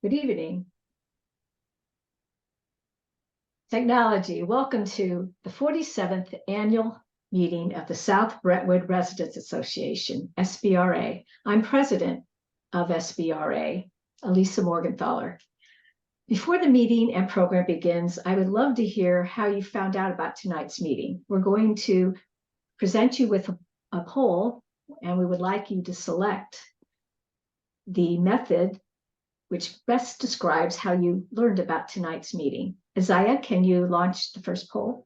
Good evening. Technology, welcome to the 47th annual meeting of the South Brentwood Residents Association, SBRA. I'm president of SBRA, Elisa Morgenthaler. Before the meeting and program begins, I would love to hear how you found out about tonight's meeting. We're going to present you with a poll, and we would like you to select the method which best describes how you learned about tonight's meeting. Isaiah, can you launch the first poll?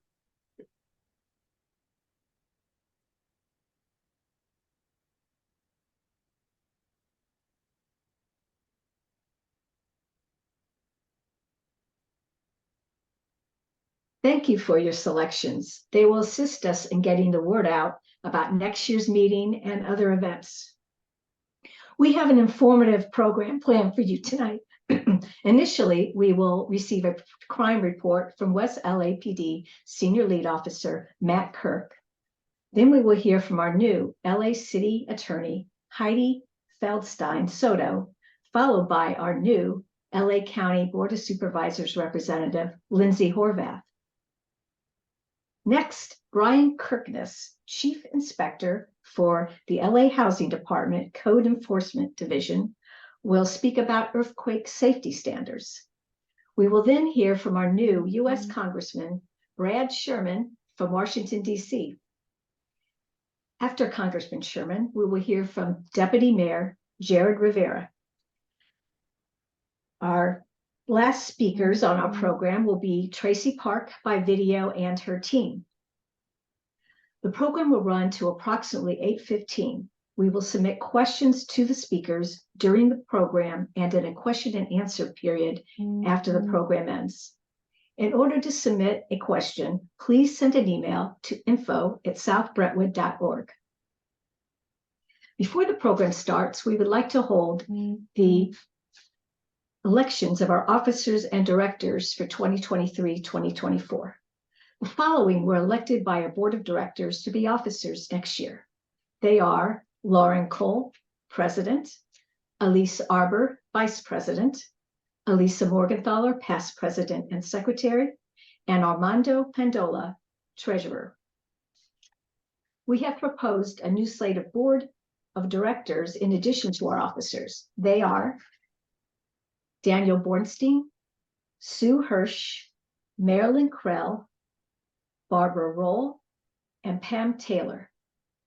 Thank you for your selections. They will assist us in getting the word out about next year's meeting and other events. We have an informative program planned for you tonight. Initially, we will receive a crime report from West LAPD Senior Lead Officer Matt Kirk. Then we will hear from our new LA City Attorney Heidi Feldstein Soto, followed by our new LA County Board of Supervisors Representative Lindsay Horvath. Next, Brian Kirkness, Chief Inspector for the LA Housing Department Code Enforcement Division, will speak about earthquake safety standards. We will then hear from our new U.S. Congressman, Brad Sherman from Washington, D.C. After Congressman Sherman, we will hear from Deputy Mayor Jared Rivera. Our last speakers on our program will be Tracy Park by video and her team. The program will run to approximately 8:15. We will submit questions to the speakers during the program and in a question and answer period after the program ends. In order to submit a question, please send an email to info@southbrentwood.org. Before the program starts, we would like to hold the elections of our officers and directors for 2023-2024. The following were elected by our board of directors to be officers next year. They are Lauren Cole, President, Elise Arbor, Vice President, Elisa Morgenthaler, Past President and Secretary, and Armando Pandola, Treasurer. We have proposed a new slate of board of directors in addition to our officers. They are Daniel Bornstein, Sue Hirsch, Marilyn Krell, Barbara Roll, and Pam Taylor.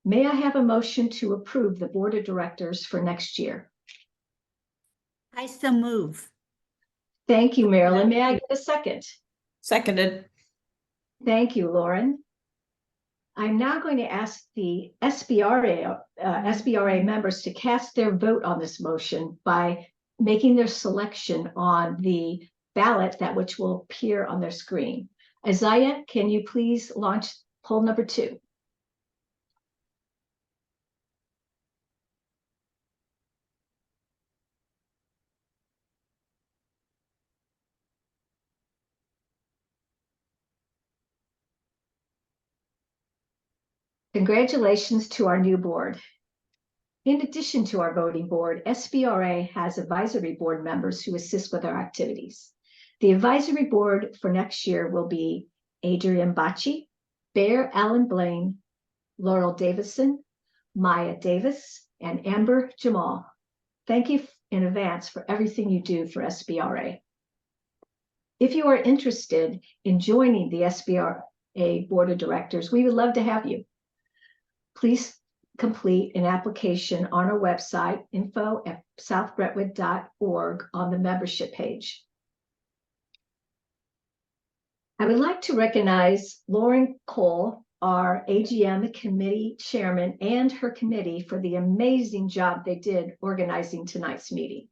May I have a motion to approve the board of directors for next year? I so move. Thank you, Marilyn. May I get a second? Seconded. Thank you, Lauren. I'm now going to ask the SBRA members to cast their vote on this motion by making their selection on the ballot which will appear on their screen. Isaiah, can you please launch poll number 2? Congratulations to our new board. In addition to our voting board, SBRA has advisory board members who assist with our activities. The advisory board for next year will be Adrian Bacci, Bear Allen Blaine, Laurel Davison, Maya Davis, and Amber Jamal. Thank you in advance for everything you do for SBRA. If you are interested in joining the SBRA board of directors, we would love to have you. Please complete an application on our website, info@southbrentwood.org, on the membership page. I would like to recognize Lauren Cole, our AGM committee chairman, and her committee for the amazing job they did organizing tonight's meeting.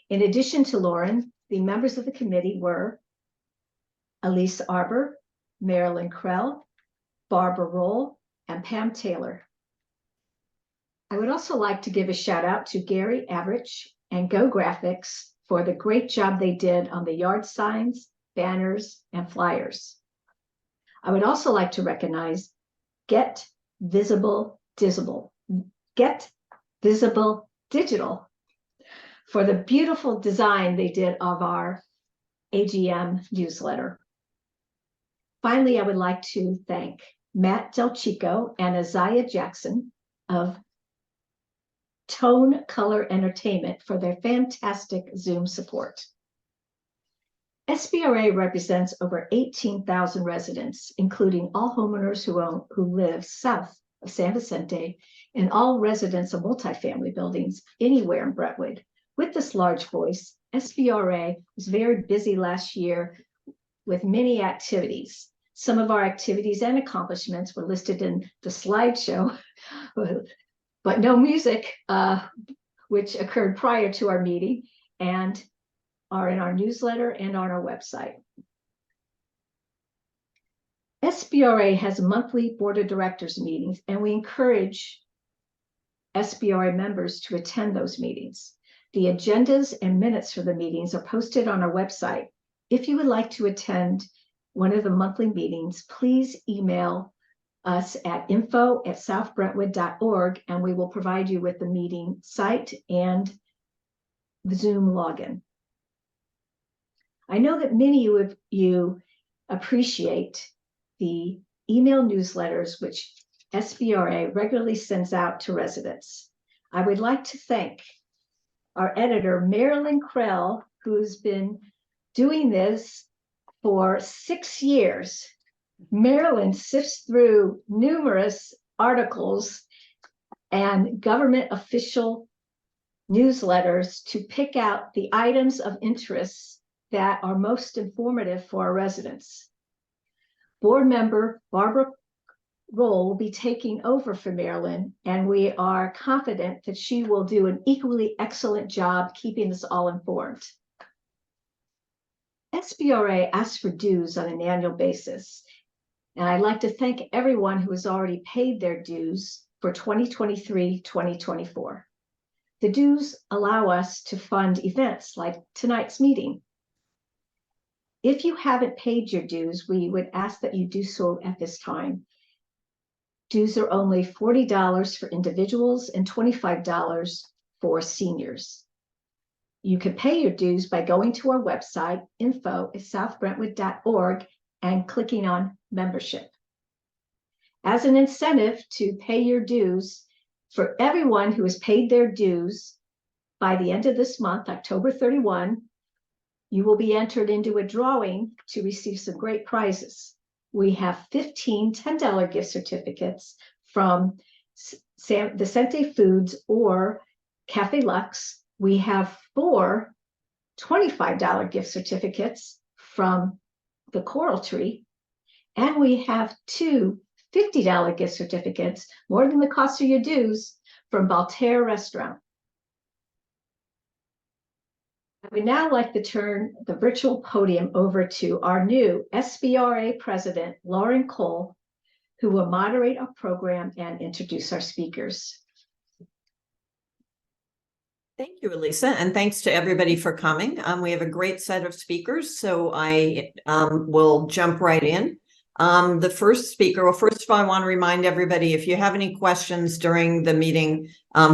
In addition to Lauren, the members of the committee were Elise Arbor, Marilyn Krell, Barbara Roll, and Pam Taylor. I would also like to give a shout out to Gary Averich and Go Graphics for the great job they did on the yard signs, banners, and flyers. I would also like to recognize Get Visible Digital for the beautiful design they did of our AGM newsletter. Finally, I would like to thank Matt Del Chico and Isaiah Jackson of Tone Color Entertainment for their fantastic Zoom support. SBRA represents over 18,000 residents, including all homeowners who live south of San Vicente and all residents of multifamily buildings anywhere in Brentwood. With this large voice, SBRA was very busy last year with many activities. Some of our activities and accomplishments were listed in the slideshow, but no music, which occurred prior to our meeting and are in our newsletter and on our website. SBRA has monthly board of directors meetings, and we encourage SBRA members to attend those meetings. The agendas and minutes for the meetings are posted on our website. If you would like to attend one of the monthly meetings, please email us at info@southbrentwood.org, and we will provide you with the meeting site and the Zoom login. I know that many of you appreciate the email newsletters which SBRA regularly sends out to residents. I would like to thank our editor, Marilyn Krell, who's been doing this for 6 years. Marilyn sifts through numerous articles and government official newsletters to pick out the items of interest that are most informative for our residents. Board member Barbara Roll will be taking over for Marilyn, and we are confident that she will do an equally excellent job keeping us all informed. SBRA asks for dues on an annual basis, and I'd like to thank everyone who has already paid their dues for 2023-2024. The dues allow us to fund events like tonight's meeting. If you haven't paid your dues, we would ask that you do so at this time. Dues are only $40 for individuals and $25 for seniors. You can pay your dues by going to our website, info@southbrentwood.org, and clicking on membership. As an incentive to pay your dues, for everyone who has paid their dues by the end of this month, October 31, you will be entered into a drawing to receive some great prizes. We have 15 $10 gift certificates from Vicente Foods or Cafe Lux. We have 4 $25 gift certificates from the Coral Tree, and we have 2 $50 gift certificates, more than the cost of your dues, from Baltere Restaurant. I would now like to turn the virtual podium over to our new SBRA President, Lauren Cole, who will moderate our program and introduce our speakers. Thank you, Elisa, and thanks to everybody for coming. We have a great set of speakers, so I will jump right in. The first speaker, well, first of all, I want to remind everybody, if you have any questions during the meeting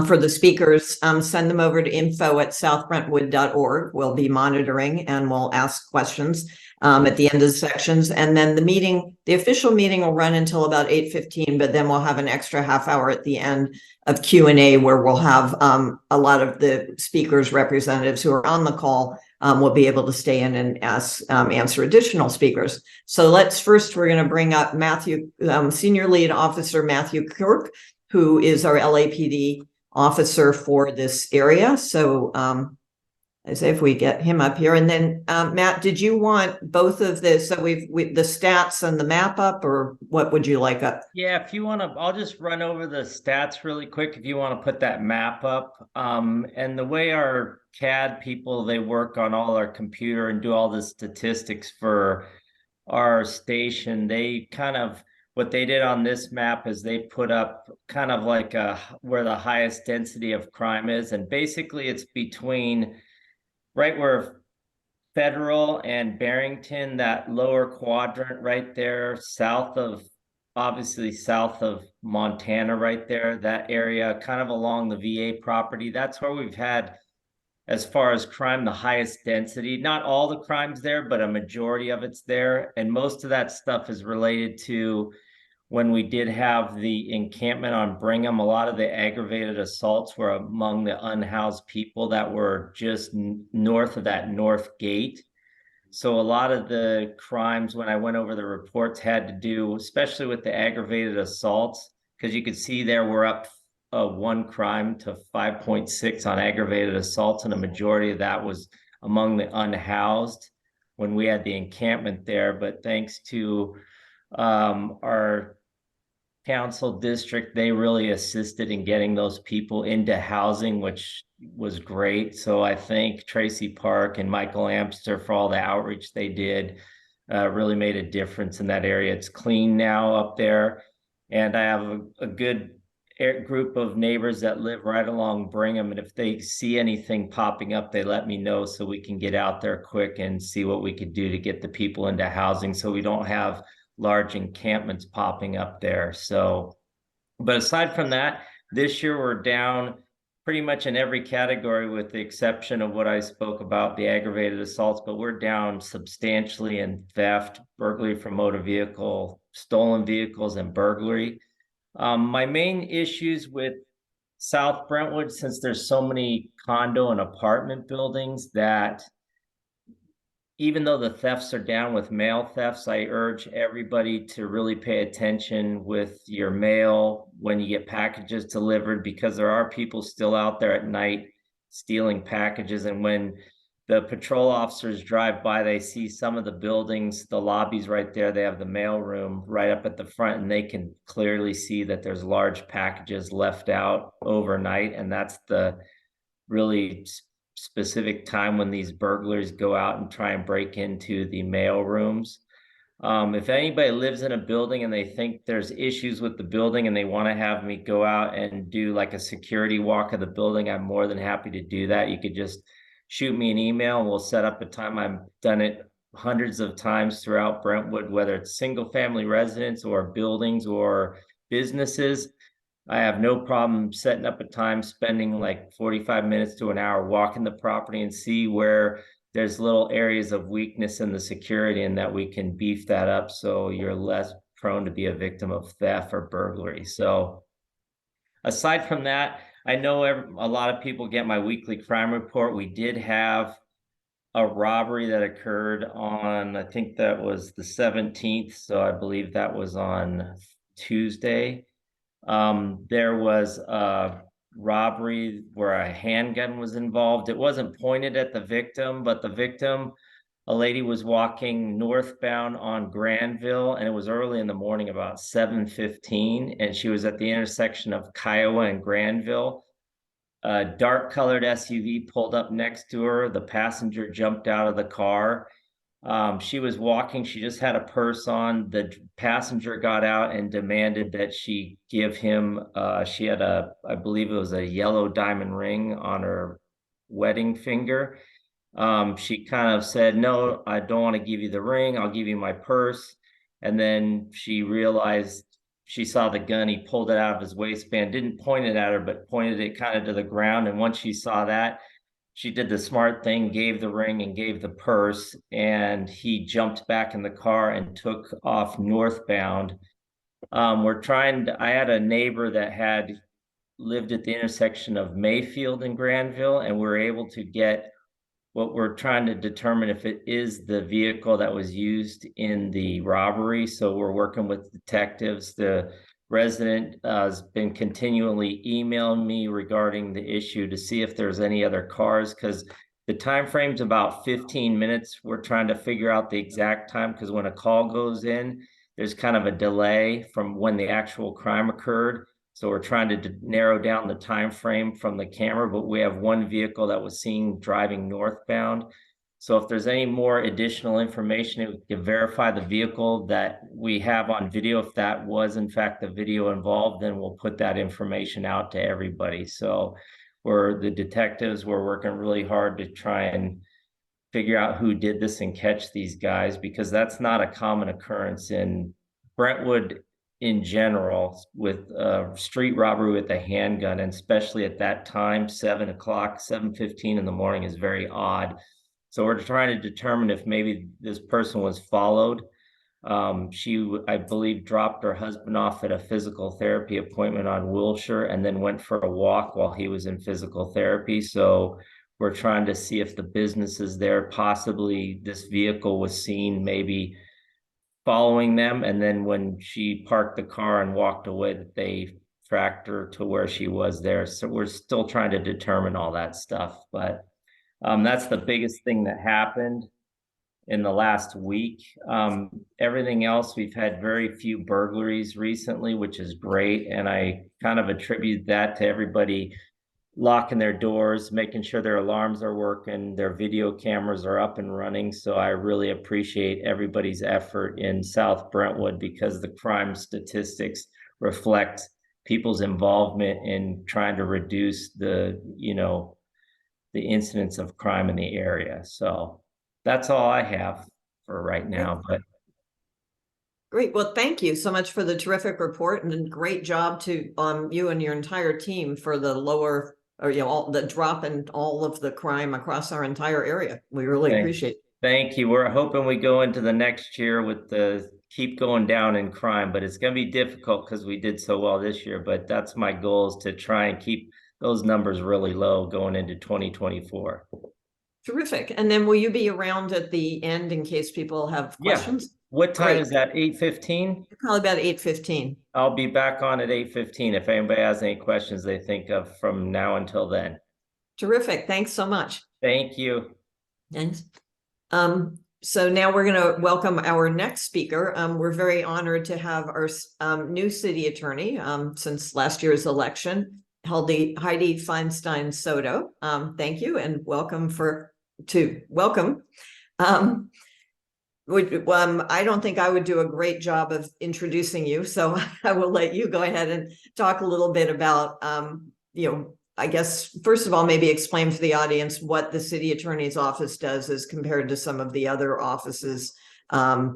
for the speakers, send them over to info@southbrentwood.org. We'll be monitoring and we'll ask questions at the end of the sections. And then the official meeting will run until about 8:15, but then we'll have an extra half hour at the end of Q&A where we'll have a lot of the speakers, representatives who are on the call will be able to stay in and answer additional speakers. So we're going to bring up Senior Lead Officer Matthew Kirk, who is our LAPD officer for this area. So as if we get him up here, and then Matt, did you want both of this? So we've the stats and the map up, or what would you like up? Yeah, if you want to, I'll just run over the stats really quick. If you want to put that map up, and the way our CAD people, they work on all our computer and do all the statistics for our station. They what they did on this map is they put up kind of like where the highest density of crime is, and basically it's between right where Federal and Barrington, that lower quadrant right there, obviously south of Montana right there, that area kind of along the VA property. That's where we've had as far as crime, the highest density. Not all the crimes there, but a majority of it's there. And most of that stuff is related to when we did have the encampment on Brigham. A lot of the aggravated assaults were among the unhoused people that were just north of that north gate. So a lot of the crimes, when I went over the reports, had to do, especially with the aggravated assaults, because you could see there we're up one crime to 5.6 on aggravated assaults, and a majority of that was among the unhoused when we had the encampment there. But thanks to our council district, they really assisted in getting those people into housing, which was great. So I thank Tracy Park and Michael Amster for all the outreach they did. Really made a difference in that area. It's clean now up there, and I have a good group of neighbors that live right along Brigham, and if they see anything popping up, they let me know so we can get out there quick and see what we could do to get the people into housing, so we don't have large encampments popping up there. So, but aside from that, this year we're down pretty much in every category with the exception of what I spoke about, the aggravated assaults, but we're down substantially in theft, burglary from motor vehicle, stolen vehicles, and burglary. My main issues with South Brentwood, since there's so many condo and apartment buildings, that even though the thefts are down with mail thefts, I urge everybody to really pay attention with your mail when you get packages delivered, because there are people still out there at night stealing packages. And when the patrol officers drive by, they see some of the buildings, the lobbies right there, they have the mail room right up at the front, and they can clearly see that there's large packages left out overnight. And that's the really specific time when these burglars go out and try and break into the mail rooms. If anybody lives in a building and they think there's issues with the building and they want to have me go out and do like a security walk of the building, I'm more than happy to do that. You could just shoot me an email and we'll set up a time. I've done it hundreds of times throughout Brentwood, whether it's single family residents or buildings or businesses. I have no problem setting up a time, spending like 45 minutes to an hour walking the property and see where there's little areas of weakness in the security, and that we can beef that up so you're less prone to be a victim of theft or burglary. So aside from that, I know a lot of people get my weekly crime report. We did have a robbery that occurred on, I think that was the 17th. So I believe that was on Tuesday. There was a robbery where a handgun was involved. It wasn't pointed at the victim, but the victim, a lady, was walking northbound on Granville, and it was early in the morning, about 7:15, and she was at the intersection of Kiowa and Granville. A dark colored SUV pulled up next to her. The passenger jumped out of the car. She was walking, she just had a purse on. The passenger got out and demanded that she give him, she had I believe it was a yellow diamond ring on her wedding finger. She kind of said, "No, I don't want to give you the ring, I'll give you my purse." And then she realized, she saw the gun, he pulled it out of his waistband, didn't point it at her, but pointed it kind of to the ground. And once she saw that, she did the smart thing, gave the ring and gave the purse, and he jumped back in the car and took off northbound. I had a neighbor that had lived at the intersection of Mayfield and Granville, and we're able to get what we're trying to determine if it is the vehicle that was used in the robbery. So we're working with detectives. The resident has been continually emailing me regarding the issue to see if there's any other cars, because the time frame's about 15 minutes. We're trying to figure out the exact time, because when a call goes in, there's kind of a delay from when the actual crime occurred. So we're trying to narrow down the time frame from the camera, but we have one vehicle that was seen driving northbound. So if there's any more additional information, we can verify the vehicle that we have on video. If that was in fact the video involved, then we'll put that information out to everybody. So the detectives were working really hard to try and figure out who did this and catch these guys, because that's not a common occurrence in Brentwood. in general with street robbery with a handgun, and especially at that time, 7 o'clock, 7:15 in the morning is very odd. So we're trying to determine if maybe this person was followed. She, I believe, dropped her husband off at a physical therapy appointment on Wilshire and then went for a walk while he was in physical therapy. So we're trying to see if the business is there. Possibly this vehicle was seen maybe following them. And then when she parked the car and walked away, that they tracked her to where she was there. So we're still trying to determine all that stuff. But that's the biggest thing that happened in the last week. Everything else, we've had very few burglaries recently, which is great. And I kind of attribute that to everybody locking their doors, making sure their alarms are working, their video cameras are up and running. So I really appreciate everybody's effort in South Brentwood, because the crime statistics reflect people's involvement in trying to reduce the, the incidence of crime in the area. So that's all I have for right now. But Great. Well, thank you so much for the terrific report, and great job to you and your entire team for the lower, or all the drop in all of the crime across our entire area. We really appreciate it. Thank you. We're hoping we go into the next year with the keep going down in crime, but it's going to be difficult because we did so well this year. But that's my goal, is to try and keep those numbers really low going into 2024. Terrific. And then will you be around at the end in case people have questions? Yeah. What time Great. is that? 8:15? Probably about 8:15. I'll be back on at 8:15 if anybody has any questions they think of from now until then. Terrific. Thanks so much. Thank you. Thanks. So now we're going to welcome our next speaker. We're very honored to have our new city attorney since last year's election, Heidi Feinstein Soto. Thank you and welcome. I don't think I would do a great job of introducing you, so I will let you go ahead and talk a little bit about, I guess, first of all, maybe explain to the audience what the city attorney's office does as compared to some of the other offices,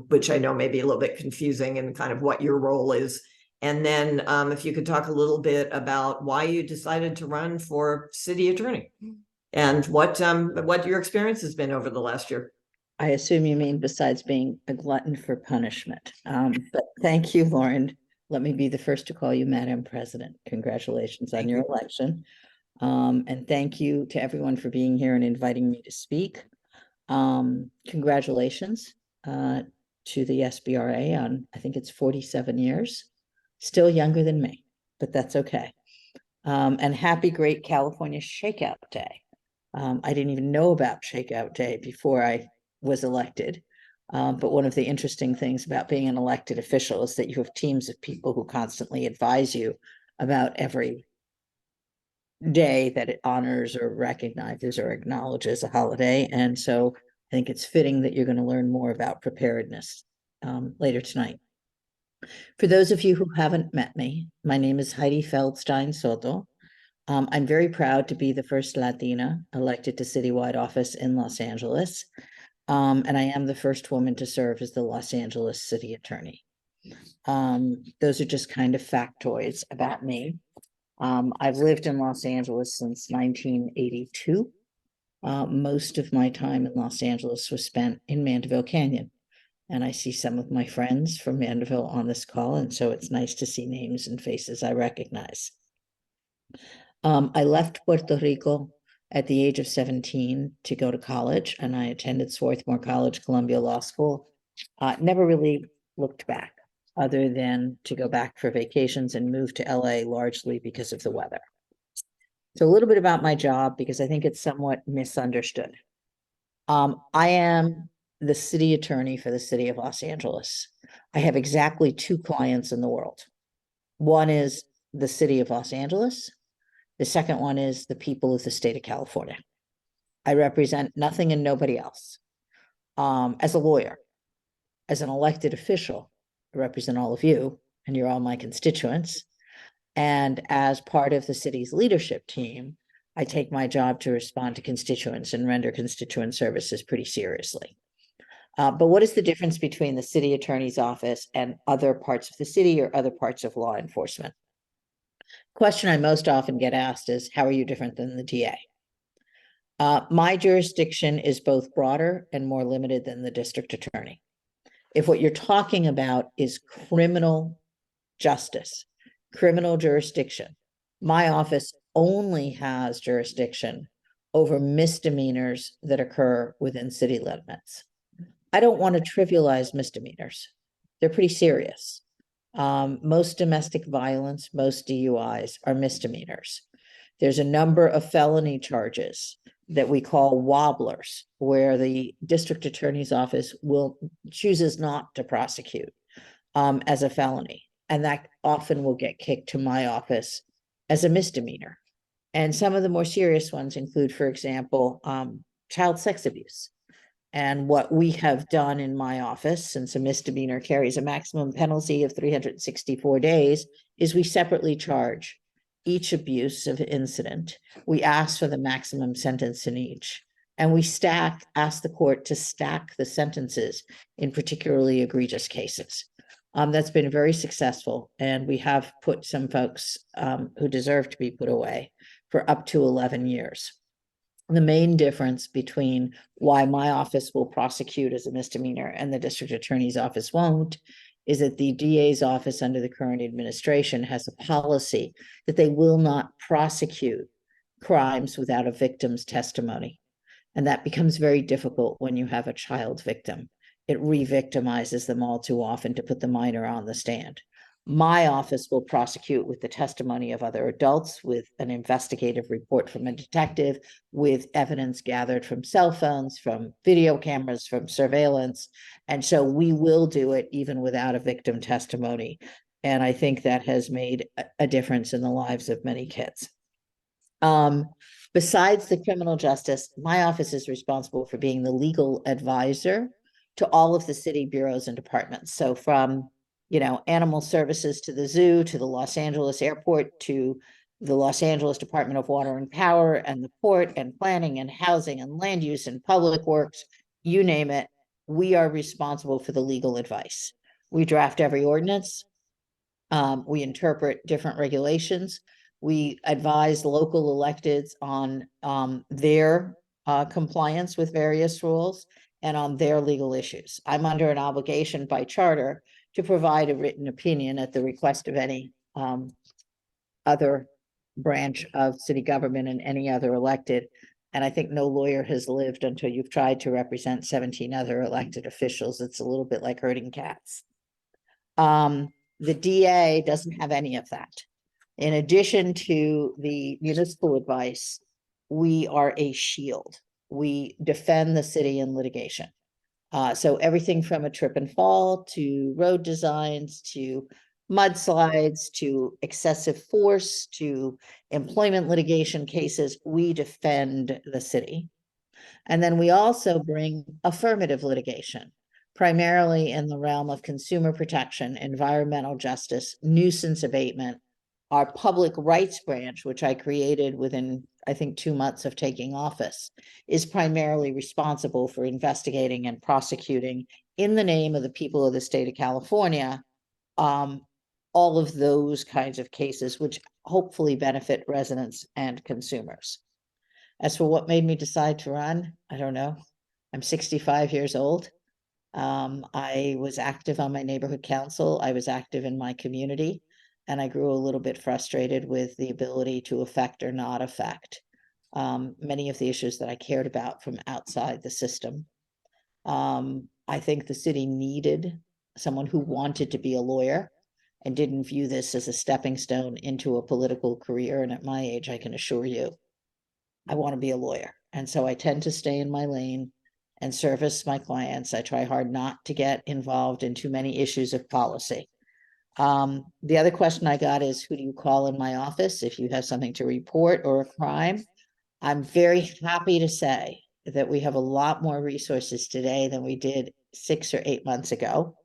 which I know may be a little bit confusing, and kind of what your role is. And then if you could talk a little bit about why you decided to run for city attorney and what your experience has been over the last year. I assume you mean besides being a glutton for punishment. But thank you, Lauren. Let me be the first to call you Madam President. Congratulations on your election. And thank you to everyone for being here and inviting me to speak. Congratulations to the SBRA on, I think it's 47 years. Still younger than me, but that's okay. And happy Great California Shakeout Day. I didn't even know about Shakeout Day before I was elected. But one of the interesting things about being an elected official is that you have teams of people who constantly advise you about every day that it honors or recognizes or acknowledges a holiday. And so I think it's fitting that you're going to learn more about preparedness later tonight. For those of you who haven't met me, my name is Heidi Feldstein Soto. I'm very proud to be the first Latina elected to citywide office in Los Angeles. And I am the first woman to serve as the Los Angeles city attorney. Those are just kind of factoids about me. I've lived in Los Angeles since 1982. Most of my time in Los Angeles was spent in Mandeville Canyon. And I see some of my friends from Mandeville on this call, and so it's nice to see names and faces I recognize. I left Puerto Rico at the age of 17 to go to college, and I attended Swarthmore College, Columbia Law School. Never really looked back, other than to go back for vacations and move to LA largely because of the weather. So a little bit about my job, because I think it's somewhat misunderstood. I am the city attorney for the city of Los Angeles. I have exactly two clients in the world. One is the city of Los Angeles. The second one is the people of the state of California. I represent nothing and nobody else. As a lawyer, as an elected official, I represent all of you, and you're all my constituents. And as part of the city's leadership team, I take my job to respond to constituents and render constituent services pretty seriously. But what is the difference between the city attorney's office and other parts of the city or other parts of law enforcement? Question I most often get asked is, how are you different than the DA? My jurisdiction is both broader and more limited than the district attorney. If what you're talking about is criminal justice, criminal jurisdiction, my office only has jurisdiction over misdemeanors that occur within city limits. I don't want to trivialize misdemeanors. They're pretty serious. Most domestic violence, most DUIs are misdemeanors. There's a number of felony charges that we call wobblers, where the district attorney's office chooses not to prosecute as a felony. And that often will get kicked to my office as a misdemeanor. And some of the more serious ones include, for example, child sex abuse. And what we have done in my office, since a misdemeanor carries a maximum penalty of 364 days, is we separately charge each abusive incident. We ask for the maximum sentence in each. And we ask the court to stack the sentences in particularly egregious cases. That's been very successful. And we have put some folks who deserve to be put away for up to 11 years. The main difference between why my office will prosecute as a misdemeanor and the district attorney's office won't is that the DA's office under the current administration has a policy that they will not prosecute crimes without a victim's testimony. And that becomes very difficult when you have a child victim. It re-victimizes them all too often to put the minor on the stand. My office will prosecute with the testimony of other adults, with an investigative report from a detective, with evidence gathered from cell phones, from video cameras, from surveillance. And so we will do it even without a victim testimony. And I think that has made a difference in the lives of many kids. Besides the criminal justice, my office is responsible for being the legal advisor to all of the city bureaus and departments. So from animal services to the zoo, to the Los Angeles airport, to the Los Angeles Department of Water and Power, and the port, and planning, and housing, and land use, and public works, you name it, we are responsible for the legal advice. We draft every ordinance. We interpret different regulations. We advise local electeds on their compliance with various rules and on their legal issues. I'm under an obligation by charter to provide a written opinion at the request of any other branch of city government and any other elected. And I think no lawyer has lived until you've tried to represent 17 other elected officials. It's a little bit like herding cats. The DA doesn't have any of that. In addition to the municipal advice, we are a shield. We defend the city in litigation. So everything from a trip and fall to road designs to mudslides to excessive force to employment litigation cases, we defend the city. And then we also bring affirmative litigation, primarily in the realm of consumer protection, environmental justice, nuisance abatement. Our public rights branch, which I created within, I think, 2 months of taking office, is primarily responsible for investigating and prosecuting in the name of the people of the state of California, all of those kinds of cases, which hopefully benefit residents and consumers. As for what made me decide to run, I don't know. I'm 65 years old. I was active on my neighborhood council. I was active in my community. And I grew a little bit frustrated with the ability to affect or not affect many of the issues that I cared about from outside the system. I think the city needed someone who wanted to be a lawyer and didn't view this as a stepping stone into a political career. And at my age, I can assure you, I want to be a lawyer. And so I tend to stay in my lane and service my clients. I try hard not to get involved in too many issues of policy. The other question I got is, who do you call in my office if you have something to report or a crime? I'm very happy to say that we have a lot more resources today than we did 6 or 8 months ago.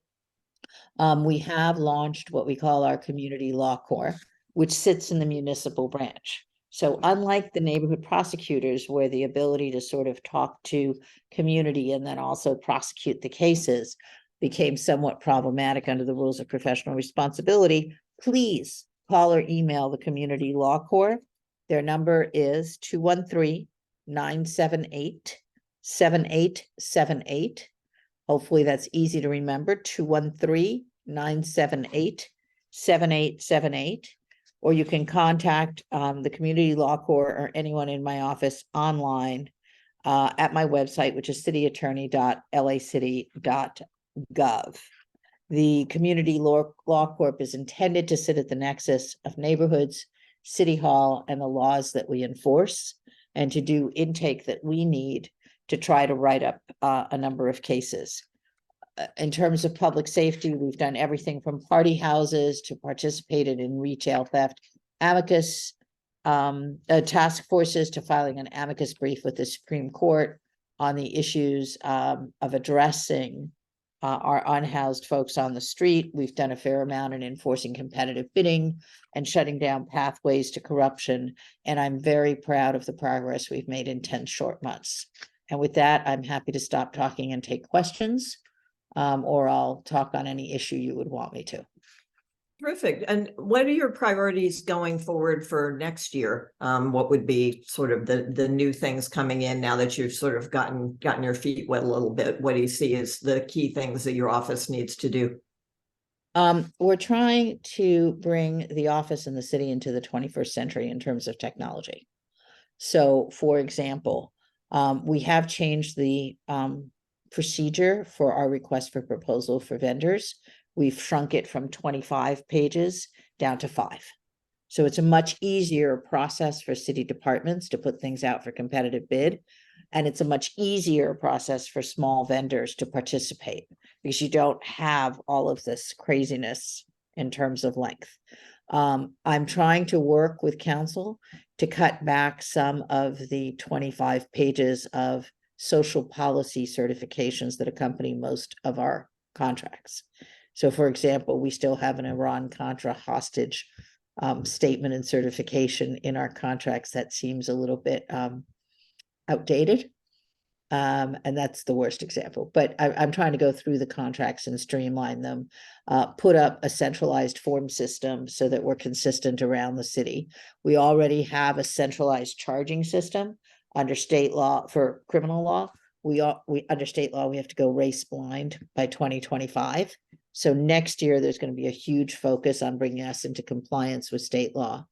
We have launched what we call our community law corps, which sits in the municipal branch. So unlike the neighborhood prosecutors, where the ability to sort of talk to community and then also prosecute the cases became somewhat problematic under the rules of professional responsibility, please call or email the Community Law Corps. Their number is 213-978-7878. Hopefully that's easy to remember, 213-978-7878. Or you can contact the Community Law Corps or anyone in my office online at my website, which is cityattorney.lacity.gov. The Community Law Corp is intended to sit at the nexus of neighborhoods, City Hall, and the laws that we enforce, and to do intake that we need to try to write up a number of cases. In terms of public safety, we've done everything from party houses to participated in retail theft, amicus task forces to filing an amicus brief with the Supreme Court on the issues of addressing our unhoused folks on the street. We've done a fair amount in enforcing competitive bidding and shutting down pathways to corruption. And I'm very proud of the progress we've made in 10 short months. And with that, I'm happy to stop talking and take questions. Or I'll talk on any issue you would want me to. Terrific. And what are your priorities going forward for next year? What would be sort of the new things coming in now that you've sort of gotten your feet wet a little bit? What do you see as the key things that your office needs to do? We're trying to bring the office and the city into the 21st century in terms of technology. So, for example, we have changed the procedure for our request for proposal for vendors. We've shrunk it from 25 pages down to 5. So it's a much easier process for city departments to put things out for competitive bid. And it's a much easier process for small vendors to participate because you don't have all of this craziness in terms of length. I'm trying to work with council to cut back some of the 25 pages of social policy certifications that accompany most of our contracts. So, for example, we still have an Iran-Contra hostage statement and certification in our contracts that seems a little bit outdated. And that's the worst example. But I'm trying to go through the contracts and streamline them, put up a centralized form system so that we're consistent around the city. We already have a centralized charging system. Under state law for criminal law, we under state law, we have to go race blind by 2025. So next year, there's going to be a huge focus on bringing us into compliance with state law.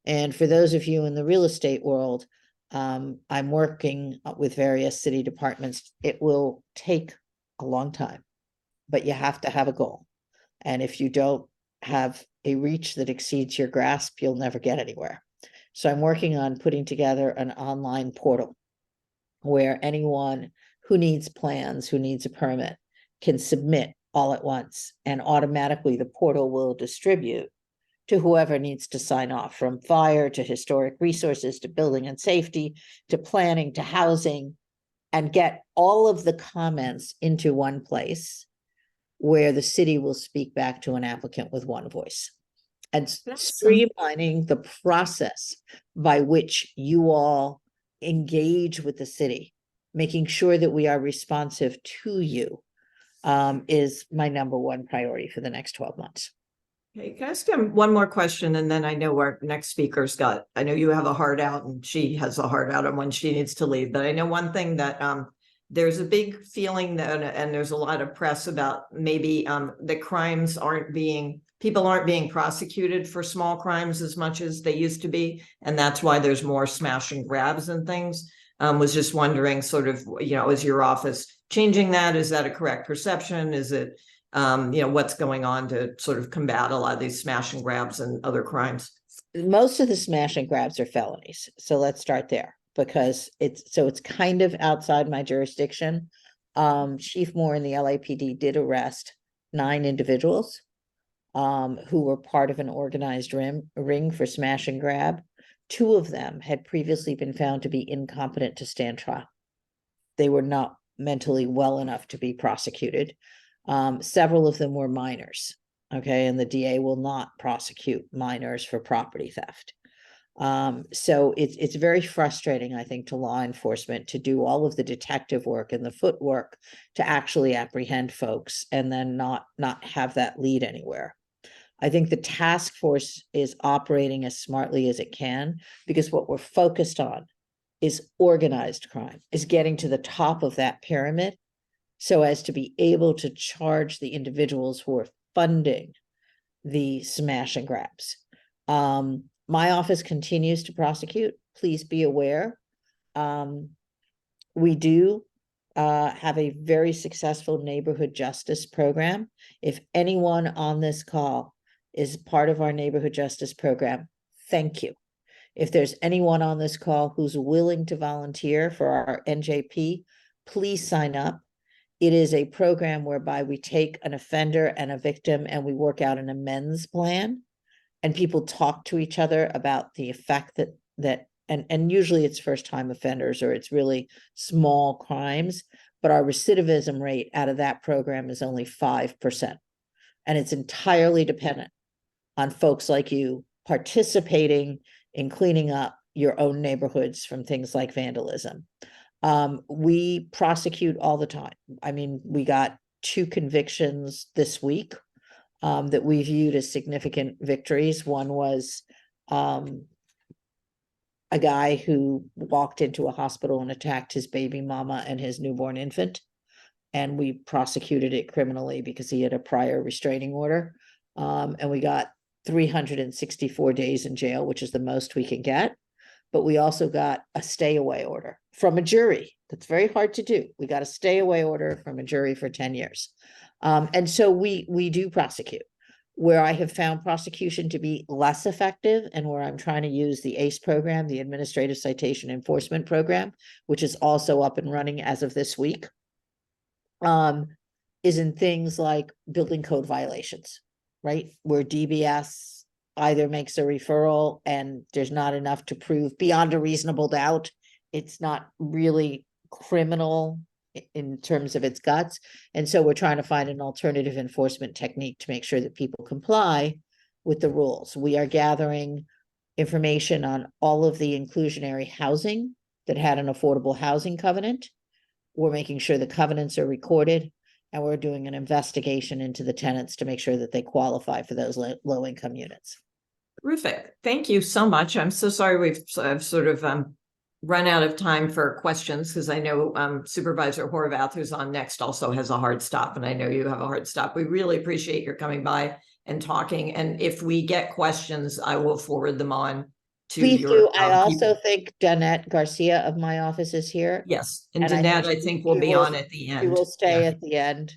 And for those of you in the real estate world, I'm working with various city departments. It will take a long time, but you have to have a goal. And if you don't have a reach that exceeds your grasp, you'll never get anywhere. So I'm working on putting together an online portal where anyone who needs plans, who needs a permit, can submit all at once, and automatically the portal will distribute to whoever needs to sign off, from fire to historic resources to building and safety to planning to housing, and get all of the comments into one place where the city will speak back to an applicant with one voice. And streamlining the process by which you all engage with the city, making sure that we are responsive to you, is my number one priority for the next 12 months. Okay, can I ask him one more question? And then I know our next speaker's I know you have a heart out and she has a heart out on when she needs to leave. But I know one thing that there's a big feeling that, and there's a lot of press about maybe the crimes people aren't being prosecuted for small crimes as much as they used to be. And that's why there's more smash and grabs and things. Was just wondering sort of, is your office changing that? Is that a correct perception? Is it, what's going on to sort of combat a lot of these smash and grabs and other crimes? Most of the smash and grabs are felonies. So let's start there because it's kind of outside my jurisdiction. Chief Moore in the LAPD did arrest 9 individuals who were part of an organized ring for smash and grab. 2 of them had previously been found to be incompetent to stand trial. They were not mentally well enough to be prosecuted. Several of them were minors. Okay, and the DA will not prosecute minors for property theft. So it's very frustrating, I think, to law enforcement to do all of the detective work and the footwork to actually apprehend folks and then not have that lead anywhere. I think the task force is operating as smartly as it can, because what we're focused on is organized crime, is getting to the top of that pyramid so as to be able to charge the individuals who are funding the smash and grabs. My office continues to prosecute. Please be aware. We do have a very successful neighborhood justice program. If anyone on this call is part of our neighborhood justice program, thank you. If there's anyone on this call who's willing to volunteer for our NJP, please sign up. It is a program whereby we take an offender and a victim and we work out an amends plan, and people talk to each other about the effect and usually it's first-time offenders or it's really small crimes, but our recidivism rate out of that program is only 5%. And it's entirely dependent on folks like you participating in cleaning up your own neighborhoods from things like vandalism. We prosecute all the time. I mean, we got 2 convictions this week that we viewed as significant victories. One was a guy who walked into a hospital and attacked his baby mama and his newborn infant. And we prosecuted it criminally because he had a prior restraining order. And we got 364 days in jail, which is the most we can get. But we also got a stay away order from a jury. That's very hard to do. We got a stay away order from a jury for 10 years. And so we do prosecute. Where I have found prosecution to be less effective and where I'm trying to use the ACE program, the Administrative Citation Enforcement Program, which is also up and running as of this week, is in things like building code violations, right? Where DBS either makes a referral and there's not enough to prove beyond a reasonable doubt. It's not really criminal in terms of its guts. And so we're trying to find an alternative enforcement technique to make sure that people comply with the rules. We are gathering information on all of the inclusionary housing that had an affordable housing covenant. We're making sure the covenants are recorded, and we're doing an investigation into the tenants to make sure that they qualify for those low-income units. Terrific. Thank you so much. I'm so sorry we've sort of run out of time for questions, because I know Supervisor Horvath, who's on next, also has a hard stop, and I know you have a hard stop. We really appreciate your coming by and talking. And if we get questions, I will forward them on to Please your do. I also people. think Danette Garcia of my office is here. Yes, and And Danette, I think will be on at the end. We will stay at the end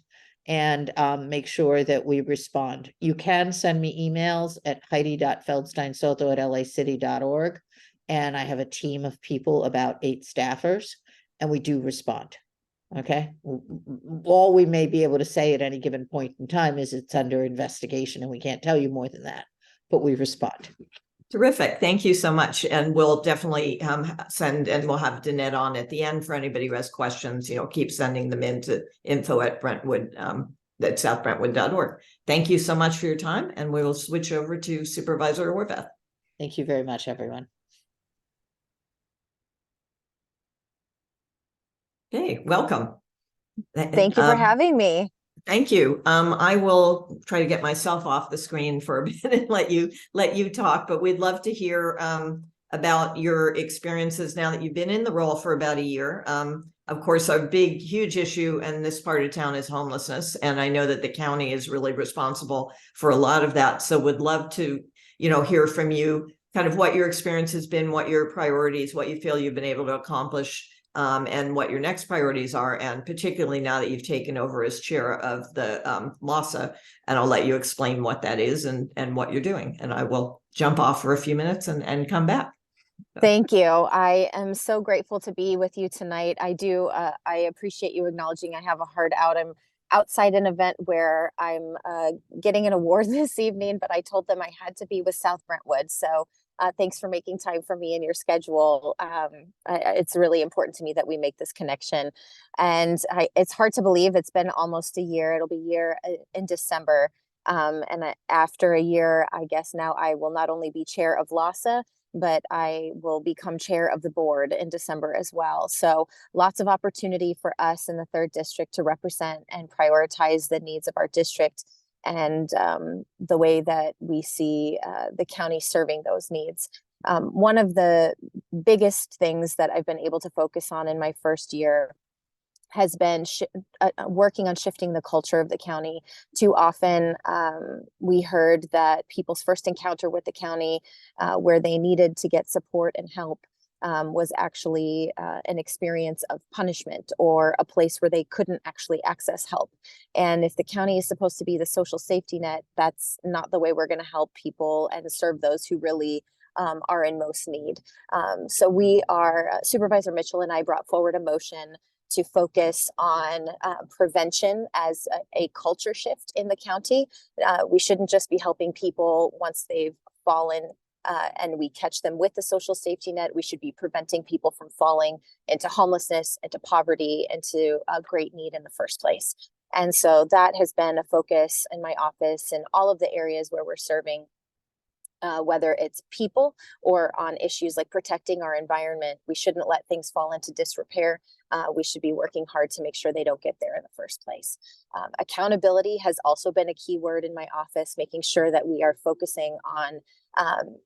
and make sure that we respond. You can send me emails at heidi.feldsteinsoto@lacity.org. And I have a team of people, about 8 staffers, and we do respond. Okay. All we may be able to say at any given point in time is it's under investigation and we can't tell you more than that, but we respond. Terrific. Thank you so much. And we'll definitely send, and we'll have Danette on at the end for anybody who has questions. Keep sending them into info@Brentwood, at southbrentwood.org. Thank you so much for your time. And we will switch over to Supervisor Horvath. Thank you very much, everyone. Hey, welcome. Thank you for having me. Thank you. I will try to get myself off the screen for a bit and let you talk, but we'd love to hear about your experiences now that you've been in the role for about a year. Of course, a big, huge issue in this part of town is homelessness. And I know that the county is really responsible for a lot of that. So would love to, hear from you kind of what your experience has been, what your priorities, what you feel you've been able to accomplish, and what your next priorities are, and particularly now that you've taken over as chair of the LASA, and I'll let you explain what that is and what you're doing, and I will jump off for a few minutes and come back. Thank you. I am so grateful to be with you tonight. I appreciate you acknowledging I have a heart out. I'm outside an event where I'm getting an award this evening, but I told them I had to be with South Brentwood. So thanks for making time for me in your schedule. It's really important to me that we make this connection. And it's hard to believe it's been almost a year. It'll be a year in December. And after a year, I guess now I will not only be chair of LASA, but I will become chair of the board in December as well. So lots of opportunity for us in the 3rd district to represent and prioritize the needs of our district and the way that we see the county serving those needs. One of the biggest things that I've been able to focus on in my first year has been working on shifting the culture of the county. Too often, we heard that people's first encounter with the county, where they needed to get support and help, was actually an experience of punishment or a place where they couldn't actually access help. And if the county is supposed to be the social safety net, that's not the way we're going to help people and serve those who really are in most need. So we are, Supervisor Mitchell and I brought forward a motion to focus on prevention as a culture shift in the county. We shouldn't just be helping people once they've fallen and we catch them with the social safety net. We should be preventing people from falling into homelessness, into poverty, into a great need in the first place. And so that has been a focus in my office and all of the areas where we're serving. Whether it's people or on issues like protecting our environment, we shouldn't let things fall into disrepair. We should be working hard to make sure they don't get there in the first place. Accountability has also been a key word in my office, making sure that we are focusing on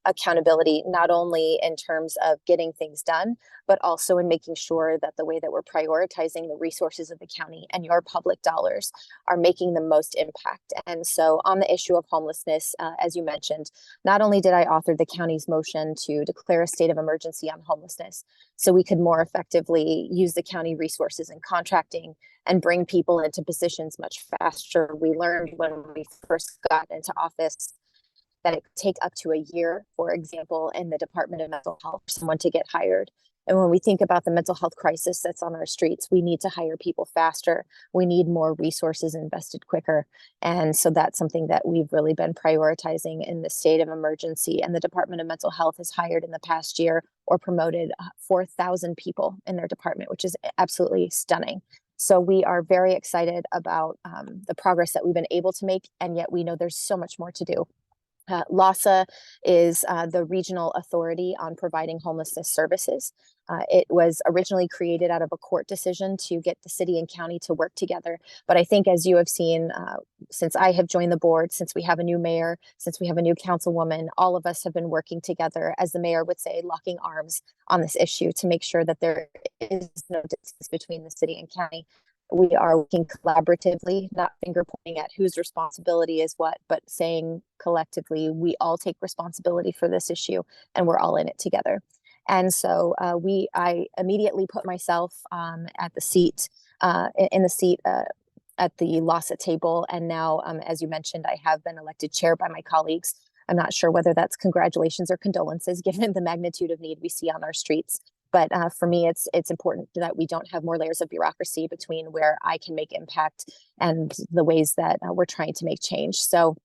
accountability, not only in terms of getting things done, but also in making sure that the way that we're prioritizing the resources of the county and your public dollars are making the most impact. And so on the issue of homelessness, as you mentioned, not only did I author the county's motion to declare a state of emergency on homelessness, so we could more effectively use the county resources and contracting and bring people into positions much faster. We learned when we first got into office that it could take up to a year, for example, in the Department of Mental Health for someone to get hired. And when we think about the mental health crisis that's on our streets, we need to hire people faster. We need more resources invested quicker. And so that's something that we've really been prioritizing in the state of emergency. And the Department of Mental Health has hired in the past year or promoted 4,000 people in their department, which is absolutely stunning. So we are very excited about the progress that we've been able to make. And yet we know there's so much more to do. LAHSA is the regional authority on providing homelessness services. It was originally created out of a court decision to get the city and county to work together. But I think, as you have seen, since I have joined the board, since we have a new mayor, since we have a new councilwoman, all of us have been working together, as the mayor would say, locking arms on this issue to make sure that there is no distance between the city and county. We are working collaboratively, not finger pointing at whose responsibility is what, but saying collectively, we all take responsibility for this issue and we're all in it together. And so I immediately put myself at the seat, in the seat at the LAHSA table. And now, as you mentioned, I have been elected chair by my colleagues. I'm not sure whether that's congratulations or condolences, given the magnitude of need we see on our streets. But for me, it's important that we don't have more layers of bureaucracy between where I can make impact and the ways that we're trying to make change. So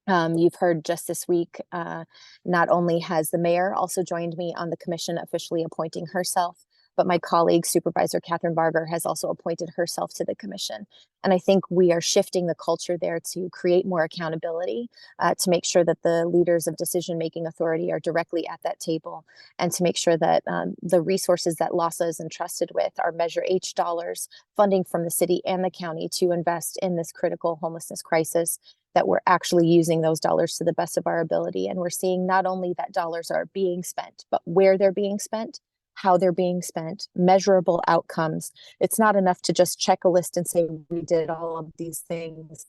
you've heard just this week, not only has the mayor also joined me on the commission officially appointing herself, but my colleague, Supervisor Catherine Barger, has also appointed herself to the commission. And I think we are shifting the culture there to create more accountability, to make sure that the leaders of decision-making authority are directly at that table, and to make sure that the resources that LAHSA is entrusted with are Measure H dollars, funding from the city and the county to invest in this critical homelessness crisis, that we're actually using those dollars to the best of our ability. And we're seeing not only that dollars are being spent, but where they're being spent, how they're being spent, measurable outcomes. It's not enough to just check a list and say, we did all of these things.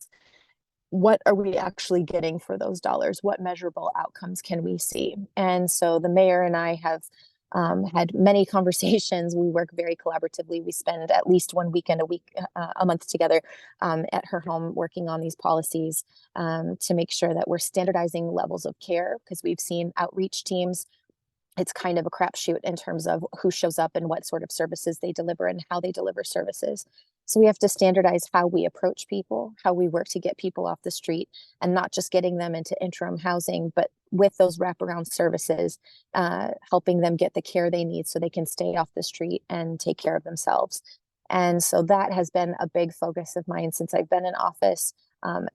What are we actually getting for those dollars? What measurable outcomes can we see? And so the mayor and I have had many conversations. We work very collaboratively. We spend at least one weekend a month together at her home working on these policies to make sure that we're standardizing levels of care, because we've seen outreach teams. It's kind of a crapshoot in terms of who shows up and what sort of services they deliver and how they deliver services. So we have to standardize how we approach people, how we work to get people off the street, and not just getting them into interim housing, but with those wraparound services, helping them get the care they need so they can stay off the street and take care of themselves. And so that has been a big focus of mine since I've been in office.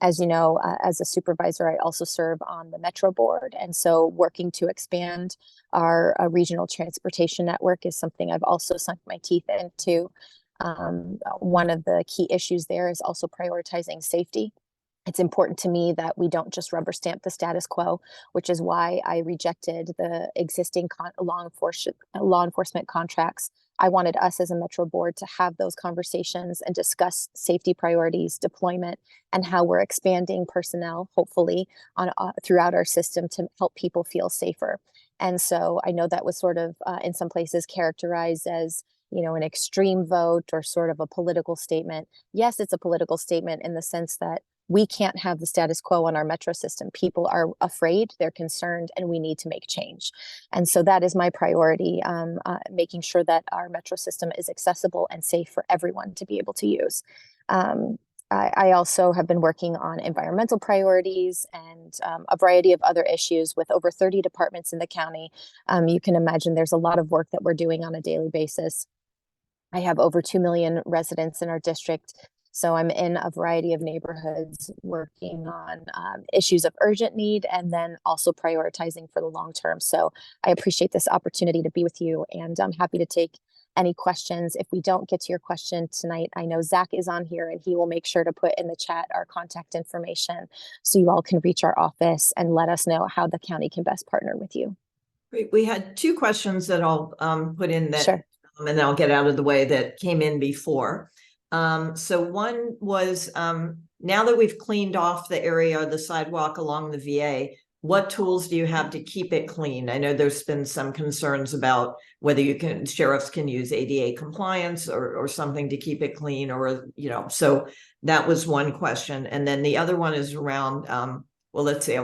As you know, as a supervisor, I also serve on the Metro Board. And so working to expand our regional transportation network is something I've also sunk my teeth into. One of the key issues there is also prioritizing safety. It's important to me that we don't just rubber stamp the status quo, which is why I rejected the existing law enforcement contracts. I wanted us as a Metro Board to have those conversations and discuss safety priorities, deployment, and how we're expanding personnel, hopefully, on throughout our system to help people feel safer. And so I know that was sort of, in some places, characterized as, you know, an extreme vote or sort of a political statement. Yes, it's a political statement in the sense that we can't have the status quo on our metro system. People are afraid, they're concerned, and we need to make change. And so that is my priority, making sure that our metro system is accessible and safe for everyone to be able to use. I also have been working on environmental priorities and a variety of other issues with over 30 departments in the county. You can imagine there's a lot of work that we're doing on a daily basis. I have over 2 million residents in our district. So I'm in a variety of neighborhoods working on issues of urgent need and then also prioritizing for the long term. So I appreciate this opportunity to be with you, and I'm happy to take any questions. If we don't get to your question tonight, I know Zach is on here and he will make sure to put in the chat our contact information so you all can reach our office and let us know how the county can best partner with you. Great. We had two questions that I'll put in that, Sure. And then I'll get out of the way, that came in before. So one was, now that we've cleaned off the area, the sidewalk along the VA, what tools do you have to keep it clean? I know there's been some concerns about whether sheriffs can use ADA compliance or something to keep it clean, or, you know, so that was one question. And then the other one is around, well, let's see,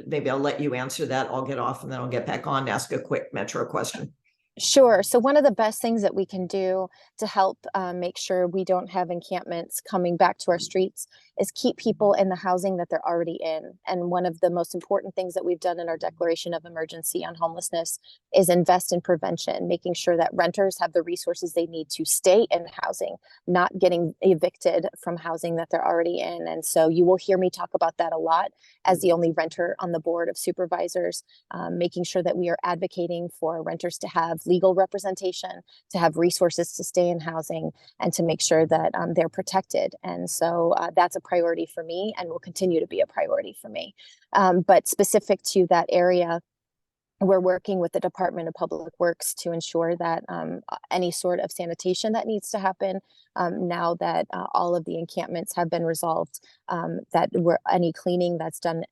maybe I'll let you answer that. I'll get off and then I'll get back on and ask a quick Metro question. Sure. So one of the best things that we can do to help make sure we don't have encampments coming back to our streets is keep people in the housing that they're already in. And one of the most important things that we've done in our declaration of emergency on homelessness is invest in prevention, making sure that renters have the resources they need to stay in housing, not getting evicted from housing that they're already in. And so you will hear me talk about that a lot as the only renter on the board of supervisors, making sure that we are advocating for renters to have legal representation, to have resources to stay in housing, and to make sure that they're protected. And so that's a priority for me and will continue to be a priority for me. But specific to that area, we're working with the Department of Public Works to ensure that any sort of sanitation that needs to happen now that all of the encampments have been resolved, that any cleaning that's done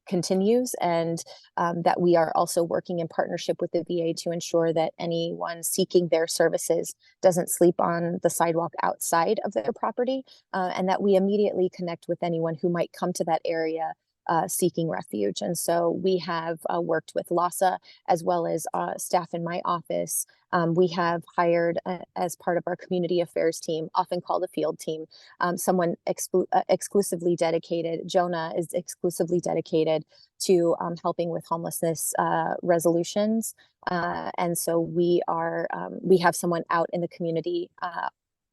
continues, and that we are also working in partnership with the VA to ensure that anyone seeking their services doesn't sleep on the sidewalk outside of their property, and that we immediately connect with anyone who might come to that area seeking refuge. And so we have worked with LASA as well as staff in my office. We have hired as part of our community affairs team, often called a field team, someone exclusively dedicated. Jonah is exclusively dedicated to helping with homelessness resolutions. And so we have someone out in the community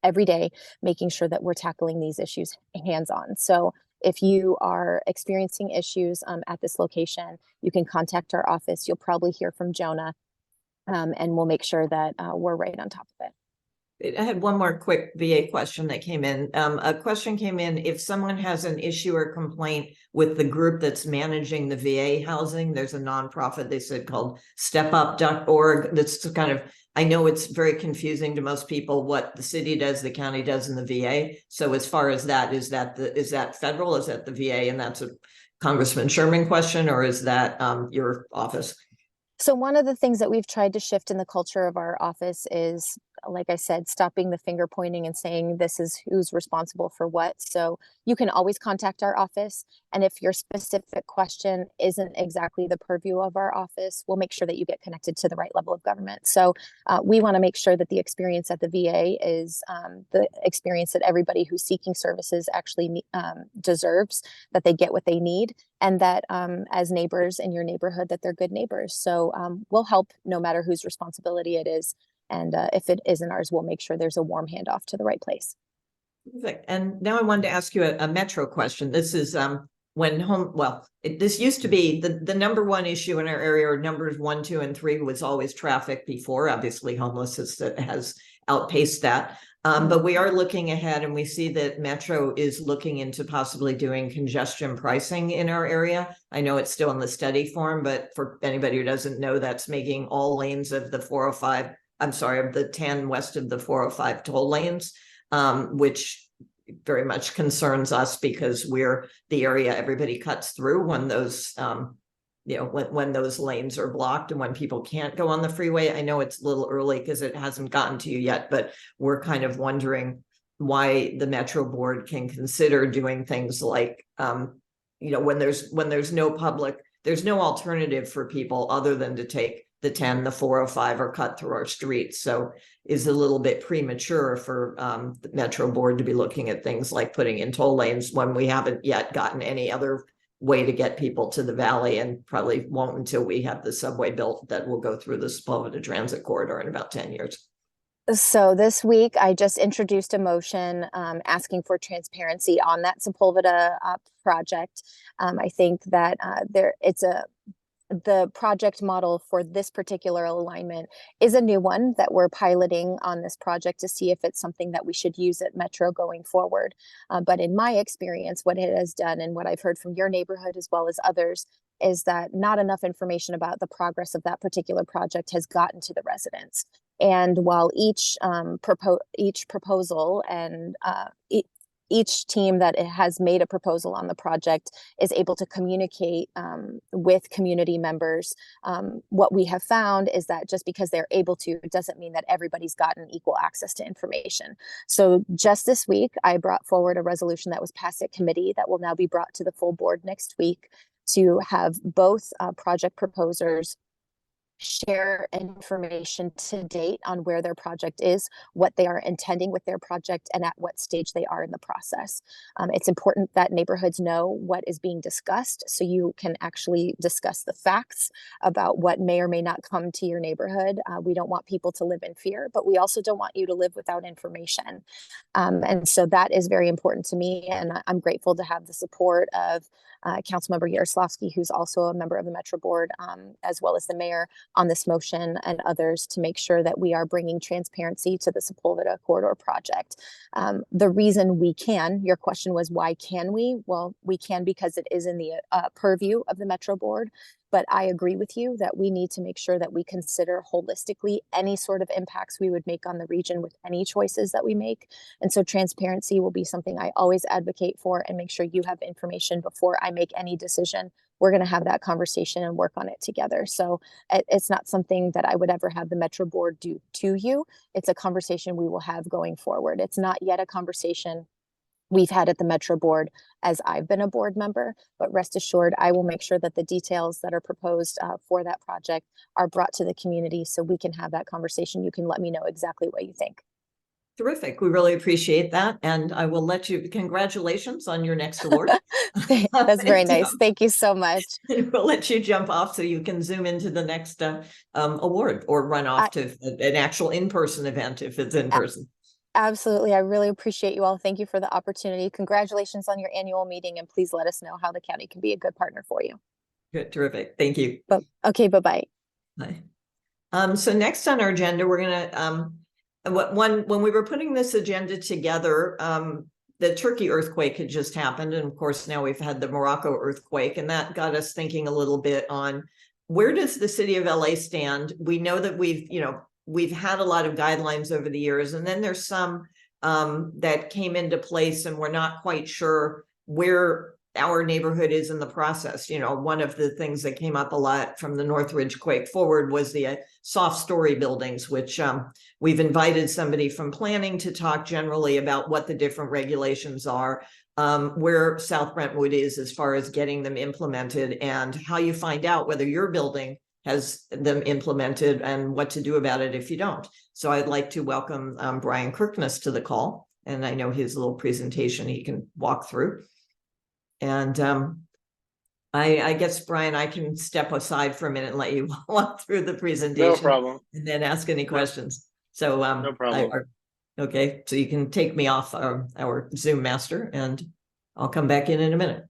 every day, making sure that we're tackling these issues hands-on. So if you are experiencing issues at this location, you can contact our office. You'll probably hear from Jonah, and we'll make sure that we're right on top of it. I had one more quick VA question that came in. A question came in: if someone has an issue or complaint with the group that's managing the VA housing, there's a nonprofit, they said, called stepup.org. That's kind of, I know it's very confusing to most people what the city does, the county does, in the VA. So as far as that, is that federal? Is that the VA? And that's a Congressman Sherman question, or is that your office? So one of the things that we've tried to shift in the culture of our office is, like I said, stopping the finger pointing and saying this is who's responsible for what. So you can always contact our office. And if your specific question isn't exactly the purview of our office, we'll make sure that you get connected to the right level of government. So we want to make sure that the experience at the VA is the experience that everybody who's seeking services actually deserves, that they get what they need, and that as neighbors in your neighborhood, that they're good neighbors. So we'll help no matter whose responsibility it is. And if it isn't ours, we'll make sure there's a warm handoff to the right place. Perfect. And now I wanted to ask you a metro question. This is this used to be the number one issue in our area, or numbers 1, 2, and 3 was always traffic before. Obviously, homelessness has outpaced that. But we are looking ahead, and we see that Metro is looking into possibly doing congestion pricing in our area. I know it's still in the study form, but for anybody who doesn't know, that's making all lanes of the 405, of the 10 west of the 405 toll lanes, which very much concerns us because we're the area everybody cuts through when those when those lanes are blocked and when people can't go on the freeway. I know it's a little early because it hasn't gotten to you yet, but we're kind of wondering why the Metro Board can consider doing things like when there's no alternative for people other than to take the 10, the 405, or cut through our streets. So is a little bit premature for the Metro Board to be looking at things like putting in toll lanes when we haven't yet gotten any other way to get people to the valley, and probably won't until we have the subway built that will go through the Sepulveda Transit Corridor in about 10 years. So this week, I just introduced a motion asking for transparency on that Sepulveda project. I think that the project model for this particular alignment is a new one that we're piloting on this project to see if it's something that we should use at Metro going forward. But in my experience, what it has done, and what I've heard from your neighborhood as well as others, is that not enough information about the progress of that particular project has gotten to the residents. And while each proposal and each team that has made a proposal on the project is able to communicate with community members, what we have found is that just because they're able to, it doesn't mean that everybody's gotten equal access to information. So just this week, I brought forward a resolution that was passed at committee that will now be brought to the full board next week to have both project proposers share information to date on where their project is, what they are intending with their project, and at what stage they are in the process. It's important that neighborhoods know what is being discussed so you can actually discuss the facts about what may or may not come to your neighborhood. We don't want people to live in fear, but we also don't want you to live without information. And so that is very important to me, and I'm grateful to have the support of Councilmember Yaroslavsky, who's also a member of the Metro Board, as well as the mayor, on this motion, and others, to make sure that we are bringing transparency to the Sepulveda Corridor project. The reason we can, your question was, why can we? Well, we can because it is in the purview of the Metro Board. But I agree with you that we need to make sure that we consider holistically any sort of impacts we would make on the region with any choices that we make. And so transparency will be something I always advocate for, and make sure you have information before I make any decision. We're going to have that conversation and work on it together. So it's not something that I would ever have the Metro Board do to you. It's a conversation we will have going forward. It's not yet a conversation we've had at the Metro Board as I've been a board member, but rest assured, I will make sure that the details that are proposed for that project are brought to the community so we can have that conversation. You can let me know exactly what you think. Terrific. We really appreciate that. And I will let you, congratulations on your next award. That's very nice. Thank you so much. We'll let you jump off so you can zoom into the next award, or run off to an actual in-person event if it's in person. Absolutely. I really appreciate you all. Thank you for the opportunity. Congratulations on your annual meeting, and please let us know how the county can be a good partner for you. Good. Terrific. Thank you. Okay. Bye-bye. Bye. So next on our agenda, we're going to, when we were putting this agenda together, the Turkey earthquake had just happened. And of course, now we've had the Morocco earthquake, and that got us thinking a little bit on where does the city of LA stand? We know that we've had a lot of guidelines over the years, and then there's some that came into place, and we're not quite sure where our neighborhood is in the process. One of the things that came up a lot from the Northridge quake forward was the soft story buildings, which we've invited somebody from planning to talk generally about what the different regulations are, where South Brentwood is as far as getting them implemented, and how you find out whether your building has them implemented and what to do about it if you don't. So I'd like to welcome Brian Kirkness to the call. And I know his little presentation he can walk through. And I guess, Brian, I can step aside for a minute and let you walk through the presentation. No problem. And then ask any questions. So no problem. Okay, so you can take me off our Zoom master and I'll come back in a minute.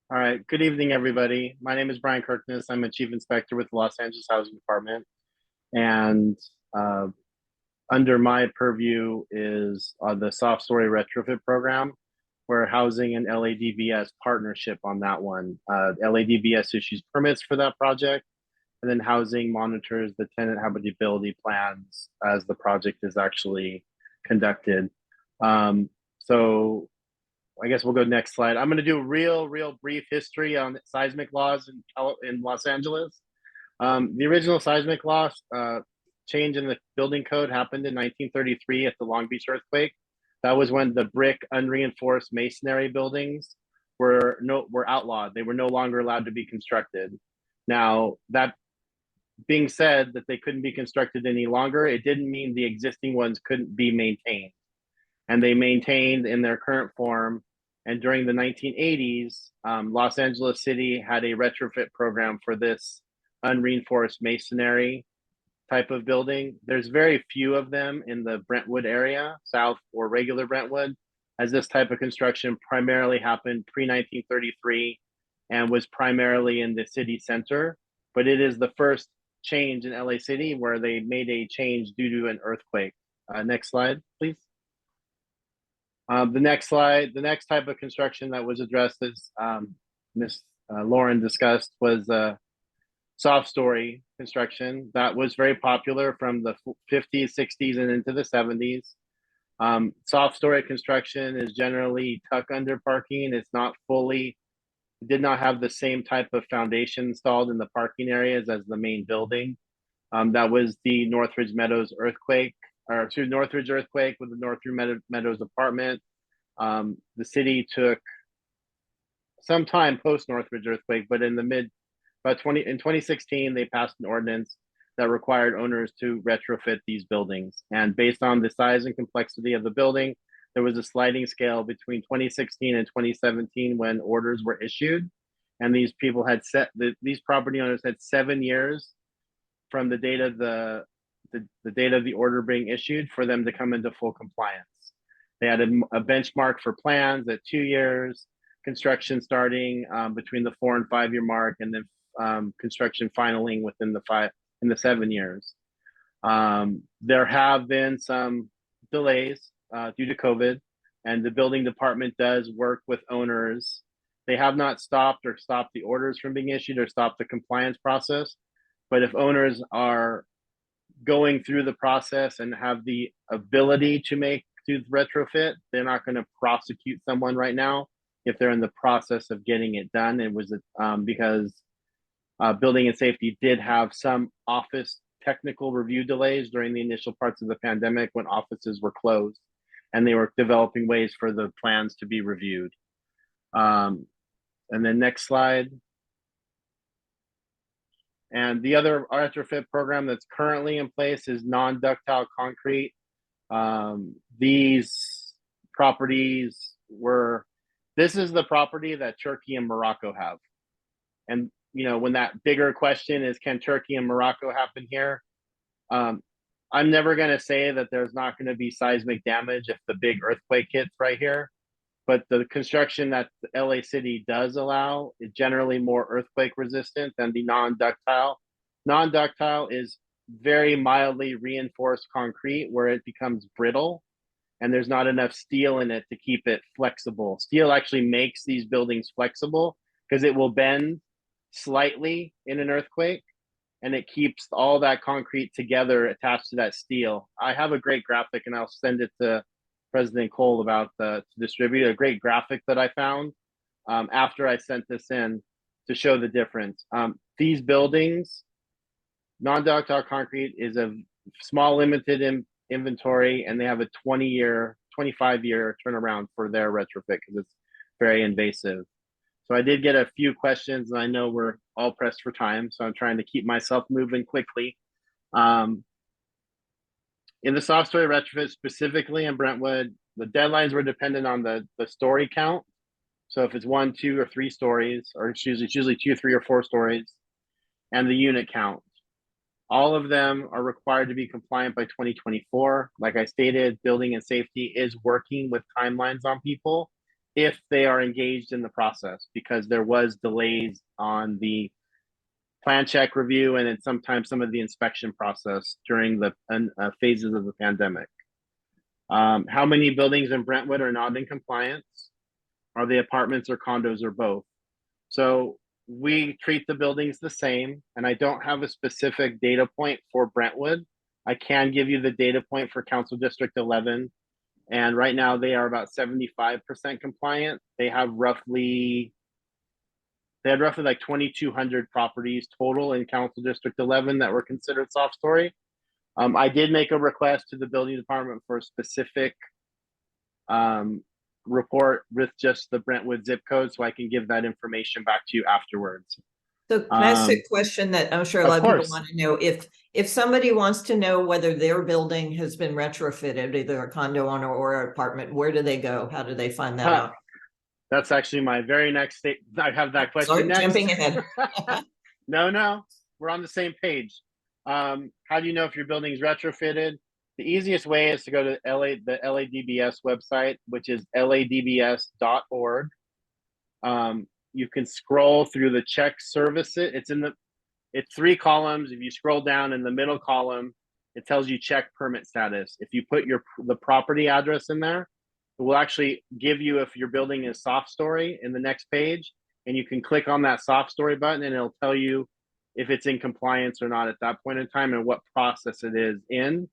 All right, good evening, everybody. My name is Brian Kirkness. I'm a chief inspector with the Los Angeles Housing Department. And under my purview is the soft story retrofit program, where housing and LADVS partnership on that one. LADVS issues permits for that project, and then housing monitors the tenant habitability plans as the project is actually conducted. So I guess we'll go next slide. I'm going to do a real brief history on seismic laws in Los Angeles. The original seismic laws change in the building code happened in 1933 at the Long Beach earthquake. That was when the brick unreinforced masonry buildings were outlawed. They were no longer allowed to be constructed. Now, that being said that they couldn't be constructed any longer, it didn't mean the existing ones couldn't be maintained. And they maintained in their current form. And during the 1980s, Los Angeles City had a retrofit program for this unreinforced masonry type of building. There's very few of them in the Brentwood area, South or regular Brentwood, as this type of construction primarily happened pre-1933 and was primarily in the city center. But it is the first change in LA City where they made a change due to an earthquake. Next slide, please. The next slide, the next type of construction that was addressed as Ms. Lauren discussed was soft story construction. That was very popular from the 50s, 60s, and into the 70s. Soft story construction is generally tuck under parking. It's not fully, did not have the same type of foundation installed in the parking areas as the main building. That was the Northridge Meadows earthquake, or to Northridge earthquake with the Northridge Meadows apartment. The city took some time post Northridge earthquake, but in 2016, they passed an ordinance that required owners to retrofit these buildings. And based on the size and complexity of the building, there was a sliding scale between 2016 and 2017 when orders were issued. And these people had these property owners had 7 years from the date of the date of the order being issued for them to come into full compliance. They had a benchmark for plans at 2 years, construction starting between the 4 and 5 year mark, and then construction finaling within the 7 years. There have been some delays due to COVID, and the building department does work with owners. They have not stopped the orders from being issued or stopped the compliance process. But if owners are going through the process and have the ability to do the retrofit, they're not going to prosecute someone right now if they're in the process of getting it done. It was because building and safety did have some office technical review delays during the initial parts of the pandemic when offices were closed and they were developing ways for the plans to be reviewed. And then next slide. And the other retrofit program that's currently in place is non-ductile concrete. These properties this is the property that Turkey and Morocco have. And, you know, when that bigger question is, can Turkey and Morocco happen here? I'm never going to say that there's not going to be seismic damage if the big earthquake hits right here. But the construction that the LA City does allow is generally more earthquake resistant than the non-ductile. Non-ductile is very mildly reinforced concrete where it becomes brittle and there's not enough steel in it to keep it flexible. Steel actually makes these buildings flexible because it will bend slightly in an earthquake and it keeps all that concrete together attached to that steel. I have a great graphic and I'll send it to President Cole about to distribute a great graphic that I found after I sent this in to show the difference. These buildings, non-ductile concrete is a small limited inventory and they have a 25-year turnaround for their retrofit because it's very invasive. So I did get a few questions and I know we're all pressed for time, so I'm trying to keep myself moving quickly. In the soft story retrofit, specifically in Brentwood, the deadlines were dependent on the story count. So if it's 1, 2, or 3 stories, or it's usually 2, 3, or 4 stories, and the unit count. All of them are required to be compliant by 2024. Like I stated, building and safety is working with timelines on people if they are engaged in the process, because there was delays on the plan check review and then sometimes some of the inspection process during the phases of the pandemic. How many buildings in Brentwood are not in compliance? Are they apartments or condos or both? So we treat the buildings the same, and I don't have a specific data point for Brentwood. I can give you the data point for Council District 11, and right now they are about 75% compliant. They had roughly like 2,200 properties total in Council District 11 that were considered soft story. I did make a request to the building department for a specific report with just the Brentwood zip code, so I can give that information back to you afterwards. So can I ask a question that I'm sure a lot of people want to know? If somebody wants to know whether their building has been retrofitted, either a condo owner or an apartment, where do they go? How do they find that out? That's actually my very next state. I have that question. Sorry, next. jumping ahead. No, we're on the same page. How do you know if your building is retrofitted? The easiest way is to go to the LADBS website, which is ladbs.org. You can scroll through the check services. It's 3 columns. If you scroll down in the middle column, it tells you check permit status. If you put the property address in there, it will actually give you if your building is soft story in the next page, and you can click on that soft story button and it'll tell you if it's in compliance or not at that point in time and what process it is in.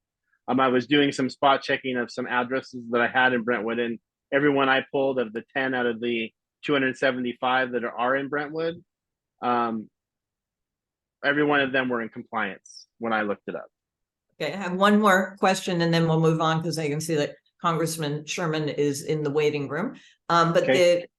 I was doing some spot checking of some addresses that I had in Brentwood, and everyone I pulled of the 10 out of the 275 that are in Brentwood, every one of them were in compliance when I looked it up. Okay, I have one more question and then we'll move on because I can see that Congressman Sherman is in the waiting room.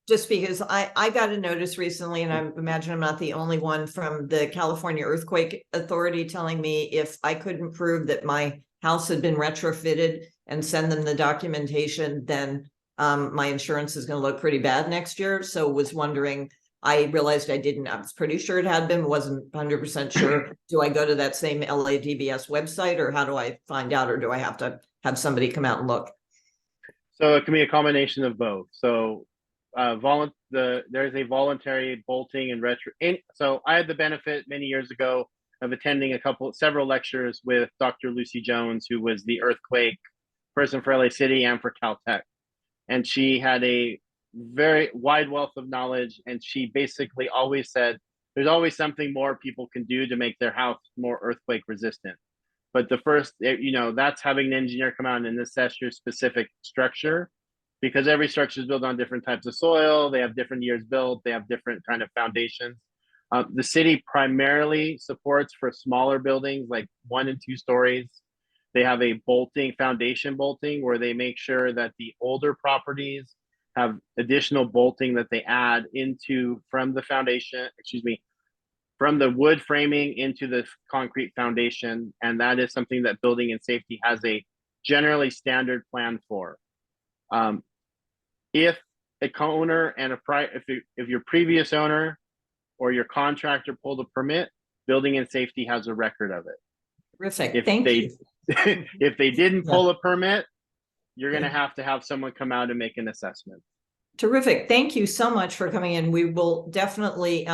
Just because I got a notice recently, and I imagine I'm not the only one, from the California Earthquake Authority telling me if I couldn't prove that my house had been retrofitted and send them the documentation, then my insurance is going to look pretty bad next year. So was wondering, I realized I was pretty sure it had been, wasn't 100% sure. Do I go to that same LADBS website, or how do I find out, or do I have to have somebody come out and look? So it can be a combination of both. So there's a voluntary bolting and so I had the benefit many years ago of attending several lectures with Dr. Lucy Jones, who was the earthquake person for LA City and for Caltech. And she had a very wide wealth of knowledge. And she basically always said, there's always something more people can do to make their house more earthquake resistant. But the first, that's having an engineer come out and assess your specific structure, because every structure is built on different types of soil. They have different years built. They have different kind of foundations. The city primarily supports for smaller buildings, like 1 and 2 stories. They have a foundation bolting, where they make sure that the older properties have additional bolting that they add from the foundation, from the wood framing into the concrete foundation. And that is something that building and safety has a generally standard plan for. If a owner and if your previous owner or your contractor pulled a permit, building and safety has a record of it. Terrific. Thank you. If they didn't pull a permit, you're going to have someone come out and make an assessment. Terrific. Thank you so much for coming in. We will definitely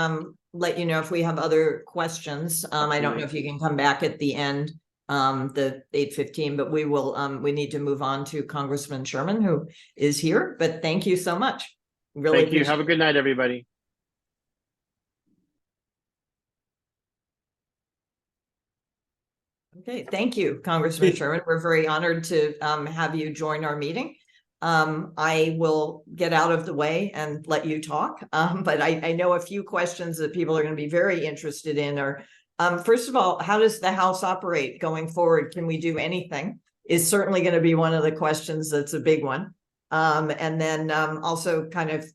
let you know if we have other questions. I don't know if you can come back at the end, the 8:15, but we will. We need to move on to Congressman Sherman, who is here. But thank you so much. Really thank you. Have a good night, everybody. Okay, thank you, Congressman Sherman. We're very honored to have you join our meeting. I will get out of the way and let you talk, but I know a few questions that people are going to be very interested in are, first of all, how does the house operate going forward? Can we do anything? Is certainly going to be one of the questions that's a big one. And then also kind of,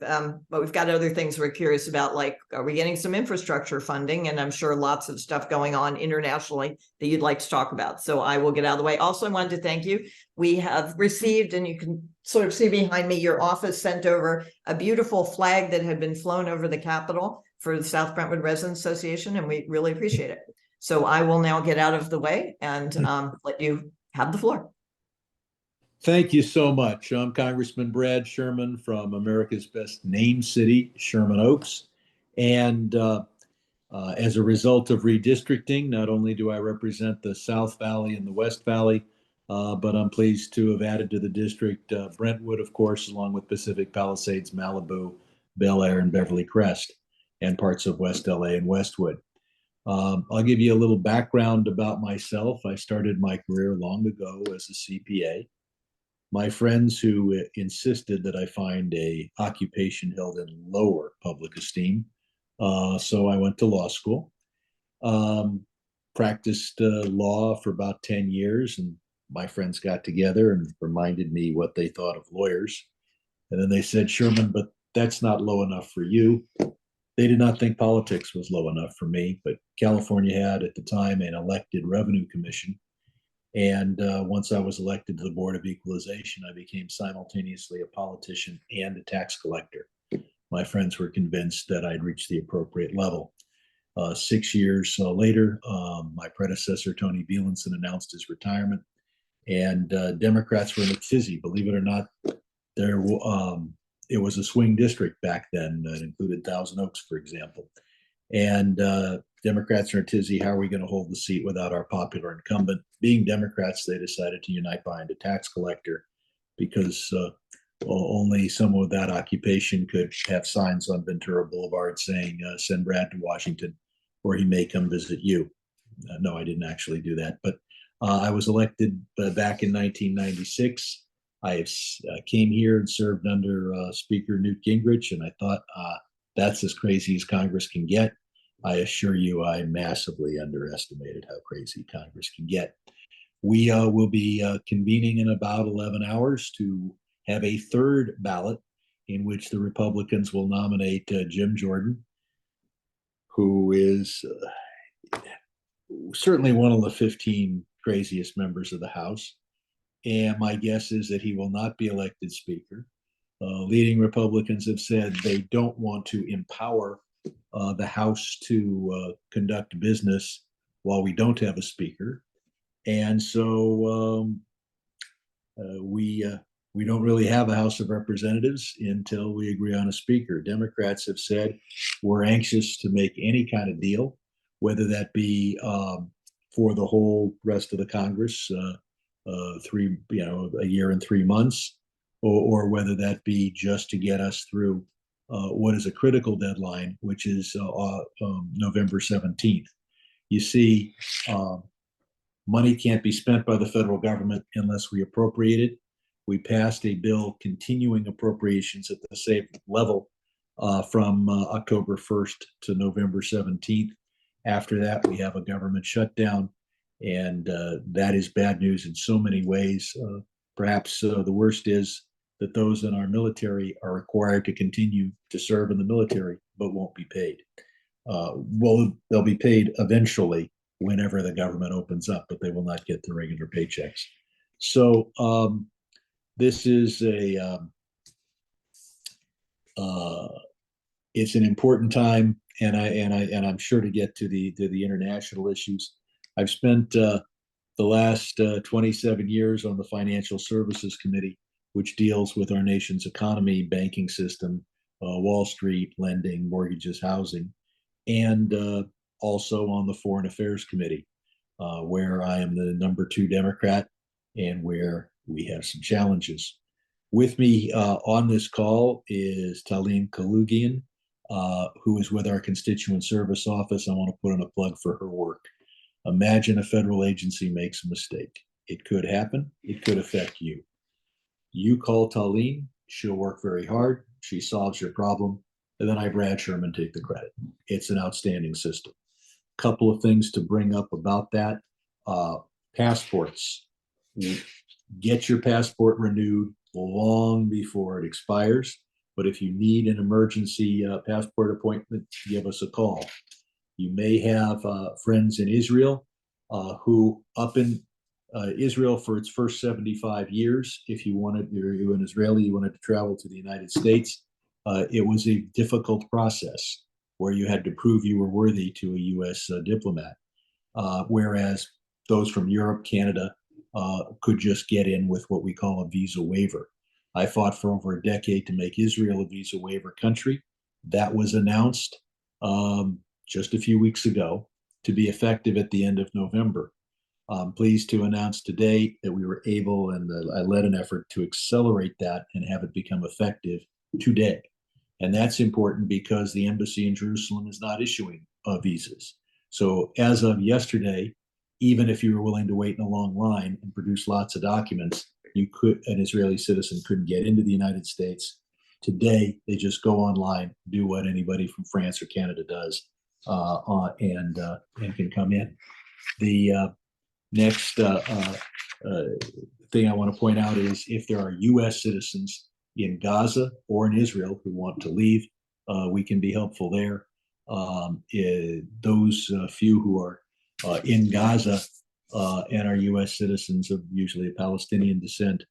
but we've got other things we're curious about, like, are we getting some infrastructure funding? And I'm sure lots of stuff going on internationally that you'd like to talk about. So I will get out of the way. Also, I wanted to thank you. We have received, and you can sort of see behind me, your office sent over a beautiful flag that had been flown over the Capitol for the South Brentwood Residents Association, and we really appreciate it. So I will now get out of the way and let you have the floor. Thank you so much. I'm Congressman Brad Sherman from America's best named city, Sherman Oaks. And as a result of redistricting, not only do I represent the South Valley and the West Valley, but I'm pleased to have added to the district Brentwood, of course, along with Pacific Palisades, Malibu, Bel Air, and Beverly Crest, and parts of West LA and Westwood. I'll give you a little background about myself. I started my career long ago as a CPA. My friends who insisted that I find a occupation held in lower public esteem. So I went to law school, practiced law for about 10 years, and my friends got together and reminded me what they thought of lawyers. And then they said, Sherman, but that's not low enough for you. They did not think politics was low enough for me, but California had at the time an elected revenue commission. And once I was elected to the Board of Equalization, I became simultaneously a politician and a tax collector. My friends were convinced that I'd reached the appropriate level. 6 years later, my predecessor, Tony Bielenson, announced his retirement. And Democrats were in a tizzy. Believe it or not, it was a swing district back then that included Thousand Oaks, for example. And Democrats are in a tizzy. How are we going to hold the seat without our popular incumbent? Being Democrats, they decided to unite behind a tax collector because only someone with that occupation could have signs on Ventura Boulevard saying, send Brad to Washington or he may come visit you. No, I didn't actually do that. But I was elected back in 1996. I came here and served under Speaker Newt Gingrich, and I thought that's as crazy as Congress can get. I assure you, I massively underestimated how crazy Congress can get. We will be convening in about 11 hours to have a third ballot in which the Republicans will nominate Jim Jordan, who is certainly one of the 15 craziest members of the House. And my guess is that he will not be elected Speaker. Leading Republicans have said they don't want to empower the House to conduct business while we don't have a Speaker. And so we don't really have a House of Representatives until we agree on a Speaker. Democrats have said we're anxious to make any kind of deal, whether that be for the whole rest of the Congress, a year and 3 months, or whether that be just to get us through what is a critical deadline, which is November 17th. You see, money can't be spent by the federal government unless we appropriate it. We passed a bill continuing appropriations at the same level from October 1st to November 17th. After that, we have a government shutdown, and that is bad news in so many ways. Perhaps the worst is that those in our military are required to continue to serve in the military, but won't be paid. Well, they'll be paid eventually whenever the government opens up, but they will not get the regular paychecks. So this is it's an important time, and I'm sure to get to the international issues. I've spent the last 27 years on the Financial Services Committee, which deals with our nation's economy, banking system, Wall Street, lending, mortgages, housing, and also on the Foreign Affairs Committee, where I am the number 2 Democrat and where we have some challenges. With me on this call is Talene Kalugian, who is with our Constituent Service Office. I want to put in a plug for her work. Imagine a federal agency makes a mistake. It could happen. It could affect you. You call Talene, she'll work very hard. She solves your problem. And then I, Brad Sherman, take the credit. It's an outstanding system. Couple of things to bring up about that. Passports. Get your passport renewed long before it expires. But if you need an emergency passport appointment, give us a call. You may have friends in Israel who up in Israel for its first 75 years, if you wanted, you're an Israeli, you wanted to travel to the United States, it was a difficult process where you had to prove you were worthy to a U.S. diplomat. whereas those from Europe, Canada, could just get in with what we call a visa waiver. I fought for over a decade to make Israel a visa waiver country. That was announced just a few weeks ago to be effective at the end of November. I'm pleased to announce today that we were able, and I led an effort to accelerate that and have it become effective today. And that's important because the embassy in Jerusalem is not issuing visas. So as of yesterday, even if you were willing to wait in a long line and produce lots of documents, an Israeli citizen couldn't get into the United States. Today, they just go online, do what anybody from France or Canada does, and can come in. The next thing I want to point out is if there are U.S. citizens in Gaza or in Israel who want to leave, we can be helpful there. Those few who are in Gaza and are U.S. citizens of usually Palestinian descent,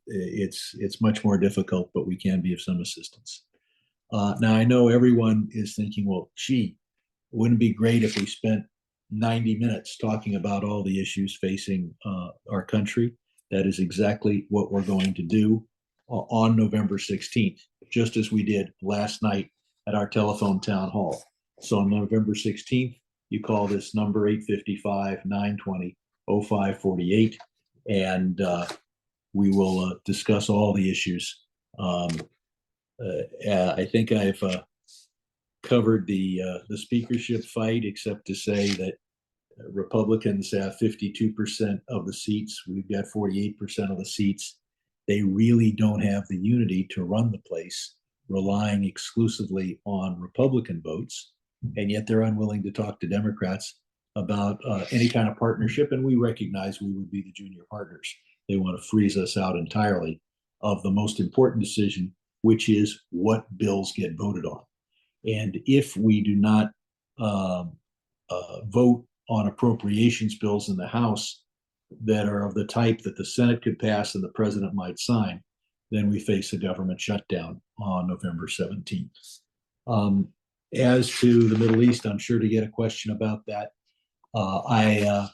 it's much more difficult, but we can be of some assistance. Now, I know everyone is thinking, well, gee, wouldn't it be great if we spent 90 minutes talking about all the issues facing our country? That is exactly what we're going to do on November 16th, just as we did last night at our telephone town hall. So on November 16th, you call this number 855-920-0548, and we will discuss all the issues. I think I've covered the speakership fight, except to say that Republicans have 52% of the seats. We've got 48% of the seats. They really don't have the unity to run the place, relying exclusively on Republican votes, and yet they're unwilling to talk to Democrats about any kind of partnership, and we recognize we would be the junior partners. They want to freeze us out entirely of the most important decision, which is what bills get voted on. And if we do not vote on appropriations bills in the House that are of the type that the Senate could pass and the president might sign, then we face a government shutdown on November 17th. As to the Middle East, I'm sure to get a question about that. I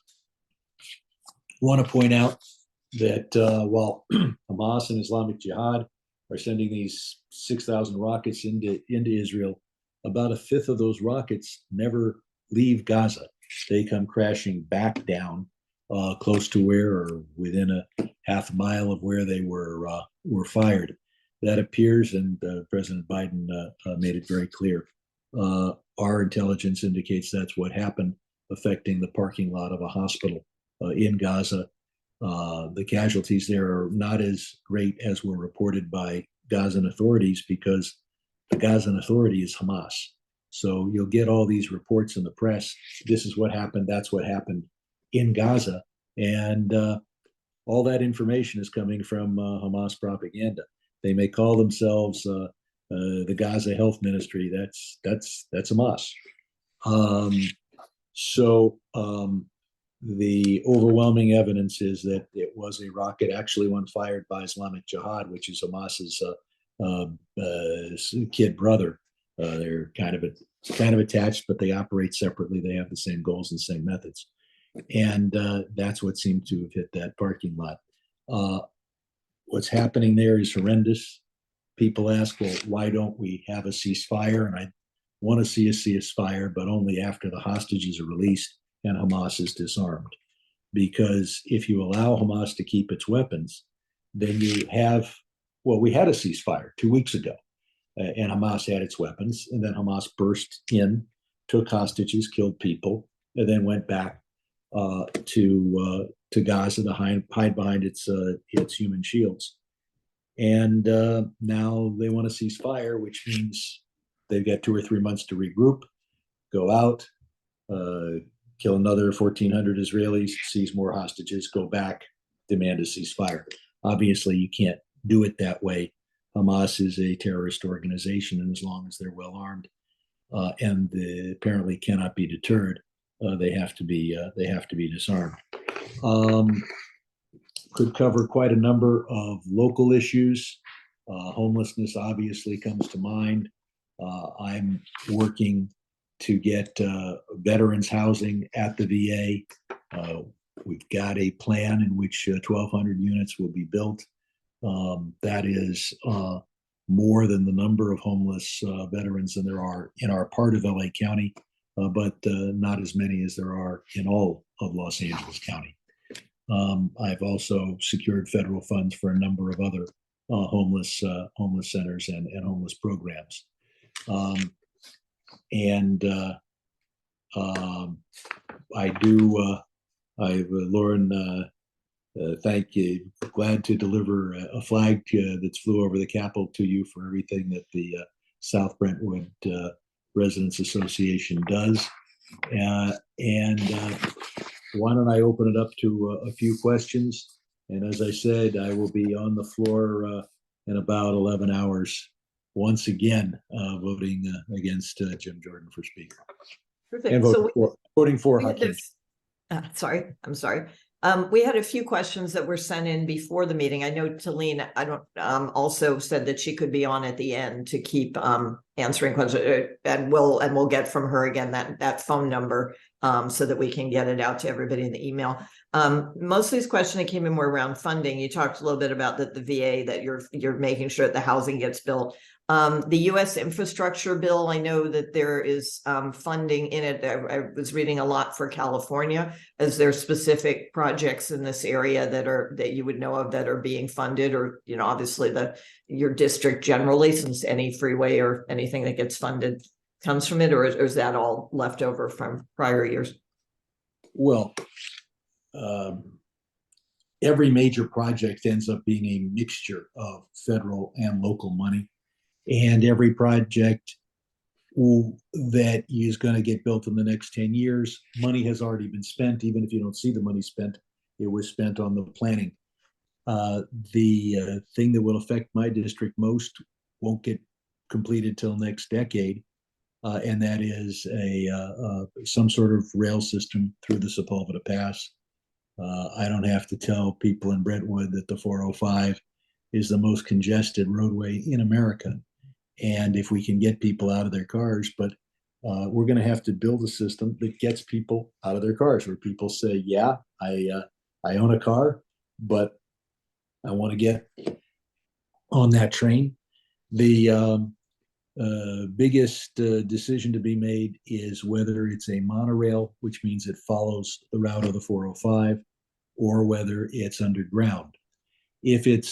want to point out that while Hamas and Islamic Jihad are sending these 6,000 rockets into Israel, about a fifth of those rockets never leave Gaza. They come crashing back down close to where, or within a half mile of where they were fired. That appears, and President Biden made it very clear. Our intelligence indicates that's what happened, affecting the parking lot of a hospital in Gaza. The casualties there are not as great as were reported by Gazan authorities, because the Gazan Authority is Hamas. So you'll get all these reports in the press. This is what happened. That's what happened in Gaza. And all that information is coming from Hamas propaganda. They may call themselves the Gaza Health Ministry. That's Hamas. The overwhelming evidence is that it was a rocket, actually one fired by Islamic Jihad, which is Hamas's kid brother. They're kind of attached, but they operate separately. They have the same goals and same methods, and that's what seemed to have hit that parking lot. What's happening there is horrendous. People ask, well, why don't we have a ceasefire? And I want to see a ceasefire, but only after the hostages are released and Hamas is disarmed. Because if you allow Hamas to keep its weapons, then you have, well, we had a ceasefire 2 weeks ago, and Hamas had its weapons, and then Hamas burst in, took hostages, killed people, and then went back to Gaza to hide behind its human shields. And now they want to ceasefire, which means they've got 2 or 3 months to regroup, go out, kill another 1,400 Israelis, seize more hostages, go back, demand a ceasefire. Obviously, you can't do it that way. Hamas is a terrorist organization, and as long as they're well armed and apparently cannot be deterred, they have to be disarmed. Could cover quite a number of local issues. Homelessness obviously comes to mind. I'm working to get veterans housing at the VA. We've got a plan in which 1,200 units will be built. That is more than the number of homeless veterans than there are in our part of LA County, but not as many as there are in all of Los Angeles County. I've also secured federal funds for a number of other homeless centers and homeless programs. I do, Lauren, thank you. Glad to deliver a flag that's flew over the Capitol to you for everything that the South Brentwood Residents Association does. Why don't I open it up to a few questions? And as I said, I will be on the floor in about 11 hours, once again, voting against Jim Jordan for Speaker. Perfect. And voting for we had Hakeem. sorry, I'm sorry. We had a few questions that were sent in before the meeting. I know Talene, also said that she could be on at the end to keep answering questions, and we'll get from her again that phone number so that we can get it out to everybody in the email. Most of these questions that came in were around funding. You talked a little bit about the VA, that you're making sure that the housing gets built. The U.S. infrastructure bill, I know that there is funding in it. I was reading a lot for California. Is there specific projects in this area that you would know of that are being funded, or obviously your district generally, since any freeway or anything that gets funded comes from it, or is that all left over from prior years? Well, every major project ends up being a mixture of federal and local money. And every project that is going to get built in the next 10 years, money has already been spent. Even if you don't see the money spent, it was spent on the planning. The thing that will affect my district most won't get completed till next decade, and that is some sort of rail system through the Sepulveda Pass. I don't have to tell people in Brentwood that the 405 is the most congested roadway in America. And if we can get people out of their cars, but we're going to have to build a system that gets people out of their cars, where people say, yeah, I own a car, but I want to get on that train. The biggest decision to be made is whether it's a monorail, which means it follows the route of the 405, or whether it's underground. If it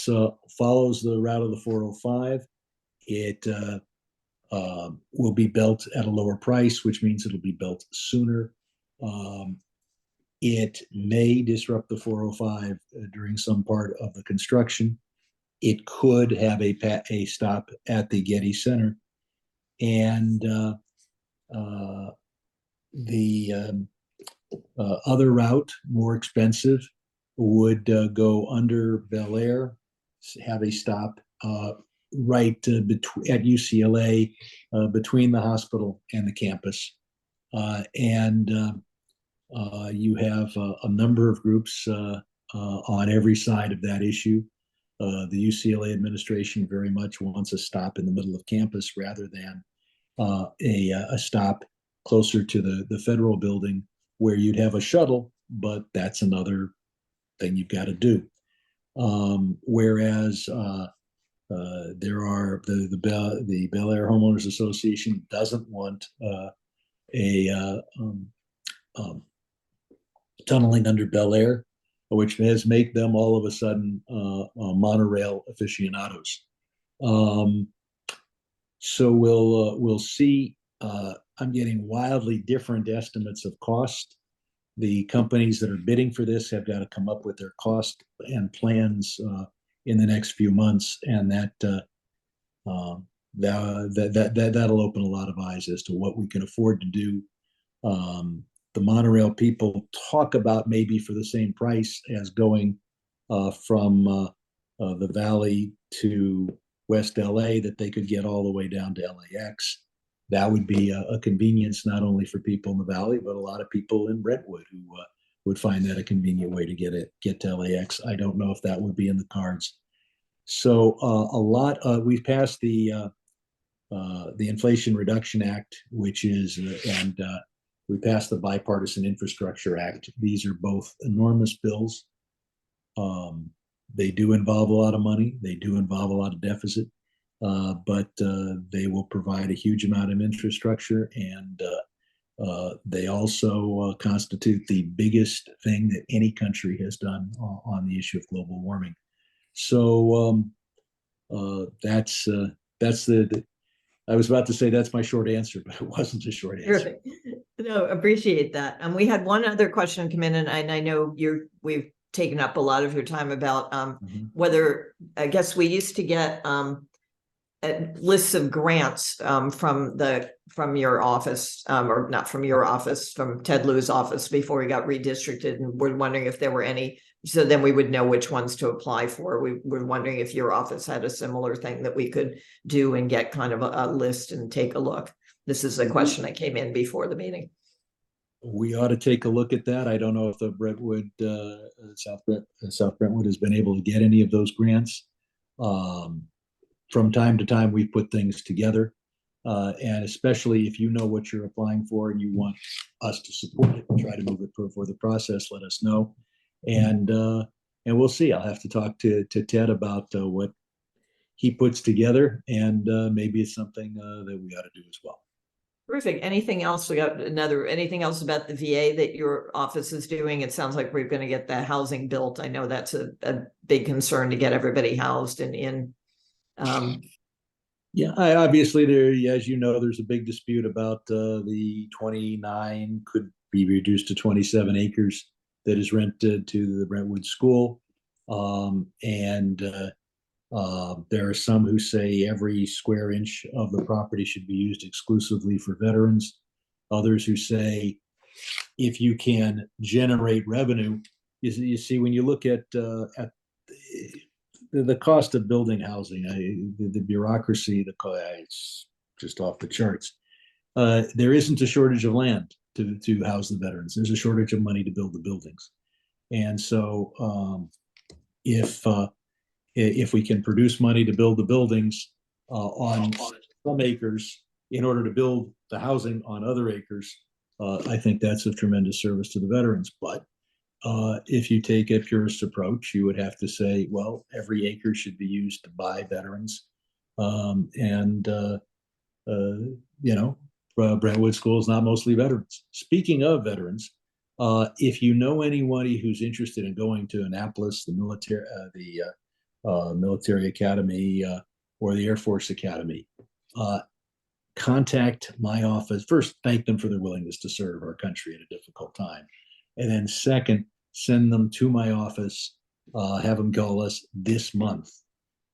follows the route of the 405, it will be built at a lower price, which means it'll be built sooner. It may disrupt the 405 during some part of the construction. It could have a stop at the Getty Center. And the other route, more expensive, would go under Bel Air, have a stop right at UCLA, between the hospital and the campus. You have a number of groups on every side of that issue. The UCLA administration very much wants a stop in the middle of campus rather than a stop closer to the federal building, where you'd have a shuttle, but that's another thing you've got to do. Whereas there are the Bel Air Homeowners Association doesn't want tunneling under Bel Air, which has make them all of a sudden monorail aficionados. So we'll see. I'm getting wildly different estimates of cost. The companies that are bidding for this have got to come up with their cost and plans in the next few months, and that'll open a lot of eyes as to what we can afford to do. The monorail people talk about, maybe for the same price as going from the Valley to West LA, that they could get all the way down to LAX. That would be a convenience not only for people in the Valley, but a lot of people in Brentwood who would find that a convenient way to get to LAX. I don't know if that would be in the cards. So we've passed the the Inflation Reduction Act, which is, and we passed the Bipartisan Infrastructure Act. These are both enormous bills. They do involve a lot of money. They do involve a lot of deficit, but they will provide a huge amount of infrastructure, and they also constitute the biggest thing that any country has done on the issue of global warming. So that's the. I was about to say that's my short answer, but it wasn't a short answer. No, appreciate that. And we had one other question come in, and I know we've taken up a lot of your time about whether, I guess we used to get lists of grants from your office, or not from your office, from Ted Lieu's office before we got redistricted, and we're wondering if there were any, so then we would know which ones to apply for. We were wondering if your office had a similar thing that we could do and get kind of a list and take a look. This is a question that came in before the meeting. We ought to take a look at that. I don't know if the Brentwood, South Brentwood has been able to get any of those grants. From time to time, we put things together, and especially if you know what you're applying for and you want us to support it and try to move it for the process, let us know, and we'll see. I'll have to talk to Ted about what he puts together, and maybe it's something that we ought to do as well. Terrific. Anything else? We got anything else about the VA that your office is doing? It sounds like we're going to get the housing built. I know that's a big concern to get everybody housed and in. Yeah, obviously there, as you know, there's a big dispute about the 29 could be reduced to 27 acres that is rented to the Brentwood School. And there are some who say every square inch of the property should be used exclusively for veterans. Others who say if you can generate revenue, you see, when you look at the cost of building housing, the bureaucracy, it's just off the charts. There isn't a shortage of land to house the veterans. There's a shortage of money to build the buildings. And so if we can produce money to build the buildings on some acres in order to build the housing on other acres, I think that's of tremendous service to the veterans. But if you take a purist approach, you would have to say, well, every acre should be used to buy veterans. Brentwood School is not mostly veterans. Speaking of veterans, if you know anybody who's interested in going to Annapolis, the military academy, or the Air Force Academy, contact my office. First, thank them for their willingness to serve our country at a difficult time. And then second, send them to my office, have them call us this month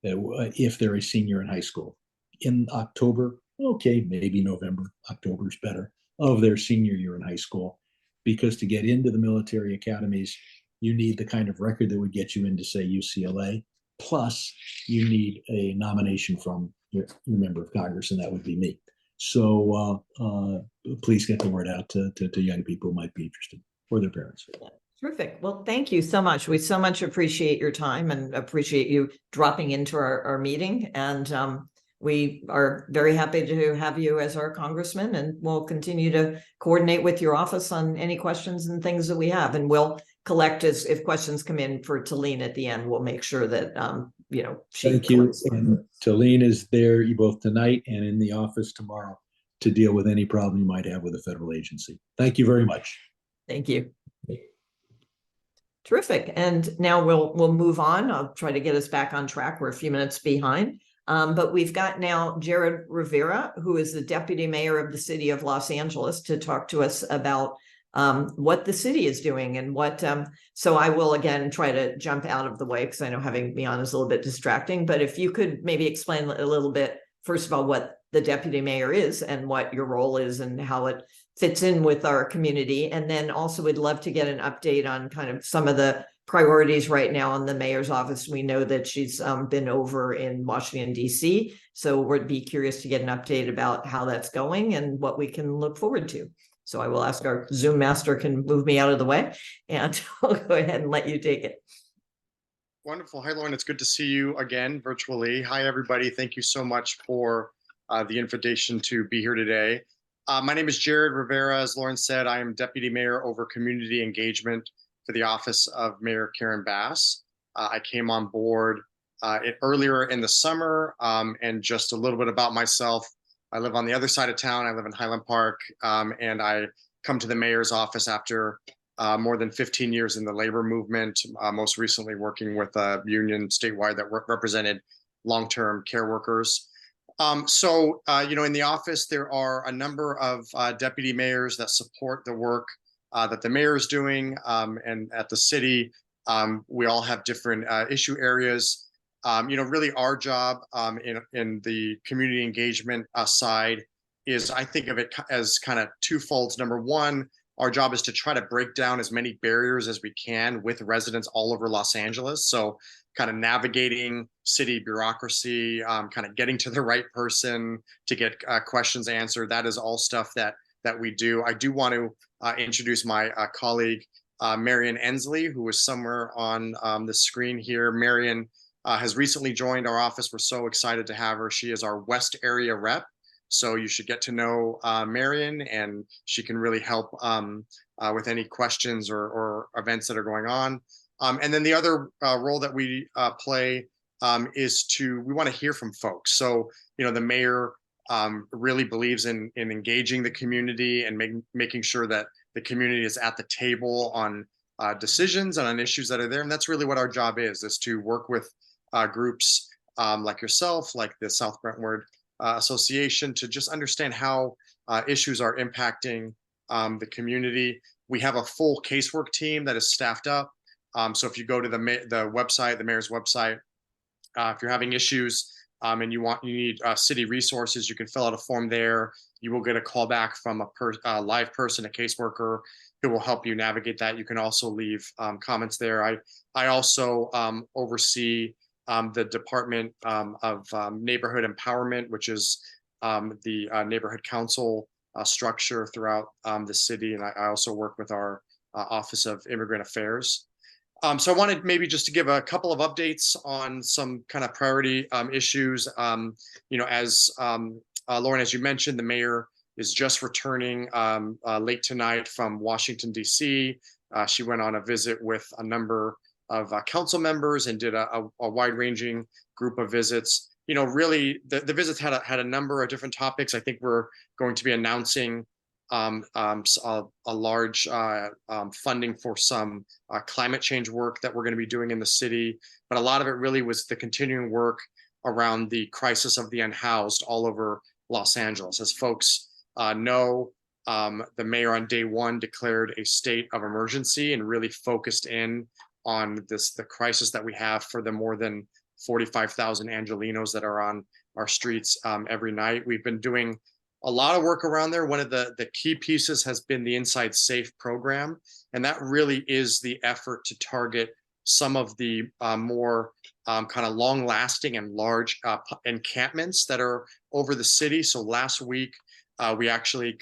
if they're a senior in high school. In October, okay, maybe November, October is better, of their senior year in high school. Because to get into the military academies, you need the kind of record that would get you into, say, UCLA, plus you need a nomination from your member of Congress, and that would be me. So please get the word out to young people who might be interested, or their parents. Terrific. Well, thank you so much. We so much appreciate your time and appreciate you dropping into our meeting. And we are very happy to have you as our congressman, and we'll continue to coordinate with your office on any questions and things that we have. And we'll collect if questions come in for Talene at the end. We'll make sure that, she Thank you. And Talene is there both tonight and in the office tomorrow to deal with any problem you might have with a federal agency. Thank you very much. Thank you. Terrific. And now we'll move on. I'll try to get us back on track. We're a few minutes behind. But we've got now Jared Rivera, who is the deputy mayor of the city of Los Angeles, to talk to us about what the city is doing and what. So I will again try to jump out of the way because I know having me on is a little bit distracting. But if you could maybe explain a little bit, first of all, what the deputy mayor is and what your role is and how it fits in with our community. And then also we'd love to get an update on kind of some of the priorities right now in the mayor's office. We know that she's been over in Washington, D.C. So we'd be curious to get an update about how that's going and what we can look forward to. So I will ask our Zoom master can move me out of the way, and I'll go ahead and let you take it. Wonderful. Hi, Lauren. It's good to see you again virtually. Hi, everybody. Thank you so much for the invitation to be here today. My name is Jared Rivera. As Lauren said, I am Deputy Mayor over Community Engagement for the Office of Mayor Karen Bass. I came on board earlier in the summer, and just a little bit about myself. I live on the other side of town. I live in Highland Park, and I come to the mayor's office after more than 15 years in the labor movement, most recently working with a union statewide that represented long-term care workers. In the office, there are a number of deputy mayors that support the work that the mayor is doing, and at the city, we all have different issue areas. Really our job in the community engagement side is, I think of it as kind of twofold. Number one, our job is to try to break down as many barriers as we can with residents all over Los Angeles. So kind of navigating city bureaucracy, kind of getting to the right person to get questions answered. That is all stuff that we do. I do want to introduce my colleague, Marion Ensley, who is somewhere on the screen here. Marion has recently joined our office. We're so excited to have her. She is our West area rep. So you should get to know Marion, and she can really help with any questions or events that are going on. And then the other role that we play is we want to hear from folks. So, the mayor really believes in engaging the community and making sure that the community is at the table on decisions and on issues that are there. And that's really what our job is to work with groups like yourself, like the South Brentwood Association, to just understand how issues are impacting the community. We have a full casework team that is staffed up. So if you go to the website, the mayor's website, if you're having issues and you need city resources, you can fill out a form there. You will get a call back from a live person, a caseworker, who will help you navigate that. You can also leave comments there. I also oversee the Department of Neighborhood Empowerment, which is the neighborhood council structure throughout the city. And I also work with our Office of Immigrant Affairs. So I wanted maybe just to give a couple of updates on some kind of priority issues. As Lauren, as you mentioned, the mayor is just returning late tonight from Washington, D.C. She went on a visit with a number of council members and did a wide-ranging group of visits. Really, the visits had a number of different topics. I think we're going to be announcing a large funding for some climate change work that we're going to be doing in the city. But a lot of it really was the continuing work around the crisis of the unhoused all over Los Angeles. As folks know, the mayor on day one declared a state of emergency and really focused in on the crisis that we have for the more than 45,000 Angelenos that are on our streets every night. We've been doing a lot of work around there. One of the key pieces has been the Inside Safe program, and that really is the effort to target some of the more kind of long-lasting and large encampments that are over the city. So last week, we actually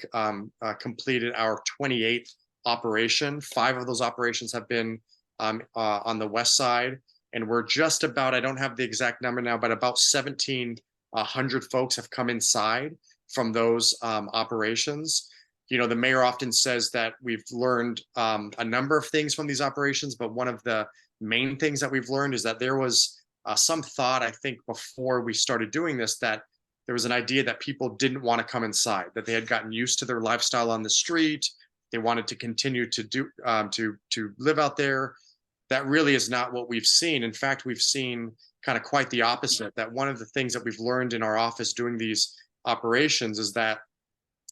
completed our 28th operation. 5 of those operations have been on the west side, and we're just about, I don't have the exact number now, but about 1,700 folks have come inside from those operations. The mayor often says that we've learned a number of things from these operations, but one of the main things that we've learned is that there was some thought, I think, before we started doing this, that there was an idea that people didn't want to come inside, that they had gotten used to their lifestyle on the street. They wanted to continue to live out there. That really is not what we've seen. In fact, we've seen kind of quite the opposite, that one of the things that we've learned in our office doing these operations is that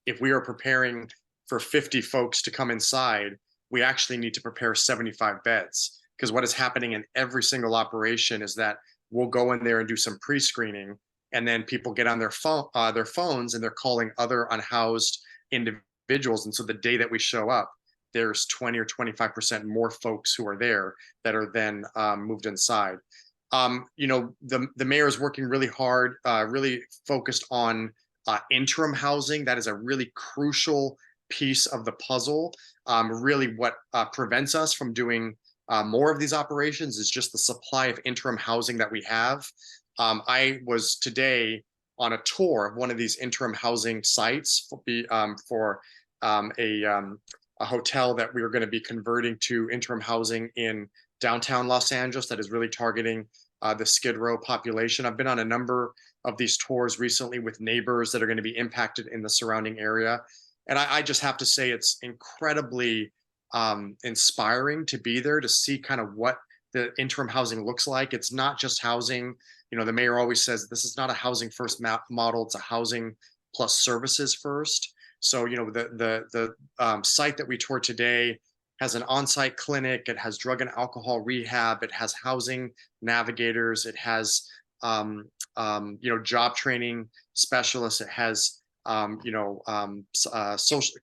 if we are preparing for 50 folks to come inside, we actually need to prepare 75 beds. Because what is happening in every single operation is that we'll go in there and do some pre-screening, and then people get on their phones and they're calling other unhoused individuals. And so the day that we show up, there's 20 or 25% more folks who are there that are then moved inside. The mayor is working really hard, really focused on interim housing. That is a really crucial piece of the puzzle. Really what prevents us from doing more of these operations is just the supply of interim housing that we have. I was today on a tour of one of these interim housing sites for a hotel that we are going to be converting to interim housing in downtown Los Angeles that is really targeting the Skid Row population. I've been on a number of these tours recently with neighbors that are going to be impacted in the surrounding area. And I just have to say it's incredibly inspiring to be there, to see kind of what the interim housing looks like. It's not just housing. You know, the mayor always says this is not a housing first model, it's a housing plus services first. So, you know, the site that we toured today has an on-site clinic, it has drug and alcohol rehab, it has housing navigators, it has you know, job training specialists, it has you know,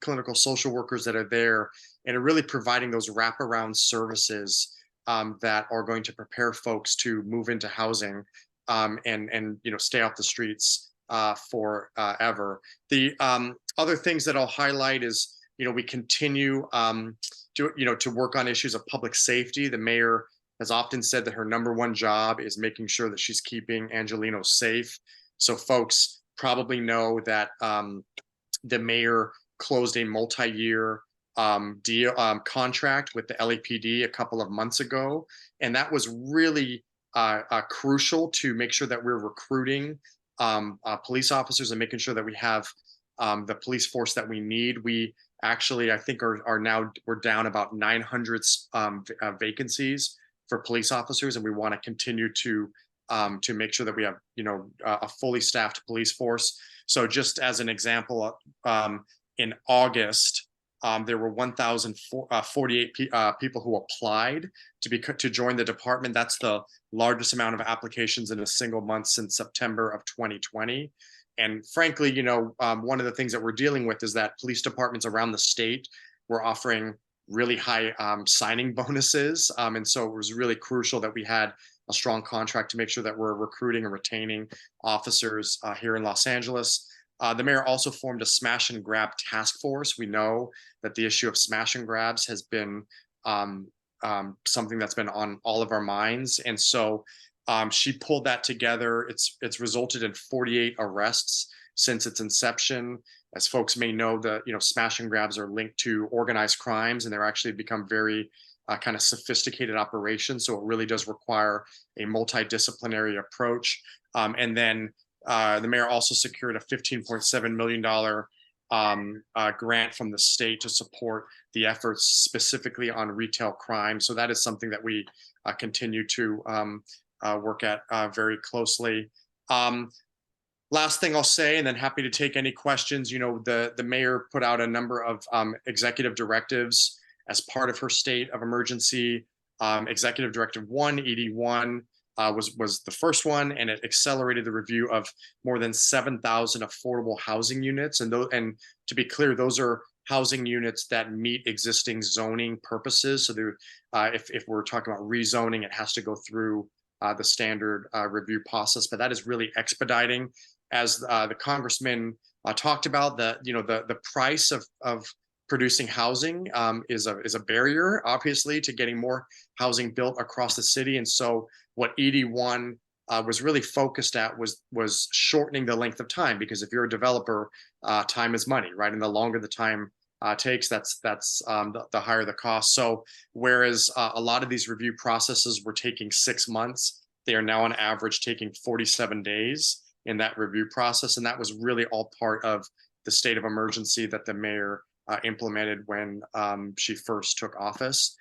clinical social workers that are there, and are really providing those wraparound services that are going to prepare folks to move into housing and you know, stay off the streets forever. The other things that I'll highlight is, you know, we continue to work on issues of public safety. The mayor has often said that her #1 job is making sure that she's keeping Angelenos safe. So folks probably know that the mayor closed a multi-year contract with the LAPD a couple of months ago, and that was really crucial to make sure that we're recruiting police officers and making sure that we have the police force that we need. We actually, I think, are now, we're down about 900 vacancies for police officers, and we want to continue to make sure that we have, you know, a fully staffed police force. So just as an example, in August, there were 1,048 people who applied to join the department. That's the largest amount of applications in a single month since September of 2020. And frankly, you know, one of the things that we're dealing with is that police departments around the state were offering really high signing bonuses. And so it was really crucial that we had a strong contract to make sure that we're recruiting and retaining officers here in Los Angeles. The mayor also formed a smash and grab task force. We know that the issue of smash and grabs has been something that's been on all of our minds. And so she pulled that together. It's resulted in 48 arrests since its inception. As folks may know, smash and grabs are linked to organized crimes, and they're actually become very kind of sophisticated operations. So it really does require a multidisciplinary approach. And then the mayor also secured a $15.7 million grant from the state to support the efforts specifically on retail crime. So that is something that we continue to work at very closely. Last thing I'll say, and then happy to take any questions, you know, the mayor put out a number of executive directives as part of her state of emergency. Executive Directive 1, ED1, was the first one, and it accelerated the review of more than 7,000 affordable housing units. And to be clear, those are housing units that meet existing zoning purposes. So if we're talking about rezoning, it has to go through the standard review process, but that is really expediting. As the congressman talked about, the price of producing housing is a barrier, obviously, to getting more housing built across the city. And so what ED1 was really focused at was shortening the length of time, because if you're a developer, time is money, right? And the longer the time takes, that's the higher the cost. So whereas a lot of these review processes were taking 6 months, they are now on average taking 47 days in that review process. And that was really all part of the state of emergency that the mayor implemented when she first took office.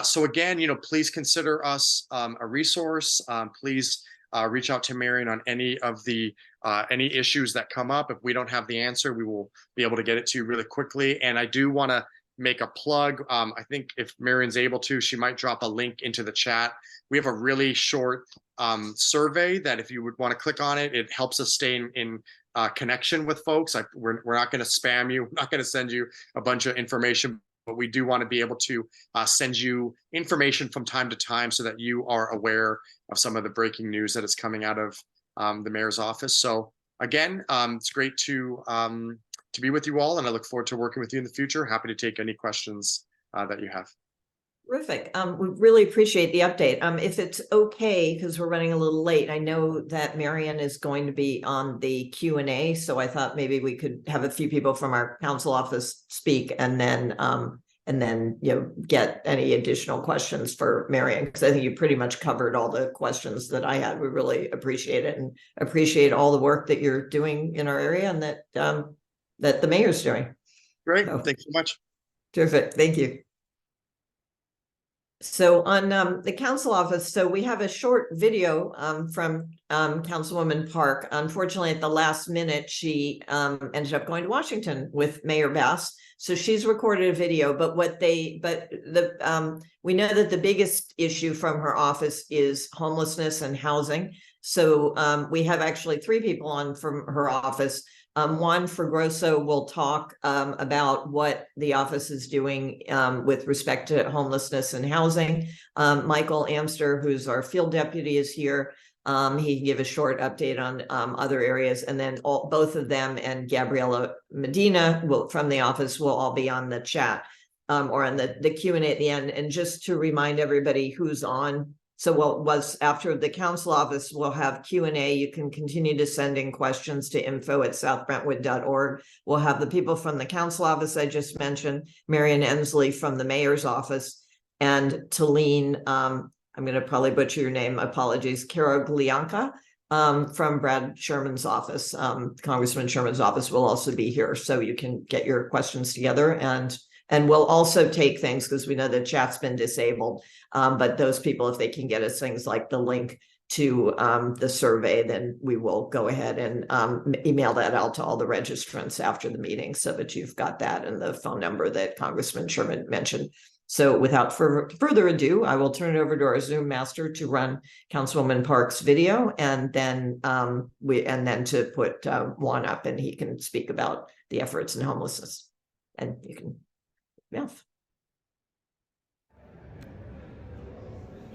So again, you know, please consider us a resource. Please reach out to Marion on any of the any issues that come up. If we don't have the answer, we will be able to get it to you really quickly. And I do want to make a plug. I think if Marion's able to, she might drop a link into the chat. We have a really short survey that if you would want to click on it, it helps us stay in connection with folks. We're not going to spam you. We're not going to send you a bunch of information, but we do want to be able to send you information from time to time so that you are aware of some of the breaking news that is coming out of the mayor's office. So again, it's great to be with you all, and I look forward to working with you in the future. Happy to take any questions that you have. Terrific. We really appreciate the update. If it's okay, because we're running a little late, I know that Marion is going to be on the Q&A, so I thought maybe we could have a few people from our council office speak and then get any additional questions for Marion, because I think you pretty much covered all the questions that I had. We really appreciate it and appreciate all the work that you're doing in our area and that the mayor's doing. Great. So, Thanks so much. terrific. Thank you. So on the council office, so we have a short video from Councilwoman Park. Unfortunately, at the last minute, she ended up going to Washington with Mayor Bass. So she's recorded a video, but we know that the biggest issue from her office is homelessness and housing. So we have actually 3 people on from her office. Juan Fregroso will talk about what the office is doing with respect to homelessness and housing. Michael Amster, who's our field deputy, is here. He can give a short update on other areas, and then both of them and Gabriela Medina from the office will all be on the chat or on the Q&A at the end. And just to remind everybody who's on, so what was after the council office, we'll have Q&A. You can continue to send in questions to info@southbrentwood.org. We'll have the people from the council office I just mentioned, Marion Ensley from the mayor's office, and Talene, I'm going to probably butcher your name, apologies, Karaglianka from Brad Sherman's office. Congressman Sherman's office will also be here, so you can get your questions together. And we'll also take things, because we know the chat's been disabled, but those people, if they can get us things like the link to the survey, then we will go ahead and email that out to all the registrants after the meeting, so that you've got that and the phone number that Congressman Sherman mentioned. So without further ado, I will turn it over to our Zoom master to run Councilwoman Park's video, and then to put Juan up, and he can speak about the efforts in homelessness. And you can. Yeah.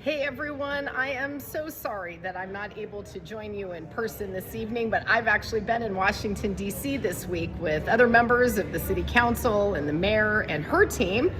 Hey everyone, I am so sorry that I'm not able to join you in person this evening, but I've actually been in Washington, D.C. this week with other members of the City Council and the mayor and her team,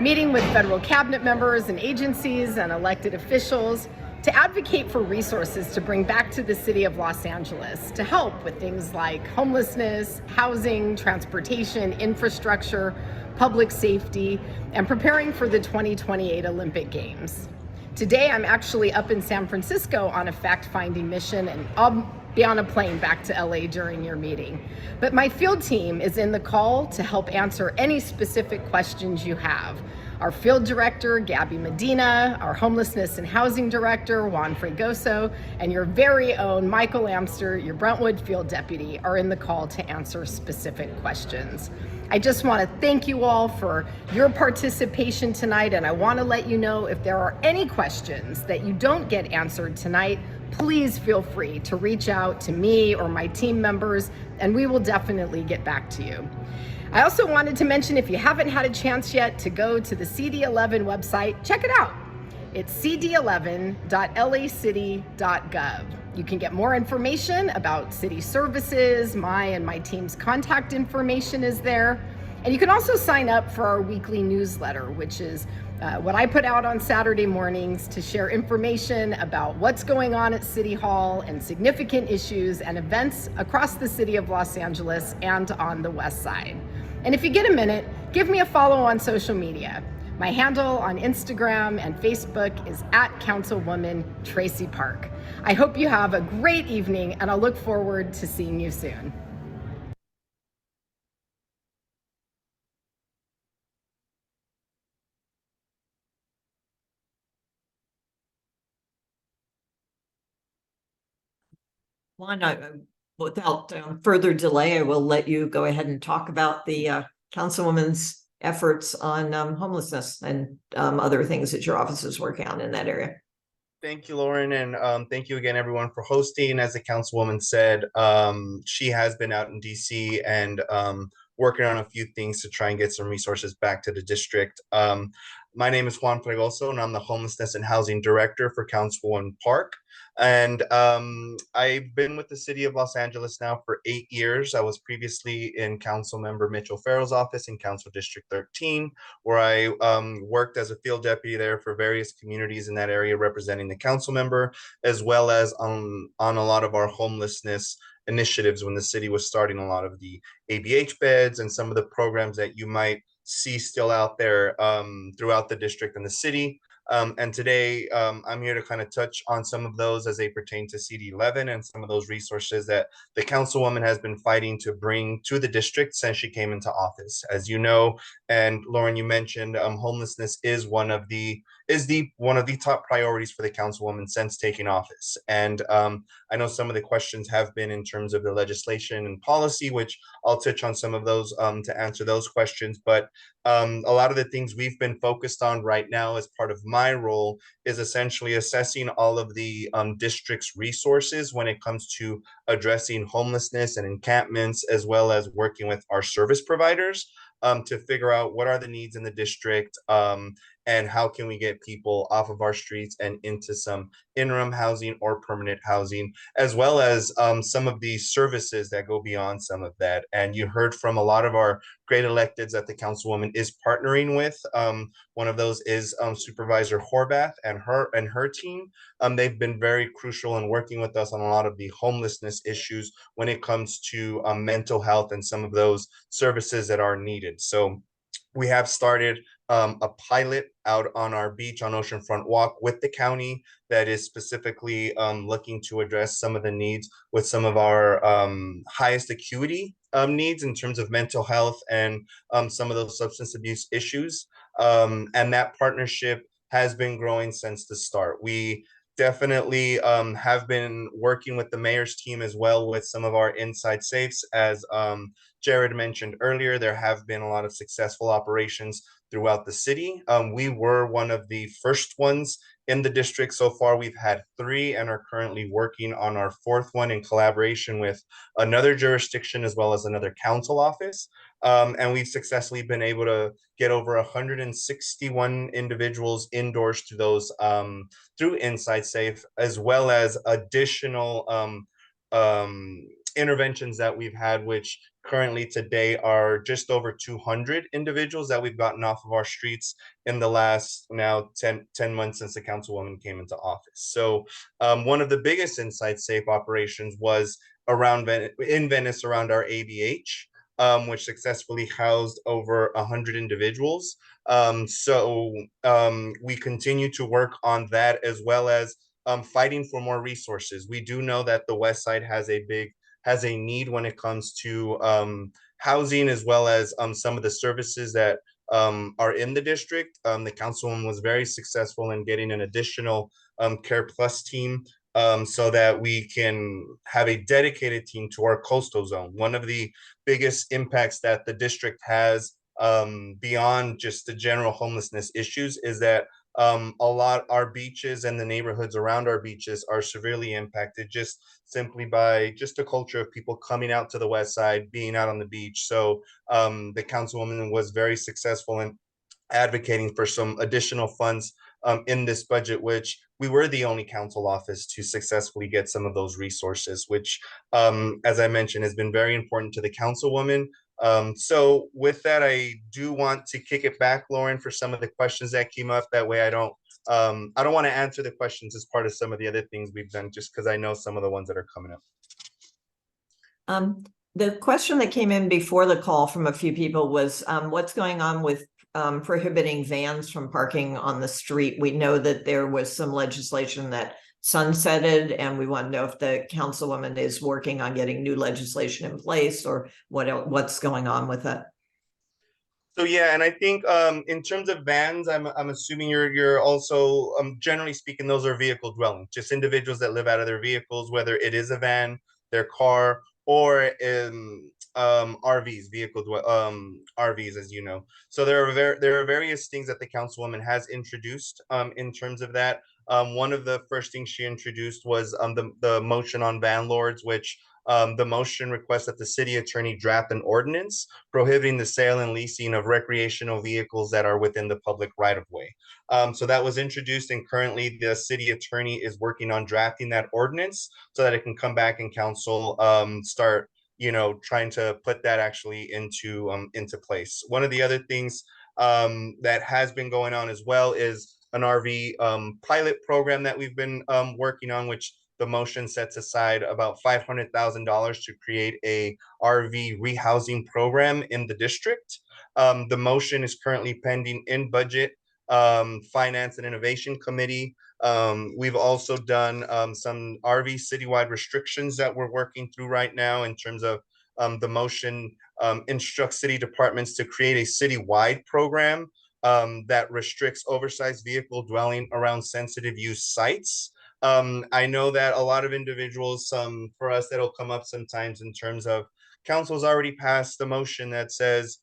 meeting with federal cabinet members and agencies and elected officials to advocate for resources to bring back to the city of Los Angeles to help with things like homelessness, housing, transportation, infrastructure, public safety, and preparing for the 2028 Olympic Games. Today, I'm actually up in San Francisco on a fact-finding mission, and I'll be on a plane back to LA during your meeting. But my field team is in the call to help answer any specific questions you have. Our field director, Gabby Medina, our homelessness and housing director, Juan Fregoso, and your very own Michael Amster, your Brentwood field deputy, are in the call to answer specific questions. I just want to thank you all for your participation tonight, and I want to let you know if there are any questions that you don't get answered tonight, please feel free to reach out to me or my team members, and we will definitely get back to you. I also wanted to mention, if you haven't had a chance yet to go to the CD11 website, check it out. It's cd11.lacity.gov. You can get more information about city services. My and my team's contact information is there. And you can also sign up for our weekly newsletter, which is what I put out on Saturday mornings to share information about what's going on at City Hall and significant issues and events across the city of Los Angeles and on the West Side. And if you get a minute, give me a follow on social media. My handle on Instagram and Facebook is @Councilwoman Tracy Park. I hope you have a great evening, and I'll look forward to seeing you soon. Juan, without further delay, I will let you go ahead and talk about the Councilwoman's efforts on homelessness and other things that your office is working on in that area. Thank you, Lauren, and thank you again, everyone, for hosting. As the Councilwoman said, she has been out in DC and working on a few things to try and get some resources back to the district. My name is Juan Fregoso, and I'm the Homelessness and Housing Director for Councilwoman Park. And I've been with the city of Los Angeles now for 8 years. I was previously in Council Member Mitchell Farrell's office in Council District 13, where I worked as a field deputy there for various communities in that area, representing the council member, as well as on a lot of our homelessness initiatives when the city was starting a lot of the ABH beds and some of the programs that you might see still out there throughout the district and the city. And today I'm here to kind of touch on some of those as they pertain to CD11 and some of those resources that the councilwoman has been fighting to bring to the district since she came into office. As you know, and Lauren, you mentioned homelessness is one of the top priorities for the councilwoman since taking office. And I know some of the questions have been in terms of the legislation and policy, which I'll touch on some of those to answer those questions. But a lot of the things we've been focused on right now as part of my role is essentially assessing all of the district's resources when it comes to addressing homelessness and encampments, as well as working with our service providers to figure out what are the needs in the district and how can we get people off of our streets and into some interim housing or permanent housing, as well as some of the services that go beyond some of that. And you heard from a lot of our great electeds that the councilwoman is partnering with. One of those is Supervisor Horvath and her team. They've been very crucial in working with us on a lot of the homelessness issues when it comes to mental health and some of those services that are needed. So we have started a pilot out on our beach on Oceanfront Walk with the county that is specifically looking to address some of the needs with some of our highest acuity needs in terms of mental health and some of those substance abuse issues. And that partnership has been growing since the start. We definitely have been working with the mayor's team as well with some of our inside safes. As Jared mentioned earlier, there have been a lot of successful operations throughout the city. We were one of the first ones in the district. So far, we've had 3 and are currently working on our 4th one in collaboration with another jurisdiction as well as another council office. And we've successfully been able to get over 161 individuals indoors to those through Inside Safe, as well as additional interventions that we've had, which currently today are just over 200 individuals that we've gotten off of our streets in the last now 10 months since the councilwoman came into office. So one of the biggest Inside Safe operations was in Venice around our ABH. Which successfully housed over 100 individuals. So we continue to work on that, as well as fighting for more resources. We do know that the West Side has a need when it comes to housing, as well as some of the services that are in the district. The councilwoman was very successful in getting an additional Care Plus team so that we can have a dedicated team to our coastal zone. One of the biggest impacts that the district has beyond just the general homelessness issues is that our beaches and the neighborhoods around our beaches are severely impacted just simply by just the culture of people coming out to the West Side, being out on the beach. So the councilwoman was very successful in advocating for some additional funds in this budget, which we were the only council office to successfully get some of those resources, which, as I mentioned, has been very important to the councilwoman. So with that, I do want to kick it back, Lauren, for some of the questions that came up. That way I don't want to answer the questions as part of some of the other things we've done, just because I know some of the ones that are coming up. The question that came in before the call from a few people was what's going on with prohibiting vans from parking on the street. We know that there was some legislation that sunsetted, and we want to know if the councilwoman is working on getting new legislation in place, or what's going on with that. So yeah, and I think in terms of vans, I'm assuming you're also generally speaking, those are vehicle dwelling, just individuals that live out of their vehicles, whether it is a van, their car, or in RVs, RVs, as you know. So there are various things that the councilwoman has introduced in terms of that. One of the first things she introduced was the motion on van lords, which The motion requests that the city attorney draft an ordinance prohibiting the sale and leasing of recreational vehicles that are within the public right of way. So that was introduced, and currently the city attorney is working on drafting that ordinance so that it can come back and council start, trying to put that actually into place. One of the other things that has been going on as well is an RV pilot program that we've been working on, which the motion sets aside about $500,000 to create a RV rehousing program in the district. The motion is currently pending in budget, finance and innovation committee. We've also done some RV citywide restrictions that we're working through right now in terms of the motion instructs city departments to create a citywide program that restricts oversized vehicle dwelling around sensitive use sites. I know that a lot of individuals, for us, that'll come up sometimes in terms of council's already passed the motion that says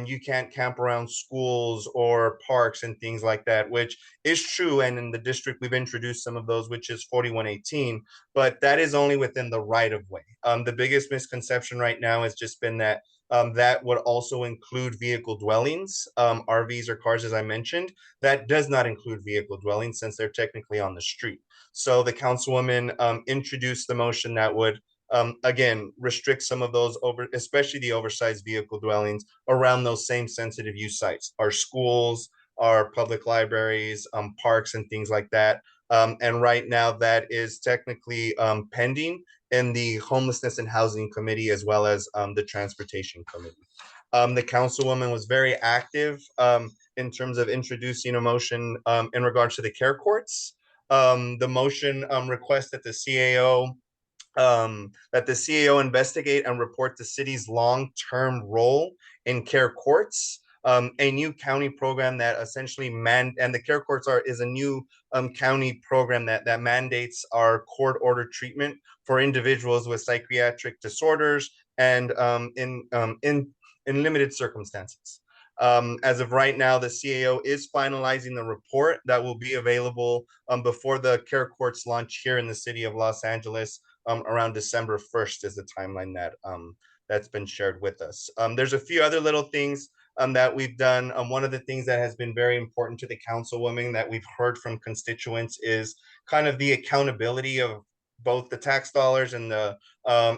you can't camp around schools or parks and things like that, which is true. And in the district, we've introduced some of those, which is 4118, but that is only within the right of way. The biggest misconception right now has just been that that would also include vehicle dwellings, RVs or cars, as I mentioned. That does not include vehicle dwellings since they're technically on the street. So the councilwoman introduced the motion that would again, restrict some of those especially the oversized vehicle dwellings around those same sensitive use sites, our schools, our public libraries, parks and things like that. And right now that is technically pending in the Homelessness and Housing Committee, as well as the Transportation Committee. The councilwoman was very active in terms of introducing a motion in regards to the care courts. The motion requests that the CAO investigate and report the city's long-term role in care courts, a new county program that essentially and the care courts is a new county program that mandates our court-ordered treatment for individuals with psychiatric disorders and in limited circumstances. As of right now, the CAO is finalizing the report that will be available before the care courts launch here in the city of Los Angeles. Around December 1st is the timeline that's been shared with us. There's a few other little things that we've done. One of the things that has been very important to the councilwoman that we've heard from constituents is kind of the accountability of both the tax dollars and the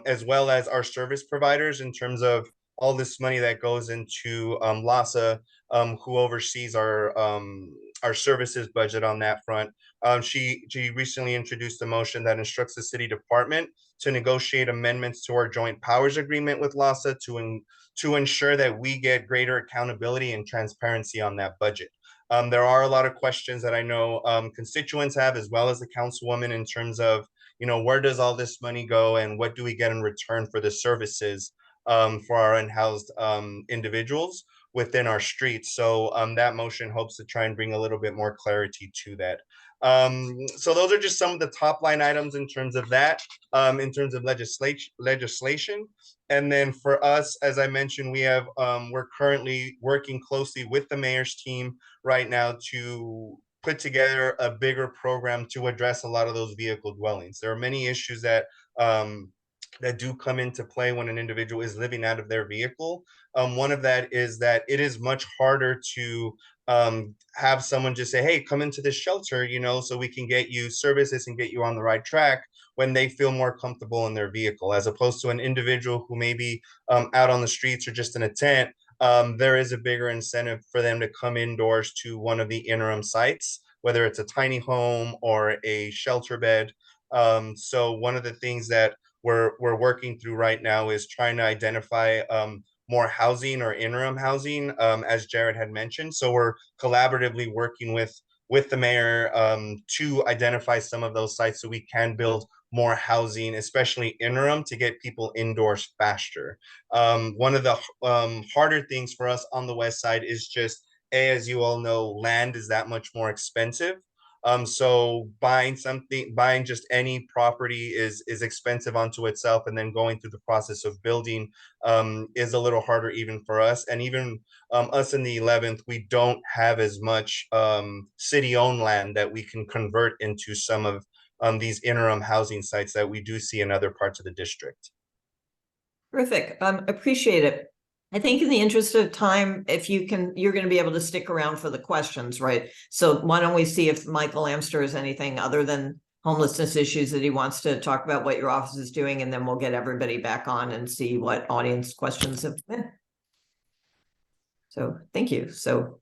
as well as our service providers in terms of all this money that goes into LASA, who oversees our services budget on that front. She recently introduced a motion that instructs the city department to negotiate amendments to our joint powers agreement with LASA to ensure that we get greater accountability and transparency on that budget. There are a lot of questions that I know constituents have, as well as the councilwoman, in terms of, where does all this money go and what do we get in return for the services for our unhoused individuals within our streets. So that motion hopes to try and bring a little bit more clarity to that. So those are just some of the top line items in terms of that, in terms of legislation. And then for us, as I mentioned, we're currently working closely with the mayor's team right now to put together a bigger program to address a lot of those vehicle dwellings. There are many issues that do come into play when an individual is living out of their vehicle. One of that is that it is much harder to have someone just say, hey, come into this shelter, so we can get you services and get you on the right track, when they feel more comfortable in their vehicle, as opposed to an individual who may be out on the streets or just in a tent. There is a bigger incentive for them to come indoors to one of the interim sites, whether it's a tiny home or a shelter bed. So one of the things that we're working through right now is trying to identify more housing or interim housing, as Jared had mentioned. So we're collaboratively working with the mayor to identify some of those sites so we can build more housing, especially interim, to get people indoors faster. One of the harder things for us on the west side is just, as you all know, land is that much more expensive. So buying just any property is expensive unto itself, and then going through the process of building is a little harder even for us. And even us in the 11th, we don't have as much city-owned land that we can convert into some of these interim housing sites that we do see in other parts of the district. Terrific. Appreciate it. I think in the interest of time, if you can, you're going to be able to stick around for the questions, right? So why don't we see if Michael Amster has anything other than homelessness issues that he wants to talk about what your office is doing, and then we'll get everybody back on and see what audience questions have been. So thank you. So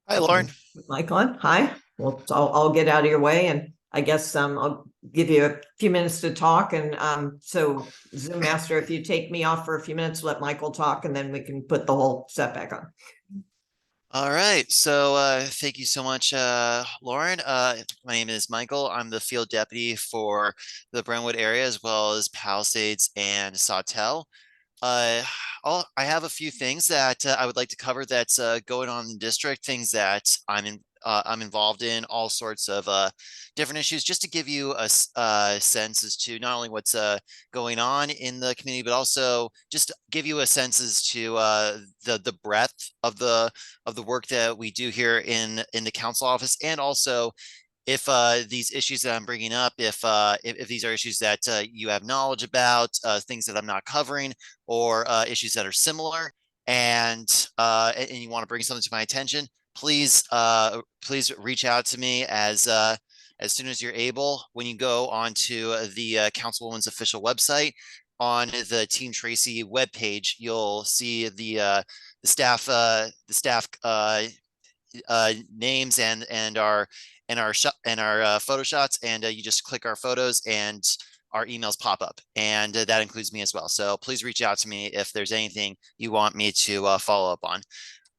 Hi, Lauren. Mic on. Hi. Well, I'll get out of your way, and I guess I'll give you a few minutes to talk. And so Zoom Master, if you take me off for a few minutes, let Michael talk, and then we can put the whole set back on. All right. So thank you so much, Lauren. My name is Michael. I'm the field deputy for the Brentwood area, as well as Palisades and Sawtell. I have a few things that I would like to cover that's going on in the district, things that I'm involved in, all sorts of different issues, just to give you a sense as to not only what's going on in the community, but also just give you a sense as to the breadth of the work that we do here in the council office, and also if these issues that I'm bringing up, if these are issues that you have knowledge about, things that I'm not covering, or issues that are similar, and you want to bring something to my attention, please reach out to me as soon as you're able. When you go onto the Councilwoman's official website, on the Team Tracy webpage, you'll see the staff names and our photo shots, and you just click our photos and our emails pop up, and that includes me as well. So please reach out to me if there's anything you want me to follow up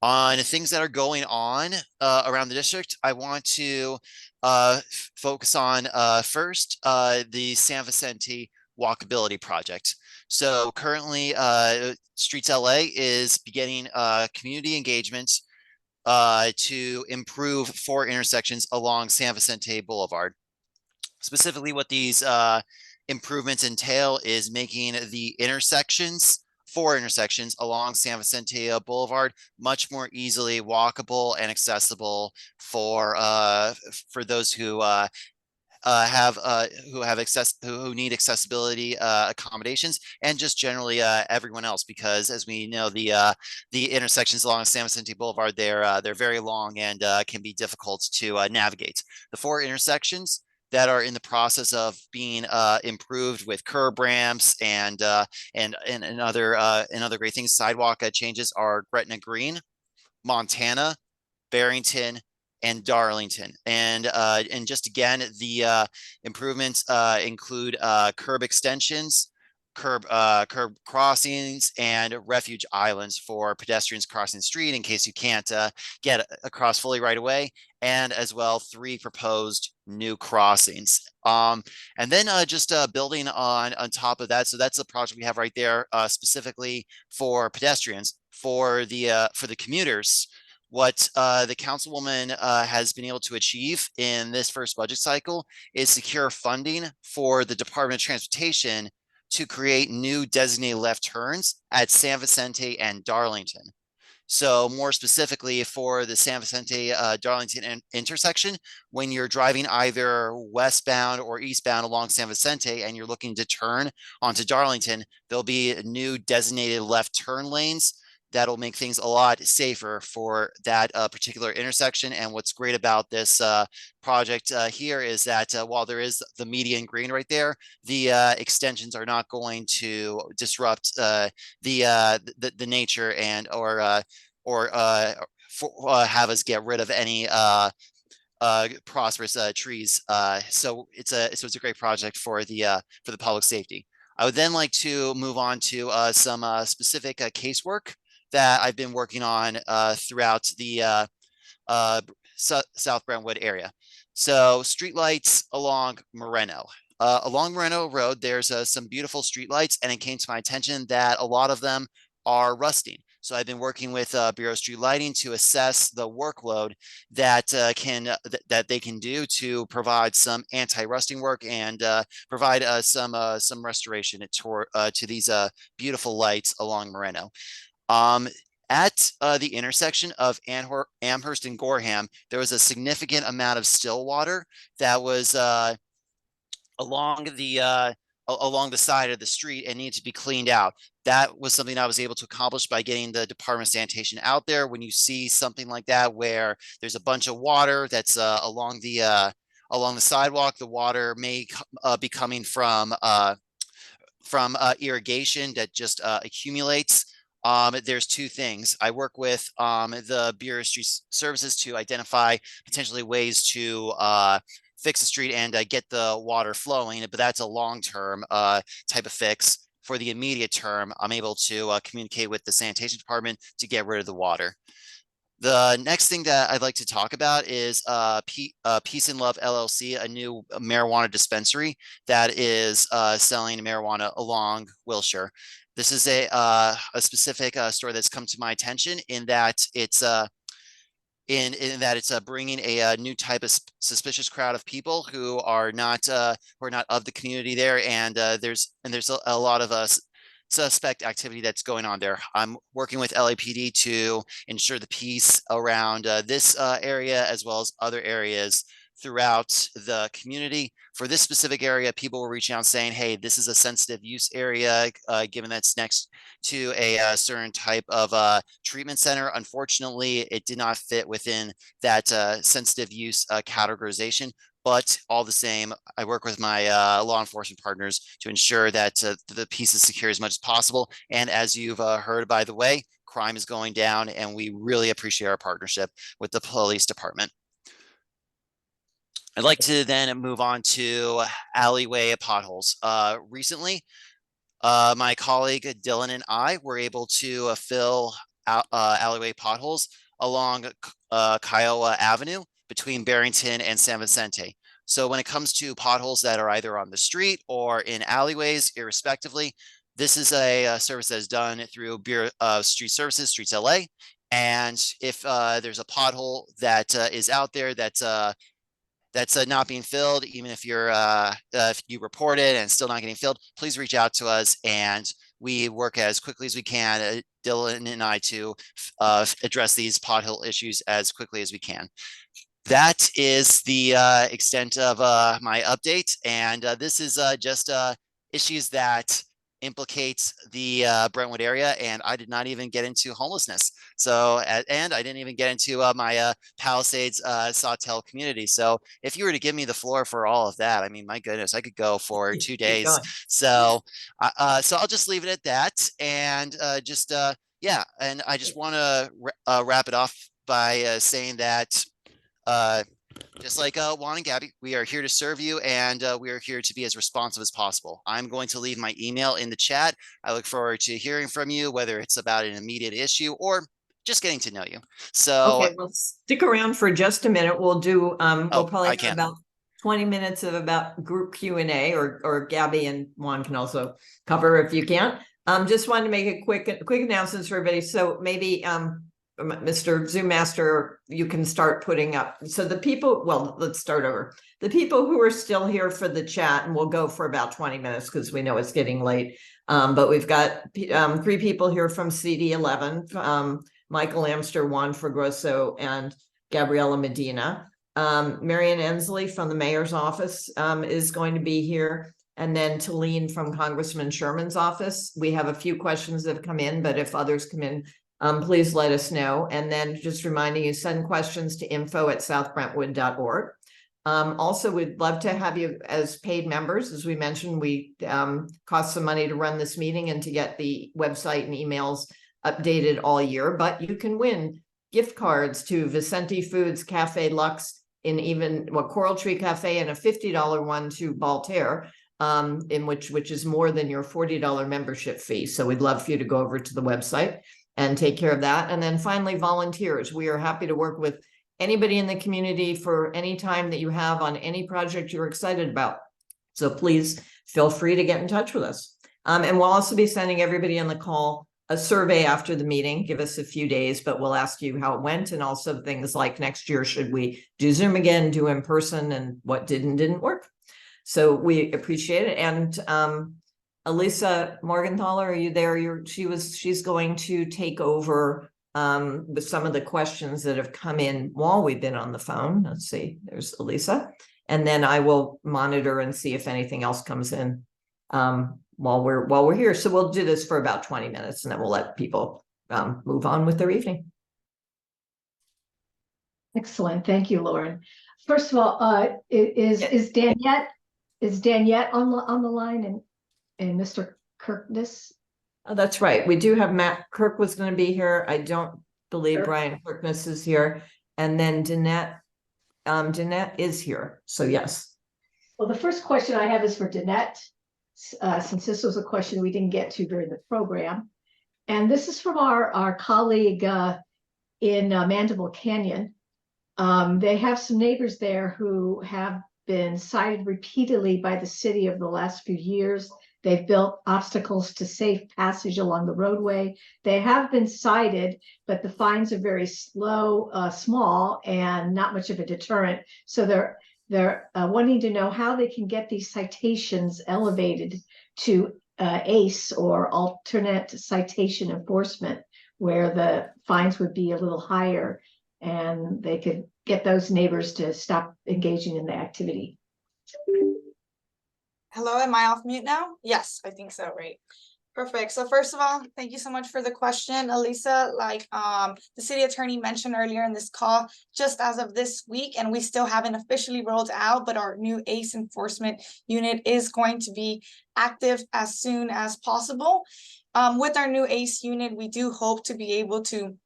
on things that are going on around the district. I want to focus on first the San Vicente walkability project. So currently Streets LA is beginning community engagement to improve 4 intersections along San Vicente Boulevard. Specifically, what these improvements entail is making the 4 intersections along San Vicente Boulevard much more easily walkable and accessible for those who who need accessibility accommodations, and just generally everyone else, because as we know, the intersections along San Vicente Boulevard, they're very long and can be difficult to navigate. The 4 intersections that are in the process of being improved with curb ramps and other great things, sidewalk changes, are Gretna Green, Montana, Barrington, and Darlington. And just again, the improvements include curb extensions, curb crossings, and refuge islands for pedestrians crossing the street in case you can't get across fully right away, and as well 3 proposed new crossings. And then just building on top of that, so that's the project we have right there, specifically for pedestrians, for the commuters. What the councilwoman has been able to achieve in this first budget cycle is secure funding for the Department of Transportation to create new designated left turns at San Vicente and Darlington. So more specifically, for the San Vicente Darlington intersection, when you're driving either westbound or eastbound along San Vicente and you're looking to turn onto Darlington, there'll be new designated left turn lanes that'll make things a lot safer for that particular intersection. And what's great about this project here is that while there is the median green right there, the extensions are not going to disrupt the nature and or have us get rid of any prosperous trees. So it's a great project for the public safety. I would then like to move on to some specific casework that I've been working on throughout the South Brentwood area. So streetlights along Moreno. Along Moreno Road, there's some beautiful streetlights, and it came to my attention that a lot of them are rusting. So I've been working with Bureau of Street Lighting to assess the workload that they can do to provide some anti-rusting work and provide some restoration to these beautiful lights along Moreno. At the intersection of Amherst and Gorham, there was a significant amount of still water that was along along the side of the street and need to be cleaned out. That was something I was able to accomplish by getting the Department of Sanitation out there. When you see something like that, where there's a bunch of water that's along the sidewalk, the water may be coming from irrigation that just accumulates. There's two things. I work with the Bureau of Street Services to identify potentially ways to fix the street and get the water flowing, but that's a long-term type of fix. For the immediate term, I'm able to communicate with the sanitation department to get rid of the water. The next thing that I'd like to talk about is Peace and Love LLC, a new marijuana dispensary that is selling marijuana along Wilshire. This is a specific story that's come to my attention in that it's bringing a new type of suspicious crowd of people who are not of the community there, and there's a lot of suspect activity that's going on there. I'm working with LAPD to ensure the peace around this area as well as other areas throughout the community. For this specific area, people were reaching out saying, hey, this is a sensitive use area, given that's next to a certain type of treatment center. Unfortunately, it did not fit within that sensitive use categorization. But all the same, I work with my law enforcement partners to ensure that the peace is secure as much as possible. And as you've heard, by the way, crime is going down, and we really appreciate our partnership with the police department. I'd like to then move on to alleyway potholes. Recently, my colleague Dylan and I were able to fill alleyway potholes along Kiowa Avenue between Barrington and San Vicente. So when it comes to potholes that are either on the street or in alleyways, irrespectively, this is a service that is done through Bureau of Street Services, Streets LA. And if there's a pothole that is out there that's not being filled, even if if you report it and it's still not getting filled, please reach out to us, and we work as quickly as we can, Dylan and I, to address these pothole issues as quickly as we can. That is the extent of my update, and this is just issues that implicate the Brentwood area, and I did not even get into homelessness. So, and I didn't even get into my Palisades Sawtell community. So if you were to give me the floor for all of that, I mean, my goodness, I could go for 2 days. So, so I'll just leave it at that, and yeah, and I just want to wrap it off by saying that just like Juan and Gabby, we are here to serve you, and we are here to be as responsive as possible. I'm going to leave my email in the chat. I look forward to hearing from you, whether it's about an immediate issue or just getting to know you. So okay, well, stick around for just a minute. We'll do we'll probably have about 20 minutes of about group Q&A, or Gabby and Juan can also cover if you can't. Just wanted to make a quick announcements for everybody. So maybe Mr. Zoom Master, you can start putting up. So the people, well, let's start over. The people who are still here for the chat, and we'll go for about 20 minutes because we know it's getting late. But we've got 3 people here from CD11, Michael Amster, Juan Fregroso, and Gabriela Medina. Marian Ensley from the mayor's office is going to be here. And then Talene from Congressman Sherman's office. We have a few questions that have come in, but if others come in, please let us know. And then just reminding you, send questions to info@southbrentwood.org. Also, we'd love to have you as paid members. As we mentioned, we cost some money to run this meeting and to get the website and emails updated all year, but you can win gift cards to Vicente Foods, Cafe Lux, in even Coral Tree Cafe, and a $50 one to Voltaire, in which is more than your $40 membership fee. So we'd love for you to go over to the website and take care of that. And then finally, volunteers. We are happy to work with anybody in the community for any time that you have on any project you're excited about. So please feel free to get in touch with us. And we'll also be sending everybody on the call a survey after the meeting. Give us a few days, but we'll ask you how it went, and also things like next year, should we do Zoom again, do in person, and what didn't work. So we appreciate it. And Elisa Morgenthaler, are you there? She's going to take over with some of the questions that have come in while we've been on the phone. Let's see, there's Elisa. And then I will monitor and see if anything else comes in. while we're here. So we'll do this for about 20 minutes and then we'll let people move on with their evening. Excellent. Thank you, Lauren. First of all, is Daniette on the line and Mr. Kirkness? Oh, that's right. We do have Matt Kirk was going to be here. I don't believe Brian Kirkness is here. And then Danette is here. So yes. Well, the first question I have is for Danette, since this was a question we didn't get to during the program. And this is from our colleague in Mandible Canyon. They have some neighbors there who have been cited repeatedly by the city over the last few years. They've built obstacles to safe passage along the roadway. They have been cited, but the fines are very small and not much of a deterrent. So they're wanting to know how they can get these citations elevated to ACE, or alternate citation enforcement, where the fines would be a little higher and they could get those neighbors to stop engaging in the activity. Hello, am I off mute now? Yes, I think so, right? Perfect. So first of all, thank you so much for the question, Elisa. Like the city attorney mentioned earlier in this call, just as of this week, and we still haven't officially rolled out, but our new ACE enforcement unit is going to be active as soon as possible. With our new ACE unit, we do hope to be able to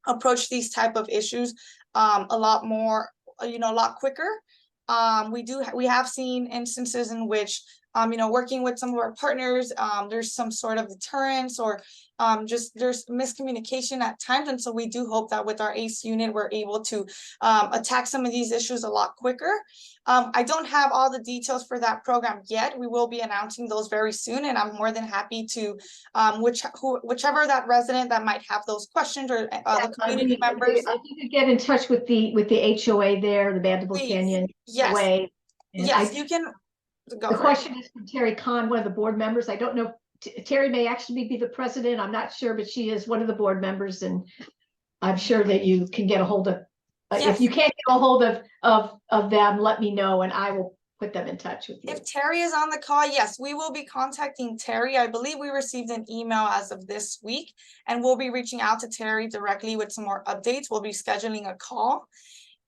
approach these type of issues a lot more, a lot quicker. We have seen instances in which working with some of our partners, there's some sort of deterrence or just there's miscommunication at times. And so we do hope that with our ACE unit, we're able to attack some of these issues a lot quicker. I don't have all the details for that program yet. We will be announcing those very soon. And I'm more than happy to, whichever that resident that might have those questions or the community members. I think you get in touch with the HOA there, the Mandible Canyon HOA. Yes, you can. The question is from Terry Kahn, one of the board members. I don't know, Terry may actually be the president. I'm not sure, but she is one of the board members, and I'm sure that you can get a hold of. If you can't get a hold of them, let me know, and I will put them in touch with you. If Terry is on the call, yes, we will be contacting Terry. I believe we received an email as of this week, and we'll be reaching out to Terry directly with some more updates. We'll be scheduling a call.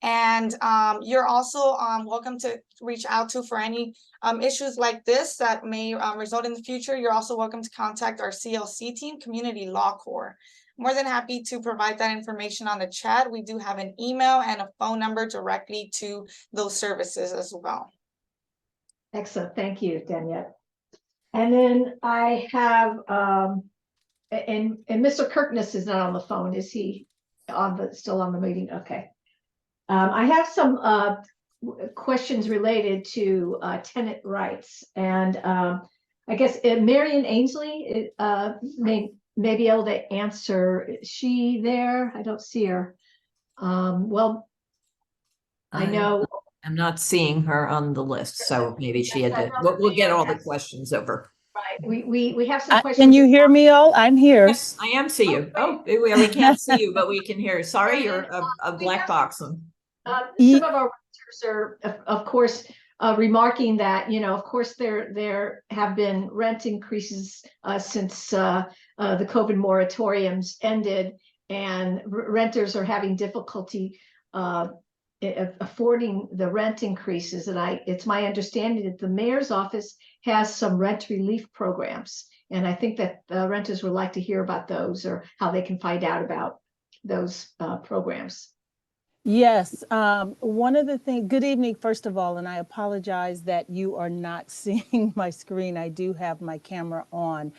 And you're also welcome to reach out to for any issues like this that may result in the future. You're also welcome to contact our CLC team, Community Law Corps. More than happy to provide that information on the chat. We do have an email and a phone number directly to those services as well. Excellent. Thank you, Danielle. And then I have, and Mr. Kirkness is not on the phone. Is he still on the meeting? Okay. I have some questions related to tenant rights, and I guess Marion Ainsley may be able to answer. Is she there? I don't see her. Well, I know I'm not seeing her on the list, so maybe she had to. We'll get all the questions over. Right. We have some questions. Can you hear me all? I'm here. Yes, I am see you. Oh, we can't see you, but we can hear you. Sorry, you're a black box. Some of our renters are, of course, remarking that, of course, there have been rent increases since the COVID moratoriums ended, and renters are having difficulty affording the rent increases. And it's my understanding that the mayor's office has some rent relief programs, and I think that renters would like to hear about those or how they can find out about those programs. Yes, one of the things, good evening, first of all, and I apologize that you are not seeing my screen. I do have my camera on.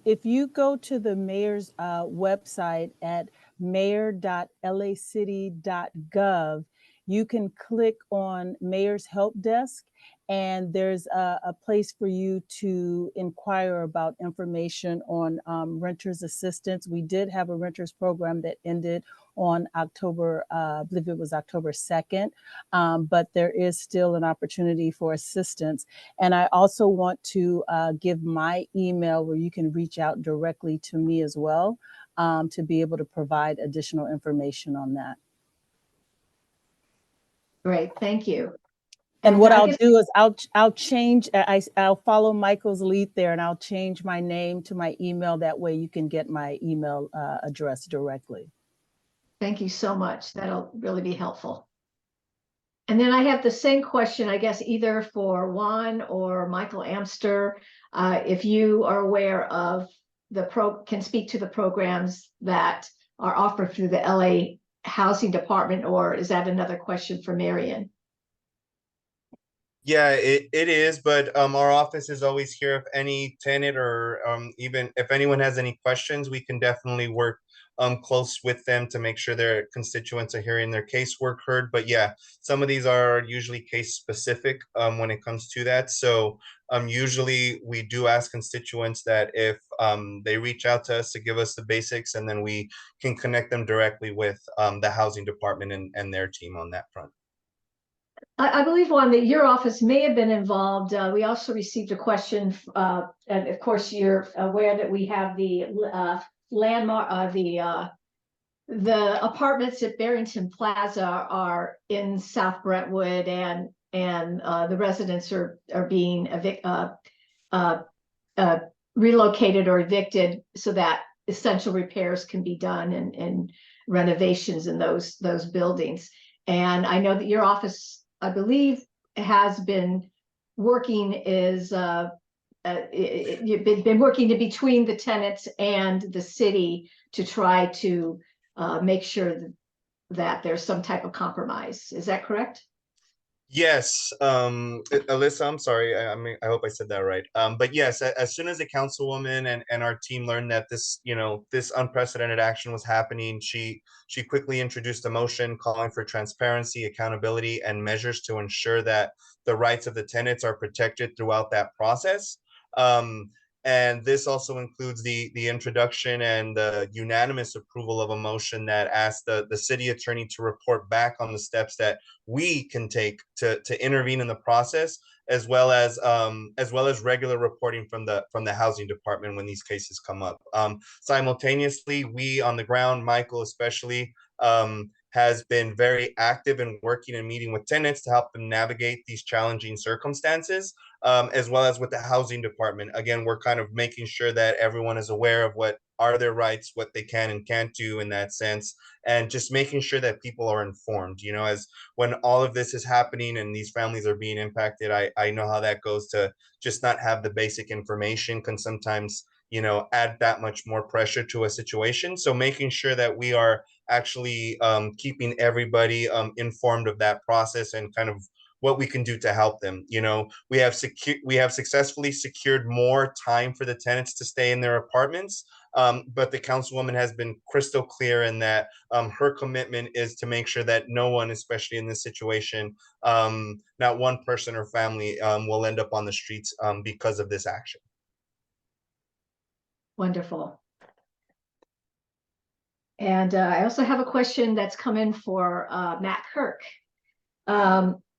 If you go to the mayor's website at mayor.lacity.gov, you can click on Mayor's Help Desk, and there's a place for you to inquire about information on renters assistance. We did have a renters program that ended on October, I believe it was October 2nd, but there is still an opportunity for assistance. And I also want to give my email where you can reach out directly to me as well to be able to provide additional information on that. Great, thank you. And what I I'll guess- do is I'll change, I'll follow Michael's lead there, and I'll change my name to my email. That way you can get my email address directly. Thank you so much. That'll really be helpful. And then I have the same question, I guess, either for Juan or Michael Amster. If you are aware of can speak to the programs that are offered through the LA Housing Department, or is that another question for Marion? Yeah, it is, but our office is always here if any tenant or even if anyone has any questions, we can definitely work close with them to make sure their constituents are hearing their casework heard. But yeah, some of these are usually case specific when it comes to that. So usually we do ask constituents that if they reach out to us to give us the basics, and then we can connect them directly with the housing department and their team on that front. I believe, Juan, that your office may have been involved. We also received a question, and of course, you're aware that we have the landmark, the apartments at Barrington Plaza are in South Brentwood, and the residents are being relocated or evicted so that essential repairs can be done and renovations in those buildings. And I know that your office, I believe, has been working you've been working in between the tenants and the city to try to make sure that there's some type of compromise. Is that correct? Yes, Alyssa, I'm sorry. I mean, I hope I said that right. But yes, as soon as the councilwoman and our team learned that this, this unprecedented action was happening, she quickly introduced a motion calling for transparency, accountability, and measures to ensure that the rights of the tenants are protected throughout that process. And this also includes the introduction and the unanimous approval of a motion that asks the city attorney to report back on the steps that we can take to intervene in the process, as well as regular reporting from the housing department when these cases come up. Simultaneously, we on the ground, Michael especially, has been very active in working and meeting with tenants to help them navigate these challenging circumstances, as well as with the housing department. Again, we're kind of making sure that everyone is aware of what are their rights, what they can and can't do in that sense, and just making sure that people are informed. As when all of this is happening and these families are being impacted, I know how that goes. To just not have the basic information can sometimes add that much more pressure to a situation. So making sure that we are actually keeping everybody informed of that process and kind of what we can do to help them. We have successfully secured more time for the tenants to stay in their apartments, but the councilwoman has been crystal clear in that her commitment is to make sure that no one, especially in this situation, not one person or family will end up on the streets because of this action. Wonderful. And I also have a question that's come in for Matt Kirk.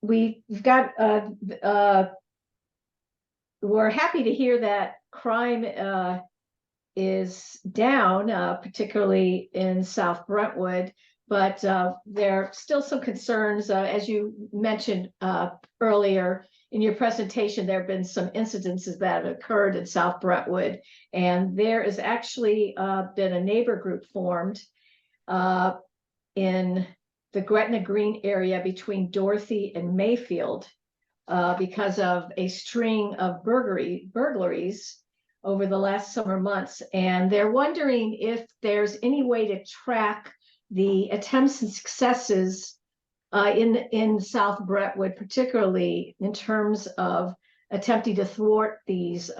We've got, we're happy to hear that crime is down, particularly in South Brentwood, but there are still some concerns, as you mentioned earlier in your presentation. There have been some incidences that have occurred in South Brentwood, and there has actually been a neighbor group formed in the Gretna Green area between Dorothy and Mayfield because of a string of burglaries over the last summer months. And they're wondering if there's any way to track the attempts and successes in South Brentwood, particularly in terms of attempting to thwart these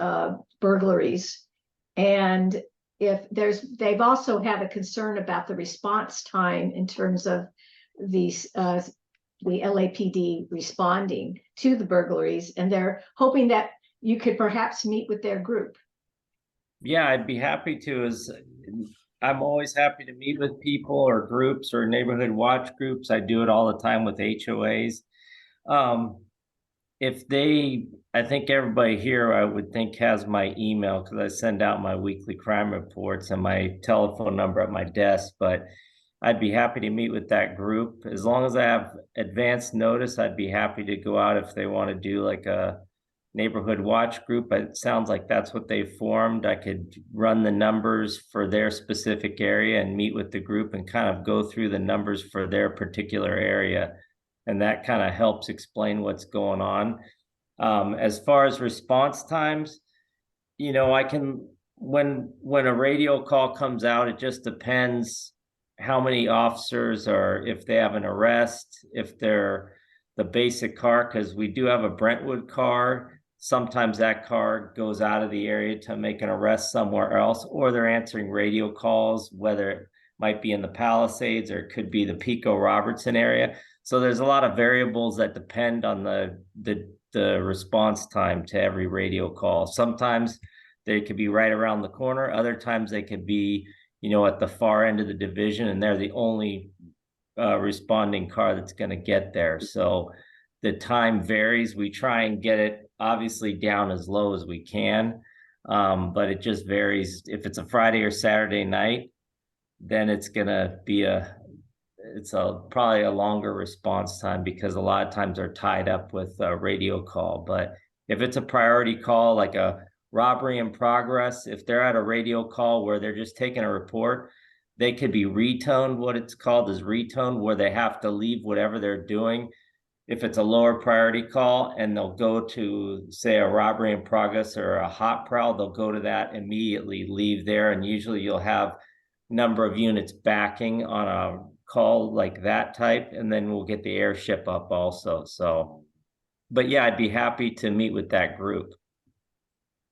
burglaries. And if they've also had a concern about the response time in terms of these the LAPD responding to the burglaries, and they're hoping that you could perhaps meet with their group. Yeah, I'd be happy to. I'm always happy to meet with people or groups or neighborhood watch groups. I do it all the time with HOAs. I think everybody here, I would think, has my email because I send out my weekly crime reports and my telephone number at my desk. But I'd be happy to meet with that group. As long as I have advance notice, I'd be happy to go out if they want to do like a neighborhood watch group. It sounds like that's what they formed. I could run the numbers for their specific area and meet with the group and kind of go through the numbers for their particular area. And that kind of helps explain what's going on. As far as response times, you know, I can, when a radio call comes out, it just depends how many officers, or if they have an arrest, if they're the basic car, because we do have a Brentwood car. Sometimes that car goes out of the area to make an arrest somewhere else, or they're answering radio calls, whether it might be in the Palisades or it could be the Pico Robertson area. So there's a lot of variables that depend on the response time to every radio call. Sometimes they could be right around the corner. Other times they could be, you know, at the far end of the division, and they're the only responding car that's going to get there. So the time varies. We try and get it obviously down as low as we can, but it just varies. If it's a Friday or Saturday night, then it's gonna be probably a longer response time, because a lot of times they're tied up with a radio call. But if it's a priority call, like a robbery in progress, if they're at a radio call where they're just taking a report, they could be retoned. What it's called is retoned, where they have to leave whatever they're doing. If it's a lower priority call and they'll go to, say, a robbery in progress or a hot prowl, they'll go to that immediately, leave there. And usually you'll have number of units backing on a call like that type, and then we'll get the airship up also. So, but yeah, I'd be happy to meet with that group.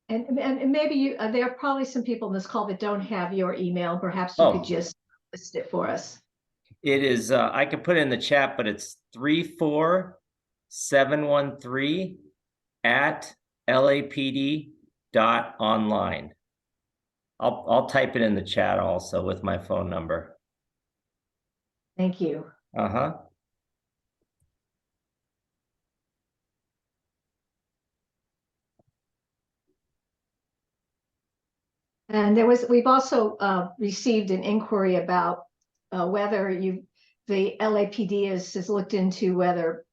And maybe there are probably some people in this call that don't have your email. Perhaps you could just list it for us. It is, I could put it in the chat, but it's 34713@lapd.online. I'll type it in the chat also with my phone number. Thank you. Uh-huh. And we've also received an inquiry about whether the LAPD has looked into whether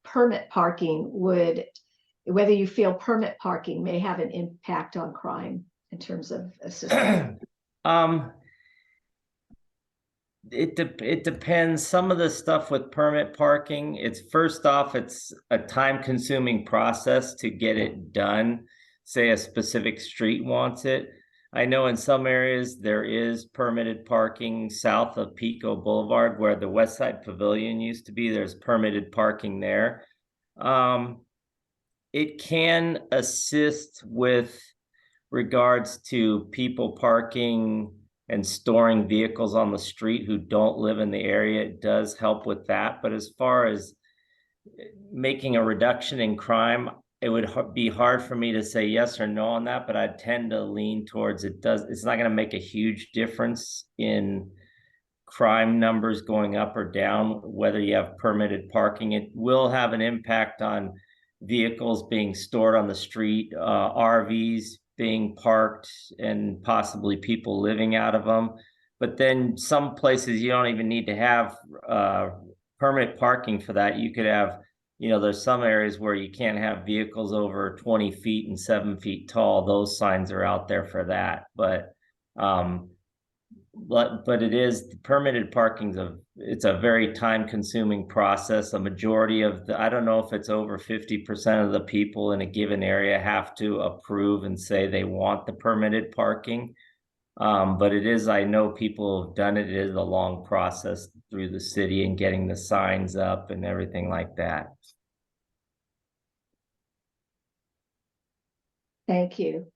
permit parking whether you feel permit parking may have an impact on crime in terms of assistance. It depends. Some of the stuff with permit parking, it's first off, it's a time-consuming process to get it done. Say a specific street wants it. I know in some areas there is permitted parking south of Pico Boulevard, where the West Side Pavilion used to be. There's permitted parking there. It can assist with regards to people parking and storing vehicles on the street who don't live in the area. It does help with that. But as far as making a reduction in crime, it would be hard for me to say yes or no on that, but I tend to lean towards it's not going to make a huge difference in crime numbers going up or down, whether you have permitted parking. It will have an impact on vehicles being stored on the street, RVs being parked, and possibly people living out of them. But then some places you don't even need to have permit parking for that. You could have, you know, there's some areas where you can't have vehicles over 20 feet and 7 feet tall. Those signs are out there for that. But it is, permitted parking it's a very time-consuming process. A majority of I don't know if it's over 50% of the people in a given area have to approve and say they want the permitted parking. But it is, I know people have done it. It is a long process through the city and getting the signs up and everything like that. Thank you.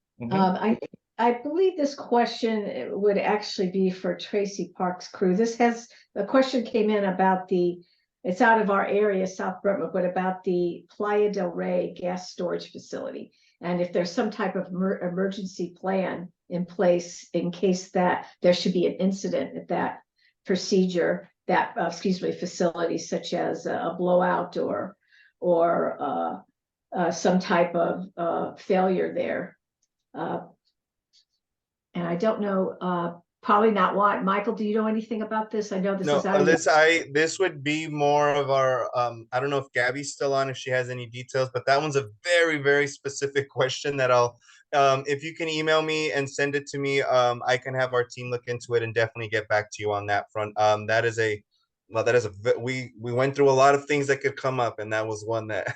I believe this question would actually be for Tracy Park's crew. The question came in about it's out of our area, South Brentwood, but about the Playa del Rey gas storage facility. And if there's some type of emergency plan in place in case that there should be an incident at that facility, such as a blowout or some type of failure there. And I don't know probably not want. Michael, do you know anything about this? I know this No, is out of. Alyssa, this would be more of our, I don't know if Gabby's still on, if she has any details, but that one's a very, very specific question that I'll, if you can email me and send it to me, I can have our team look into it and definitely get back to you on that front. We went through a lot of things that could come up, and that was one that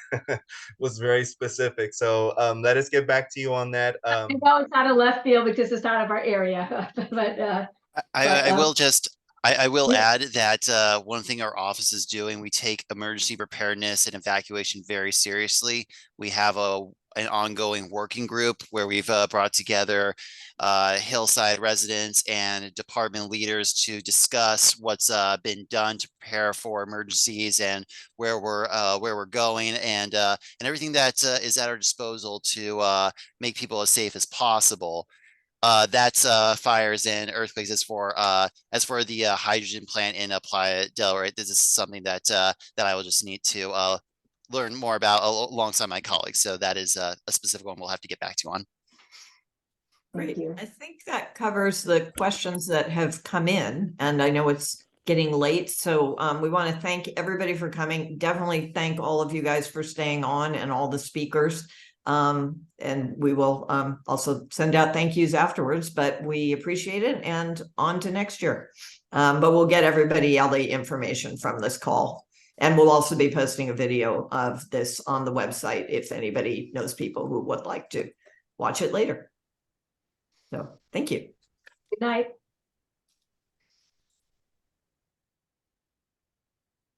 was very specific. So let us get back to you on that. I know it's out of left field because it's out of our area, but I will just, I will Yeah. add that one thing our office is doing, we take emergency preparedness and evacuation very seriously. We have an ongoing working group where we've brought together Hillside residents and department leaders to discuss what's been done to prepare for emergencies and where we're going, and everything that is at our disposal to make people as safe as possible. That's fires and earthquakes. As for the hydrogen plant in Playa del Rey, this is something that I will just need to learn more about alongside my colleagues. So that is a specific one we'll have to get back to you on. Great. you. I think that covers the questions that have come in, and I know it's getting late. So we want to thank everybody for coming. Definitely thank all of you guys for staying on and all the speakers. And we will also send out thank yous afterwards, but we appreciate it, and on to next year. But we'll get everybody all the information from this call. And we'll also be posting a video of this on the website if anybody knows people who would like to watch it later. So thank you. Good night.